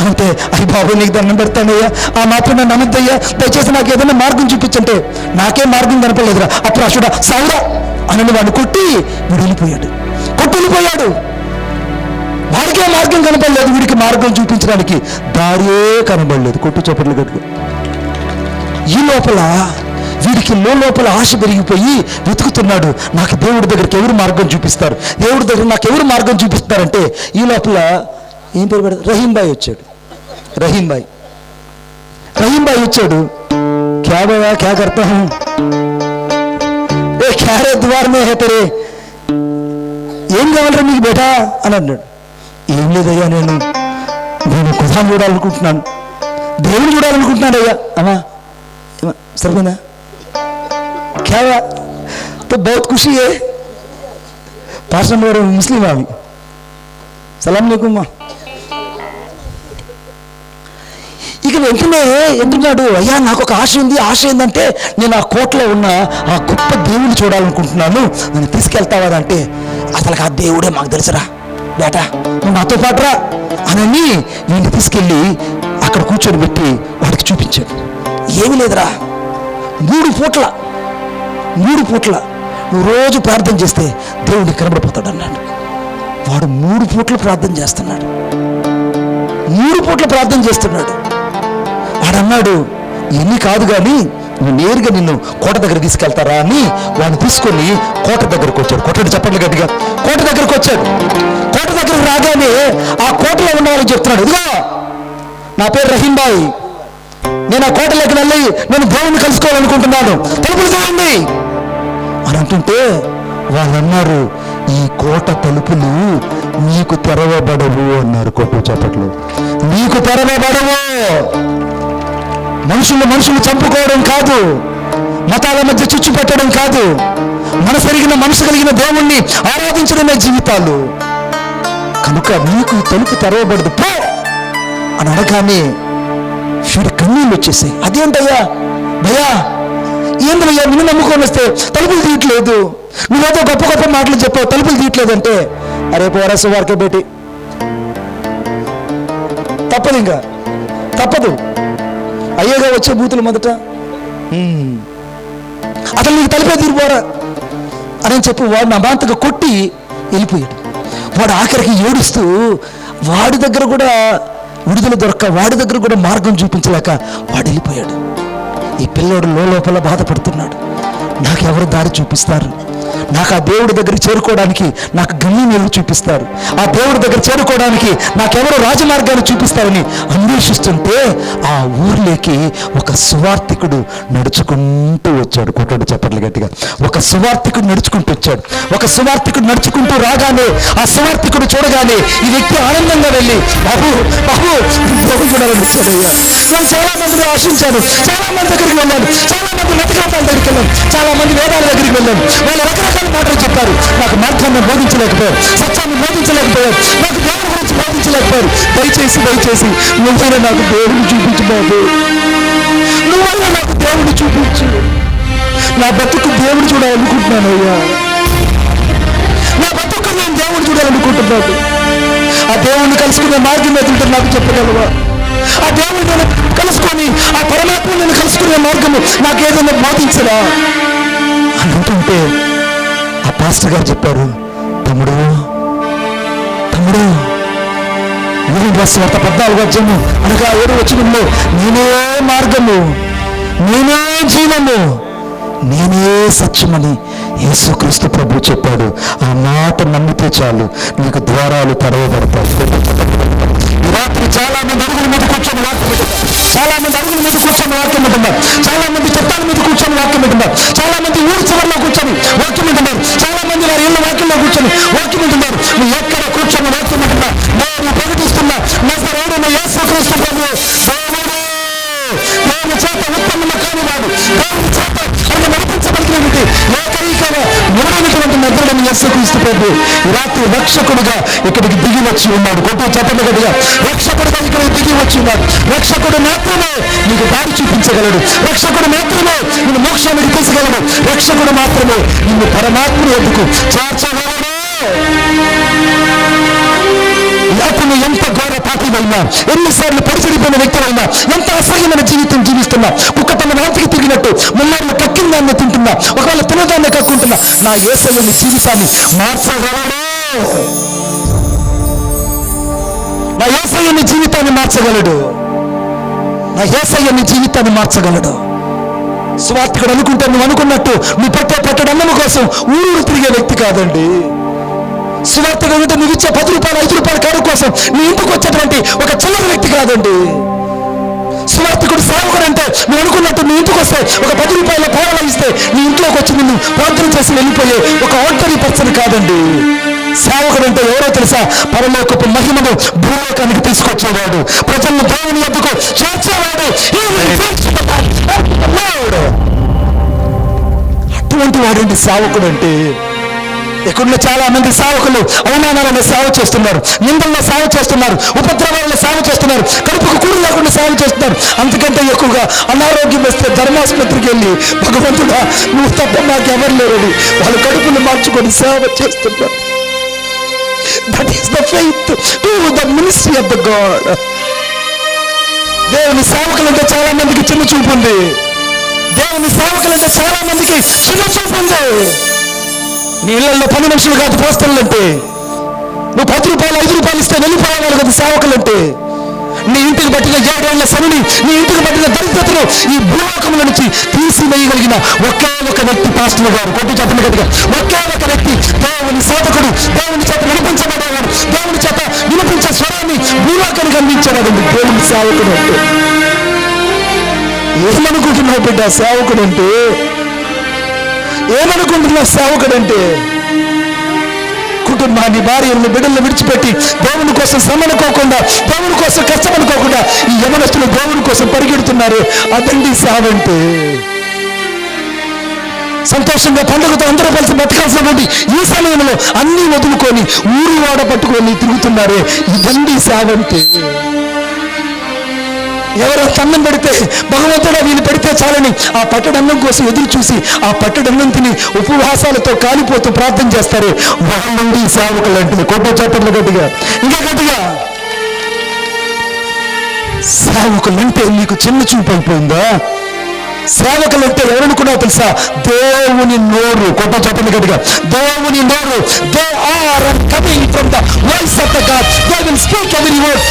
అంటే, అయ్యి బాబు నీకు దండం పెడతానయ్యా, ఆ మాత్రం నన్ను అనద్దయ్యా, దయచేసి నాకు ఏదైనా మార్గం చూపించంటే, నాకేం మార్గం కనపడలేదురా, అప్పుడు అసలు సౌరా అని వాడిని కొట్టి వీడు వెళ్ళిపోయాడు. వాడికే మార్గం కనపడలేదు, వీడికి మార్గం చూపించడానికి దారియే కనబడలేదు. కొట్టు చప్పట్లు గట్టిగా. ఈ లోపల వీడికి లోపల ఆశ పెరిగిపోయి వెతుకుతున్నాడు, నాకు దేవుడి దగ్గరికి ఎవరు మార్గం చూపిస్తారు, దేవుడి దగ్గర నాకు ఎవరు మార్గం చూపిస్తారంటే, ఈ లోపల ఏం పేరు పెడతారు, రహీంబాయి వచ్చాడు. క్యా బాబా క్యా కర్తా హూ, ఏ క్యా రే ద్వార్ మే హై తెరే, ఏం కావాలరా మీకు బేటా అని అన్నాడు. ఏం లేదయ్యా, నేను కుదాన్ని చూడాలనుకుంటున్నాను, దేవుని చూడాలనుకుంటున్నాను అయ్యా. అమ్మా సరిపోయిందా, క్యా तो बहुत खुशी है, पास्टर मेरे मुस्लिम आवी सलाम अलैकुम. ఇక వెంటనే ఎందుకున్నాడు, అయ్యా నాకు ఒక ఆశ ఉంది, ఆశ ఏంటంటే నేను ఆ కోటలో ఉన్న ఆ గొప్ప దేవుని చూడాలనుకుంటున్నాను, నన్ను తీసుకెళ్తావా అంటే, అసలు ఆ దేవుడే మాకు తెలుసురా బేటా, నువ్వు నాతో పాటురా అని వీడిని తీసుకెళ్ళి అక్కడ కూర్చొని పెట్టి వాడికి చూపించాడు. ఏమీ లేదురా, 3 పూట్ల నువ్వు రోజు ప్రార్థన చేస్తే దేవుడికి కనబడిపోతాడు అన్నాడు. వాడు 3 పూట్ల ప్రార్థన చేస్తున్నాడు. వాడు అన్నాడు, ఇన్ని కాదు కానీ నువ్వు నేరుగా నిన్ను కోట దగ్గర తీసుకెళ్తారా అని వాడిని తీసుకొని కోట దగ్గరకు వచ్చాడు. కొట్టండి చప్పట్లు గట్టిగా. కోట దగ్గరకు వచ్చాడు. కోట దగ్గరకు రాగానే ఆ కోటలో ఉన్న వాళ్ళకి చెప్తున్నాడు, ఇదిగో నా పేరు రహీంబాయి, నేను ఆ కోటలోకి వెళ్ళి నేను దేవుణ్ణి కలుసుకోవాలనుకుంటున్నాను, తలుపులు తీయండి అని అంటుంటే వాళ్ళు అన్నారు, ఈ కోట తలుపులు నీకు తెరవబడవు అన్నారు. కొట్టు చప్పట్లు. నీకు తెరవబడవు. మనుషులు చంపుకోవడం కాదు, మతాల మధ్య చిచ్చు పెట్టడం కాదు, మనసెరిగిన మనసు కలిగిన అయిన దేవుణ్ణి ఆరాధించడమే జీవితాలు. కనుక నీకు తలుపు తెరవబడదు పో అని అనగానే వీడి కన్నీళ్ళు వచ్చేసాయి. అదేంటయ్యా భయ్యా, ఏందయ్యా నిన్ను నమ్ముకొని వస్తే తలుపులు తీయట్లేదు, నువ్వేదో గొప్ప గొప్ప మాటలు చెప్పావు తలుపులు తీయట్లేదంటే, అరే పోరా సువార్క బేటి, తప్పదు, ఇంకా తప్పదు, అయ్యేగా వచ్చే బూతులు మొదట, అసలు నీకు తలుపే తీరిపోరా అని చెప్పి వాడు అమాంతగా కొట్టి వెళ్ళిపోయాడు. వాడు ఆఖరికి ఏడుస్తూ వాడి దగ్గర కూడా విడుదల దొరక్క, వాడి దగ్గర కూడా మార్గం చూపించలేక వాడు వెళ్ళిపోయాడు. ఈ పిల్లోడు లోపల బాధపడుతున్నాడు. నాకెవరు దారి చూపిస్తారు, నాకు ఆ దేవుడి దగ్గర చేరుకోవడానికి నాకు గమ్యం ఎవరు చూపిస్తారు, ఆ దేవుడి దగ్గర చేరుకోవడానికి నాకెవరు రాజమార్గాన్ని చూపిస్తారని అన్వేషిస్తుంటే ఆ ఊర్లోకి ఒక సువార్థికుడు నడుచుకుంటూ వచ్చాడు. కొట్టాడు చప్పట్లు గట్టిగా. ఒక సువార్థికుడు నడుచుకుంటూ వచ్చాడు. ఒక సువార్థికుడు నడుచుకుంటూ రాగానే ఆ సువార్థికుడు చూడగానే ఈ వ్యక్తి ఆనందంగా వెళ్ళి, బాబు బాబు బాబు కూడా వచ్చాడయ్యా, నేను చాలా మందిని ఆశించాను, చాలా మంది దగ్గరికి వెళ్ళాను, చాలా మంది నతకాపాల దగ్గరికి వెళ్ళాను, చాలా మంది వేదాల దగ్గరికి వెళ్ళాను, వాళ్ళు రకరకాల మాటలు చెప్పారు, నాకు మార్గాన్ని బోధించలేకపోయారు, సత్యాన్ని బోధించలేకపోయారు, నాకు దేవుడి గురించి బోధించలేకపోయారు. దయచేసి నువ్వైనా నాకు దేవుడిని చూపించు బాబు, నువ్వైనా నాకు దేవుడిని చూపించు, నా బతుకు దేవుడు చూడాలనుకుంటున్నాను అయ్యా, నా బతుకు నేను దేవుడు చూడాలనుకుంటున్నాను. ఆ దేవుడిని కలుసుకునే మార్గం ఏదంటే నాకు చెప్పగలవా? ఆ దేవుడిని నేను కలుసుకొని ఆ పరమాత్మ నేను కలుసుకునే మార్గము నాకు ఏదైనా బోధించరా అని అంటుంటే ఆ పాస్టర్ గారు చెప్పారు, తమ్ముడు యోహాను రాసిన వార్త 14వ అధ్యాయము అనగా 7వ వచనంలో, నేనే మార్గము, నేనే జీవము, నేనే సత్యమని యేసుక్రీస్తు ప్రభు చెప్పాడు. ఆ మాట నమ్మితే చాలు నీకు ద్వారాలు తెరవబడతాయి. ఈ రాత్రి చాలా మంది అడుగుల మీద కూర్చొని వాక్యం వింటున్నారు, చాలా మంది అడుగుల మీద కూర్చొని వాక్యం వింటున్నారు, చాలా మంది చట్టాల మీద కూర్చొని వాక్యం వింటున్నారు, చాలా మంది ఊరి చివరిలో కూర్చొని వాక్యం వింటున్నారు, చాలా మంది వారి ఇళ్ళ వాక్యంలో కూర్చొని వాక్యం వింటున్నారు. నువ్వు ఎక్కడ కూర్చొని వాక్యం వింటున్నా నేను ప్రకటిస్తున్నా, నజరేయుడైన యేసుక్రీస్తు ప్రభు దేవుని చేత ఉత్తమము కానివాడు, దేవుని చేత ఆయన నడిపించబడినటువంటి ఏకైకమైనటువంటి నజరేయుడైన యేసుక్రీస్తు ప్రభు ఈ రాత్రి రక్షకుడుగా ఇక్కడికి దిగి వచ్చి ఉన్నాడు. కొట్టు చెప్పండి గట్టిగా, రక్షకుడుగా ఇక్కడికి దిగి వచ్చి ఉన్నాడు. రక్షకుడు మాత్రమే నీకు దారి చూపించగలడు, రక్షకుడు మాత్రమే నిన్ను మోక్షానికి తీసుకెళ్ళడు, రక్షకుడు మాత్రమే నిన్ను పరమాత్మ ఎదుకు చేర్చగలడు. అతను ఎంత ఘోర పాపివైనా, ఎన్నిసార్లు పరిచడిపోయిన వ్యక్తులైనా, ఎంత అసహ్యమైన జీవితం జీవిస్తున్నా, కుక్క తన వాంతికి తిరిగినట్టు మున్నాళ్ళు కక్కిన దాన్ని తింటున్నా, ఒకవేళ తినదాన్ని కక్కుంటున్నా, నా యేసయ్య జీవితాన్ని మార్చగలడు. నా యేసయ్య జీవితాన్ని మార్చగలడు. నా యేసయ్య జీవితాన్ని మార్చగలడు. స్వార్థకుడు అనుకుంటే నువ్వు అనుకున్నట్టు నువ్వు పెట్టే అన్నం కోసం ఊరు తిరిగే వ్యక్తి కాదండి. సువార్తగా ఉంటే నువ్వు ఇచ్చే 10 రూపాయలు 5 రూపాయల కారు కోసం నీ ఇంటికి వచ్చేటువంటి ఒక చిల్లర వ్యక్తి కాదండి. సువార్తికుడు సేవకుడు అంటే నువ్వు అనుకున్నట్టు నీ ఇంటికి వస్తే ఒక 10 రూపాయల పావలా ఇస్తే నీ ఇంట్లోకి వచ్చి నిన్ను ప్రార్థన చేసి వెళ్ళిపోయే ఒక ఒంటరి పర్సన్ కాదండి. సేవకుడు అంటే ఎవరో తెలుసా? పరలోకపు మహిమను భూలోకానికి తీసుకొచ్చేవాడు, ప్రజలను దేవుని వద్దకు చేర్చేవాడు. అటువంటి వాడండి సేవకుడు అంటే. ఇక్కడ చాలా మంది సేవకులు అవమానాలను సేవ చేస్తున్నారు, నిందల్లో సేవ చేస్తున్నారు, ఉపద్రవాలను సేవ చేస్తున్నారు, కడుపుకు కూడు లేకుండా సేవ చేస్తున్నారు. అంతకంటే ఎక్కువగా అనారోగ్యం వస్తే ధర్మాసుపత్రికి వెళ్ళి, భగవంతుడా నువ్వు తప్ప మాకెవరు లేరని వాళ్ళ కడుపులు మార్చుకొని సేవ చేస్తున్నారు. That is the faith to the ministry of the God. దేవుని సేవకులంటే చాలా మందికి చిన్న చూపు ఉంది. దేవుని సేవకులంటే చాలా మందికి చిన్న చూపు ఉంది. నీ ఇళ్లలో 10 నిమిషాలు కాదు పోస్తలంటే, నువ్వు 10 రూపాయలు 5 రూపాయలు ఇస్తే వెళ్ళిపోవాలి కదా సేవకులంటే. నీ ఇంటికి పట్టిన 7 ఏళ్ల శనిని, నీ ఇంటికి పట్టిన దరిద్రతను ఈ భూలోకముల నుంచి తీసివేయగలిగిన ఒకే ఒక వ్యక్తి పాస్టర్ గారు. కొట్టు చెప్పండి గట్టిగా, ఒకే ఒక వ్యక్తి దేవుని సేవకుడు, దేవుని చేత వినిపించబడేవాడు, దేవుని చేత వినిపించే స్వరాన్ని భూలోకానికి అందించేవాడు దేవుని సేవకుడు అంటే. ఏమనుకుంటున్నావు బిడ్డ సేవకుడు అంటే? ఏమనుకుంటున్నావు సేవకుడు అంటే? కుటుంబాన్ని, భార్యలను, బిడ్డలను విడిచిపెట్టి దేవుని కోసం శ్రమనుకోకుండా, దేవుని కోసం కష్టమనుకోకుండా ఈ యవనస్తులు దేవుని కోసం పరిగెడుతున్నారు. అదండి సేవ అంటే. సంతోషంగా పండుగతో అందరూ కలిసి బతకాల్సిన ఉన్నటువంటి ఈ సమయంలో అన్ని వదులుకొని ఊరు వాడ పట్టుకొని తిరుగుతున్నారే, ఇదండి సేవ అంటే. ఎవరో అన్నం పెడితే భగవంతుడా వీళ్ళు పెడితే చాలని ఆ పట్టడన్నం కోసం ఎదురు చూసి ఆ పట్టడన్నం తిని ఉపవాసాలతో కాలిపోతూ ప్రార్థన చేస్తారు. వాళ్ళండి సేవకులు అంటే. కొట్ట చప్పట్లు గట్టిగా, ఇంకా గట్టిగా. సేవకులంటే నీకు చిన్న చూపు అయిపోయిందా? సేవకులంటే ఎవరనుకున్నావు తెలుసా? దేవుని నోరు. కొట్ట చప్పట్లు గట్టిగా, దేవుని నోరు. They are coming from the voice of the god. They will speak every word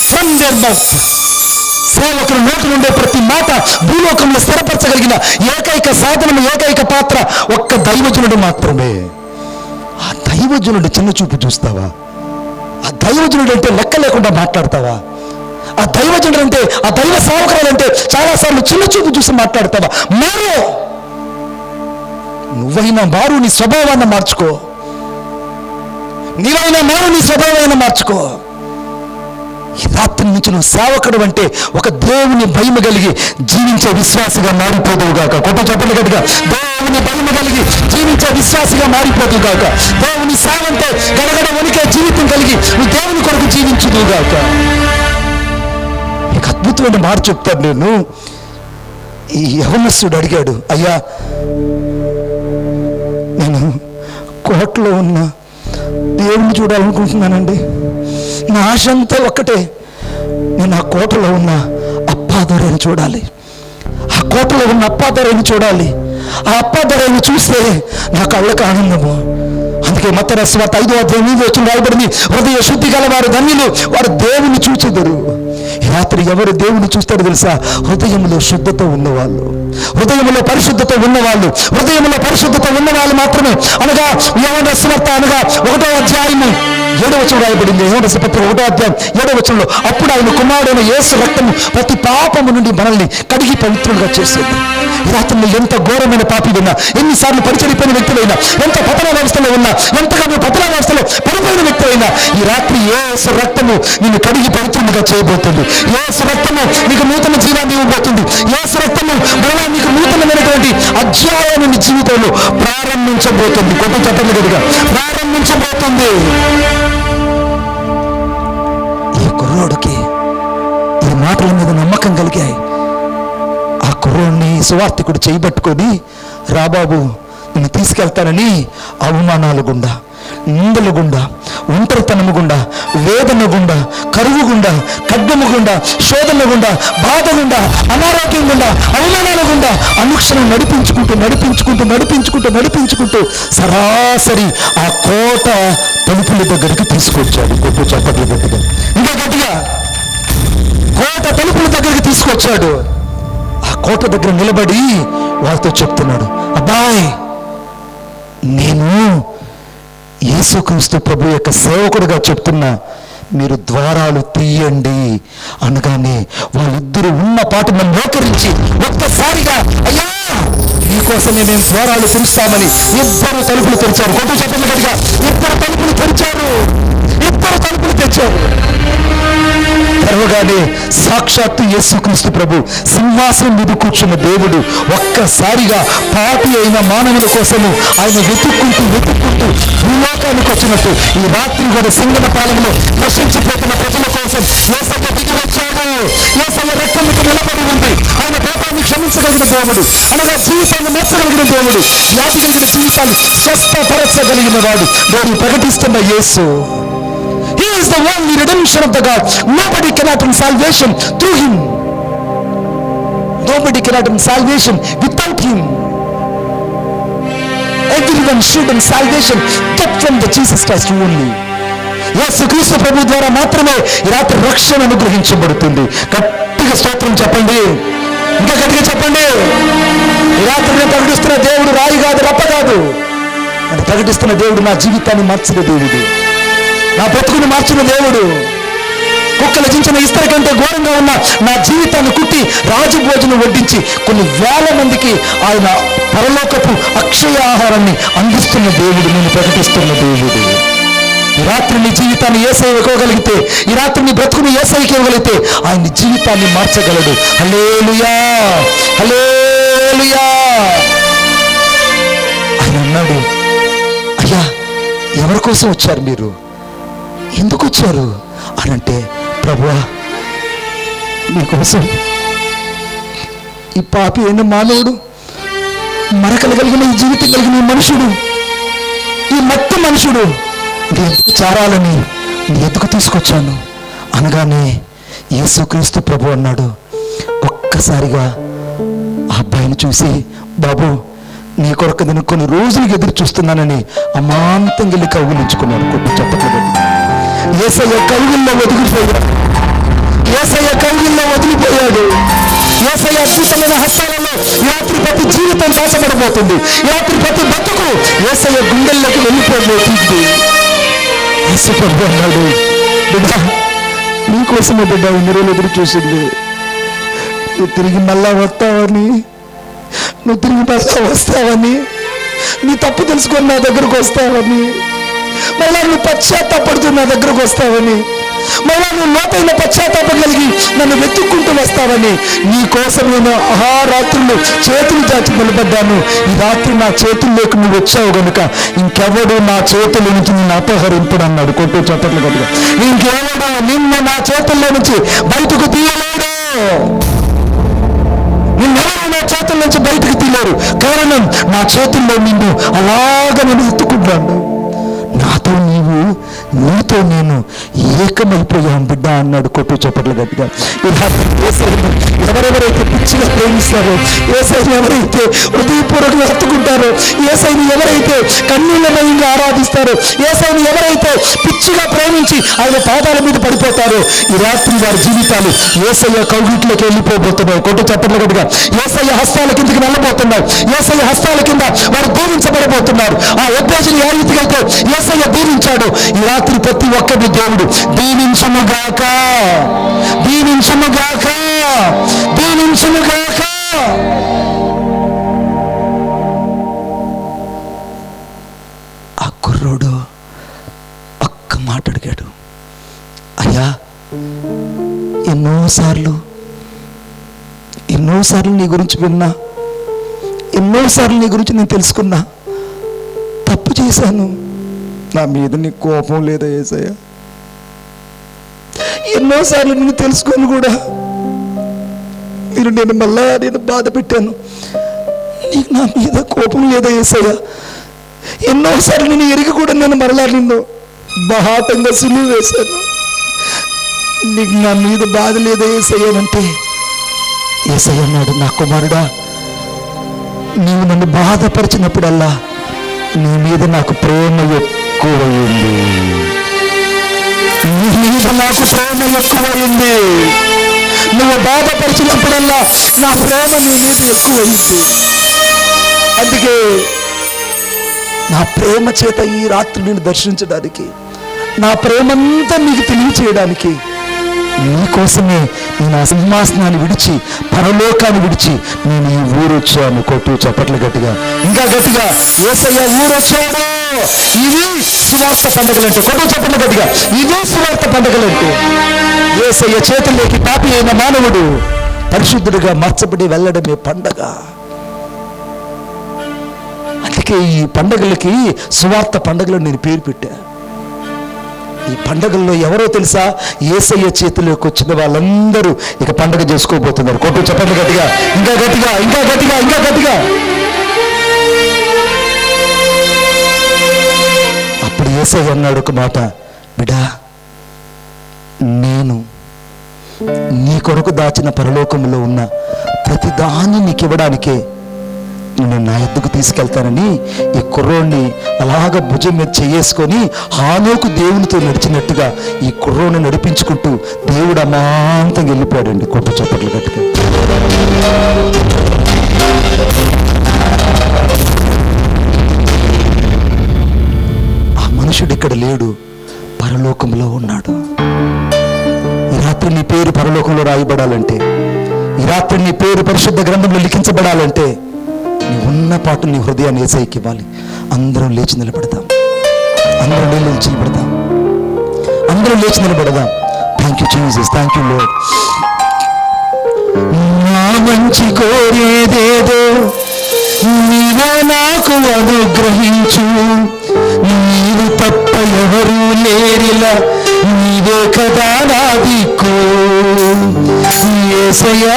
from their mouth. సేవకుల నోటి నుండే ప్రతి మాట భూలోకంలో స్థిరపరచగలిగిన ఏకైక సాధనము, ఏకైక పాత్ర ఒక్క దైవజనుడు మాత్రమే. ఆ దైవజనుడు చిన్న చూపు చూస్తావా? ఆ దైవజనుడు అంటే లెక్క లేకుండా మాట్లాడతావా? ఆ దైవజనుడు అంటే, ఆ దైవ సేవకురాలంటే చాలాసార్లు చిన్న చూపు చూసి మాట్లాడతావా? మారు, నువ్వైనా మారు, నీ స్వభావాన్ని మార్చుకో. నీవైనా మారు, నీ స్వభావాన్ని మార్చుకో. ఈ రాత్రి నుంచి నువ్వు సేవకుడు అంటే ఒక దేవుని భయం కలిగి జీవించే విశ్వాసిగా మారిపోదువుగాక. కొత్త చెప్పలు గట్టిగా, దేవుని భయం కలిగి జీవించే విశ్వాసిగా మారిపోదువుగాక. దేవుని సేవ అంటే గడగడ వణికే జీవితం కలిగి నువ్వు దేవుని కొరకు జీవించుదువుగాక. నీకు అద్భుతమైన మాట చెప్తాను నేను. ఈ యవనస్తుడు అడిగాడు, అయ్యా నేను కోటలో ఉన్న దేవుని చూడాలనుకుంటున్నానండి. నా ఆశ అంతా ఒక్కటే, నేను ఆ కోటలో ఉన్న అప్పాదొరైని చూడాలి. ఆ కోటలో ఉన్న అప్పాదొరైని చూడాలి. ఆ అప్పాదొరైని చూస్తే నా కళ్ళకు ఆనందము. అందుకే మత్తయి సువార్త 5వ అధ్యాయం 8వ వచనం రాయబడింది, హృదయ శుద్ధి గలవారు ధన్యులు, వారు దేవుని చూచెదరు. ఈ రాత్రి ఎవరు దేవుని చూస్తారో తెలుసా? హృదయంలో శుద్ధత ఉన్నవాళ్ళు, హృదయంలో పరిశుద్ధత ఉన్నవాళ్ళు, హృదయంలో పరిశుద్ధత ఉన్నవాళ్ళు మాత్రమే. అనగా యోహాను సువార్త అనగా 1వ అధ్యాయము 7వ వచనం రాయబడింది. యోహాను సువార్త 1వ అధ్యాయం 7వ వచనంలో, అప్పుడు ఆయన కుమారుడైన యేసు రక్తము ప్రతి పాపము నుండి మనల్ని కడిగి పవిత్రులుగా చేసేది. ఈ రాత్రి ఎంత ఘోరమైన పాపివైనా, ఎన్నిసార్లు పరిచయపోయిన వ్యక్తులైనా, ఎంత పతన వ్యవస్థలో ఉన్నా, ఎంతగానో పతన వ్యవస్థలో పడిపోయిన వ్యక్తులైనా, ఈ రాత్రి యేసు రక్తము నిన్ను కడిగి పవిత్రులుగా చేయబోతుంది. యేసు రక్తము నీకు నూతన జీవాన్ని ఇవ్వబోతుంది. యేసు రక్తము మరలా నీకు నూతనమైనటువంటి అధ్యాయాన్ని నీ జీవితంలో ప్రారంభించబోతుంది. కొత్త చట్టం గదిగా ప్రారంభించబోతుంది. ఈ కుర్రోడికి ఈ మాటల మీద నమ్మకం కలిగాయి. ఆ కుర్రోడిని సువార్తికుడు చేయబట్టుకొని, రాబాబు నిన్ను తీసుకెళ్తానని అవమానాలు గుండా, నిందల గుండా, ఒంటరితనము గుండా, వేదన గుండా, కరువు గుండా, ఖడ్గము గుండా, శోధన గుండా, బాధ గుండా, అనారోగ్యం గుండా, అవమానాల గుండా అనుక్షణం నడిపించుకుంటూ సరాసరి ఆ కోట తలుపుల దగ్గరికి తీసుకొచ్చాడు. గొప్ప చప్పట్లు గట్టిగా, ఇంకా గట్టిగా, కోట తలుపుల దగ్గరికి తీసుకొచ్చాడు. ఆ కోట దగ్గర నిలబడి వాళ్ళతో చెప్తున్నాడు, అబ్బాయ్ నేను యేసుక్రీస్తు ప్రభు యొక్క సేవకుడిగా చెప్తున్నా, మీరు ద్వారాలు తీయండి అనగానే వాళ్ళిద్దరూ ఉన్న పాటు నన్ను మోకరించి ఒక్కసారిగా, అయ్యా మీకోసమే మేము ద్వారాలు తెరుస్తామని ఇద్దరు తలుపులు తెరిచారు. కొత్త చెప్పలు గట్టిగా, ఇద్దరు తలుపులు తెరిచారు. తెరవగానే సాక్షాత్తు యేసుక్రీస్తు ప్రభు సింహాసనం మీద కూర్చున్న దేవుడు ఒక్కసారిగా పాపి అయిన మానవుల కోసము ఆయన వెతుక్కుంటూ భూలోకానికి వచ్చినట్టు ఈ రాత్రి కూడా సింగన పాలనలో నశించిపోతున్న ప్రజల కోసం యేసయ్య దిగి వచ్చాడు. యేసయ్య రక్తం మీద నిలబడి ఉంది. ఆయన పాపాన్ని క్షమించగలిగిన దేవుడు, అనగా జీవితాన్ని మార్చగలిగిన దేవుడు, వ్యాధి కలిగిన జీవితాన్ని స్వస్థపరచగలిగిన వాడు. దేవుడు ప్రకటిస్తున్న యేసు. He is the only redemption of the God. Nobody can attain salvation through him. Nobody can attain salvation without him. Everyone should in salvation get from the Jesus Christ only. యేసుక్రీస్తు ప్రభు ద్వారా మాత్రమే ఈ రాత్రి రక్షణ అనుగ్రహించబడుతుంది. గట్టిగా స్తోత్రం చెప్పండి, ఇంకా గట్టిగా చెప్పండి. ఈ రాత్రి నేను ప్రకటిస్తున్న దేవుడు రాయి కాదు, రప్ప కాదు. నేను ప్రకటిస్తున్న దేవుడు నా జీవితాన్ని మార్చిన దేవుడు, నా బ్రతుకుని మార్చిన దేవుడు. కుక్కలు చించిన ఇస్తరి కంటే ఘోరంగా ఉన్న నా జీవితాన్ని కుట్టి రాజభోజనం వడ్డించి కొన్ని వేల మందికి ఆయన పరలోకపు అక్షయ ఆహారాన్ని అందిస్తున్న దేవుడు, నేను ప్రకటిస్తున్న దేవుడు. ఈ రాత్రి నీ జీవితాన్ని యేసయ్య ఇవ్వగలిగితే, ఈ రాత్రి నీ బ్రతుకుని యేసయ్యకి ఇవ్వగలిగితే ఆయన జీవితాన్ని మార్చగలడు. హల్లెలూయా, హల్లెలూయా. దేనికోసం వచ్చారు మీరు? ఎందుకు వచ్చారు అనంటే, ప్రభువా నీకోసం ఈ పాపి అయిన మానవుడు, మరకలు కలిగిన ఈ జీవితం కలిగిన ఈ మనుషుడు, ఈ మట్టి మనుషుడు నీ ఎద్దుకు చారాలని నీ ఎద్దుకు తీసుకొచ్చాను అనగానే యేసుక్రీస్తు ప్రభు అన్నాడు, ఒక్కసారిగా ఆ అబ్బాయిని చూసి, బాబు నీ కొరకు నేను కొన్ని రోజులు ఎదురు చూస్తున్నానని అమాంతం వెళ్ళి కౌగిలించుకున్నాడు. కొట్టు చెప్పకూడదు. యేసయ్య కౌగిల్లో వదిలిపోయాడు. యేసయ్య కౌగిల్లో వదిలిపోయాడు. యేసయ్య అద్భుతమైన హస్తాలలో రాత్రి ప్రతి జీవితం దాచబడబోతుంది. రాత్రి ప్రతి బతుకు యేసయ్య గుండెల్లోకి వెళ్ళిపోబోతుంది. యేసు ప్రభు అన్నాడు, బిడ్డ నీకోసమే బిడ్డ ఇన్ని రోజులు ఎదురు చూసింది. నువ్వు తిరిగి మళ్ళా వస్తావని, నువ్వు తిరిగి మళ్ళా వస్తావని, నీ తప్పు తెలుసుకొని నా దగ్గరకు వస్తావని, మళ్ళా నువ్వు పశ్చాత్తాపడుతూ నా దగ్గరకు వస్తావని, మళ్ళా నువ్వు లోతైన పశ్చాత్తాపం కలిగి నన్ను వెతుక్కుంటూ వస్తావని నీ కోసం నేను రాత్రులు చేతులు చాచి నిలబడ్డాను. ఈ రాత్రి నా చేతుల్లోకి నువ్వు వచ్చావు కనుక ఇంకెవడు నా చేతుల నుంచి నిన్ను అపహరింపుడు అన్నాడు. కొట్టు చప్పట్లు కొట్టుగా. ఇంకెవడు నిన్ను నా చేతుల్లో నుంచి బయటకు తీయలేడు. నిన్నెవరు నా చేతుల నుంచి బయటకు తీయలేరు. కారణం నా చేతుల్లో నిన్ను అలాగా నేను ఎత్తుకుంటాను. నాతో నీవు, నీతో నేను ఏకమైపోయాం బిడ్డ అన్నాడు. కొట్టు చప్పట్లు గట్టిగా. ఎవరెవరైతే పిచ్చిగా ప్రేమిస్తారో, యేసయ్యని ఎవరైతే హృదయపూర్వకంగా హత్తుకుంటారో, యేసయ్యని ఎవరైతే కన్నీళ్ళమయంగా ఆరాధిస్తారో, యేసయ్యని ఎవరైతే పిచ్చిగా ప్రేమించి ఆయన పాదాల మీద పడిపోతారో, ఈ రాత్రి వారి జీవితాలు యేసయ్య కౌగిట్లోకి వెళ్ళిపోబోతున్నాయి. కొట్టు చప్పట్లు గట్టిగా. యేసయ్య హస్తాల కిందకి వెళ్ళబోతున్నారు. యేసయ్య హస్తాల కింద వారు దీవించబడబోతున్నారు. ఆ ఉద్దేశం ఏ రీతిగా అయితే యేసయ్య దీవించాడు, ఈ రాత్రి ప్రతి ఒక్కరిని దేవుడు దీవించునుగాక, దీవించునుగాక, దీవించునుగాక. ఆ కుర్రోడు ఒక్క మాట అడిగాడు, అయ్యా ఎన్నోసార్లు నీ గురించి విన్నా, ఎన్నోసార్లు నీ గురించి నేను తెలుసుకున్నా, తప్పు చేశాను, నా మీద నీకు కోపం లేదా యేసయ్య? ఎన్నోసార్లు నేను తెలుసుకొని కూడా నేను మళ్ళా బాధ పెట్టాను, నీకు నా మీద కోపం లేదా యేసయ్య? ఎన్నోసార్లు నేను ఎరిగి కూడా నేను మరలా నిన్ను బహాటంగా సిలువ వేశాను, నీకు నా మీద బాధ లేదా యేసయ్య అంటే, యేసయ్య అన్నాడు, నా కుమారుడా నీవు నన్ను బాధపరిచినప్పుడల్లా నీ మీద నాకు ప్రేమ ఎక్కువైంది, నీ మీద నాకు ప్రేమ ఎక్కువైంది. నువ్వు బాధపరిచినప్పుడల్లా నా ప్రేమ నీ మీద ఎక్కువైంది. అందుకే నా ప్రేమ చేత ఈ రాత్రి నేను దర్శించడానికి, నా ప్రేమంతా నీకు తెలియచేయడానికి, నీకోసమే నేను ఆ సింహాసనాన్ని విడిచి, పరలోకాన్ని విడిచి నేను ఈ ఊరు వచ్చాను. కొట్టు చప్పట్లు గట్టిగా, ఇంకా గట్టిగా. యేసయ్య ఊరు వచ్చాడు. ఇవి సువార్త పండుగలంటే. కొట్టు చప్పట్లు గట్టిగా. ఇవే సువార్త పండుగలంటే. యేసయ్య చేతుల్లోకి పాపి అయిన మానవుడు పరిశుద్ధుడిగా మార్చబడి వెళ్ళడమే పండగ. అందుకే ఈ పండుగలకి సువార్త పండుగలు నేను పేరు పెట్టా. ఈ పండుగల్లో ఎవరో తెలుసా? యేసయ్య చేతిలోకి వచ్చిన వాళ్ళందరూ ఇక పండుగ చేసుకోబోతున్నారు. కొట్టు చెప్పండి గట్టిగా, ఇంకా గట్టిగా, ఇంకా గట్టిగా, ఇంకా గట్టిగా. అప్పుడు యేసయ్య అన్నాడు ఒక మాట, బిడ్డా నేను నీ కొరకు దాచిన పరలోకంలో ఉన్న ప్రతి దాన్ని నీకు ఇవ్వడానికే నేను నా ఎద్దుకు తీసుకెళ్తానని ఈ కుర్రోడిని అలాగ భుజం మీద చేసుకొని హానోకు దేవునితో నడిచినట్టుగా ఈ కుర్రోడిని నడిపించుకుంటూ దేవుడు అమాంతంగా వెళ్ళిపోయాడండి. కొట్టు చప్పట్లు గట్టిగా. ఆ మనుషుడు ఇక్కడ లేడు, పరలోకంలో ఉన్నాడు. ఈ రాత్రి నీ పేరు పరలోకంలో రాయబడాలంటే, ఈ రాత్రి నీ పేరు పరిశుద్ధ గ్రంథంలో లిఖించబడాలంటే నీ ఉన్న పాటు నీ హృదయాన్ని యేసయ్యకి ఇవ్వాలి. అందరం లేచి నిలబడదాం, అందరం లేచి నిలబడదాం, అందరం లేచి నిలబడదాం. Thank you Jesus, thank you Lord. నా మంచి కోరేదేదో నీవు నాకు అనుగ్రహించు, నీవు తప్ప కదా నా దిక్కు యేసయ్యా.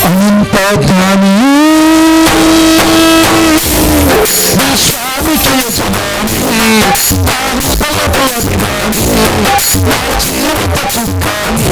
అంతజ్ఞాని విశ్వామికి యజమాని తాను అభిమాని నా జీవిత చుక్కాని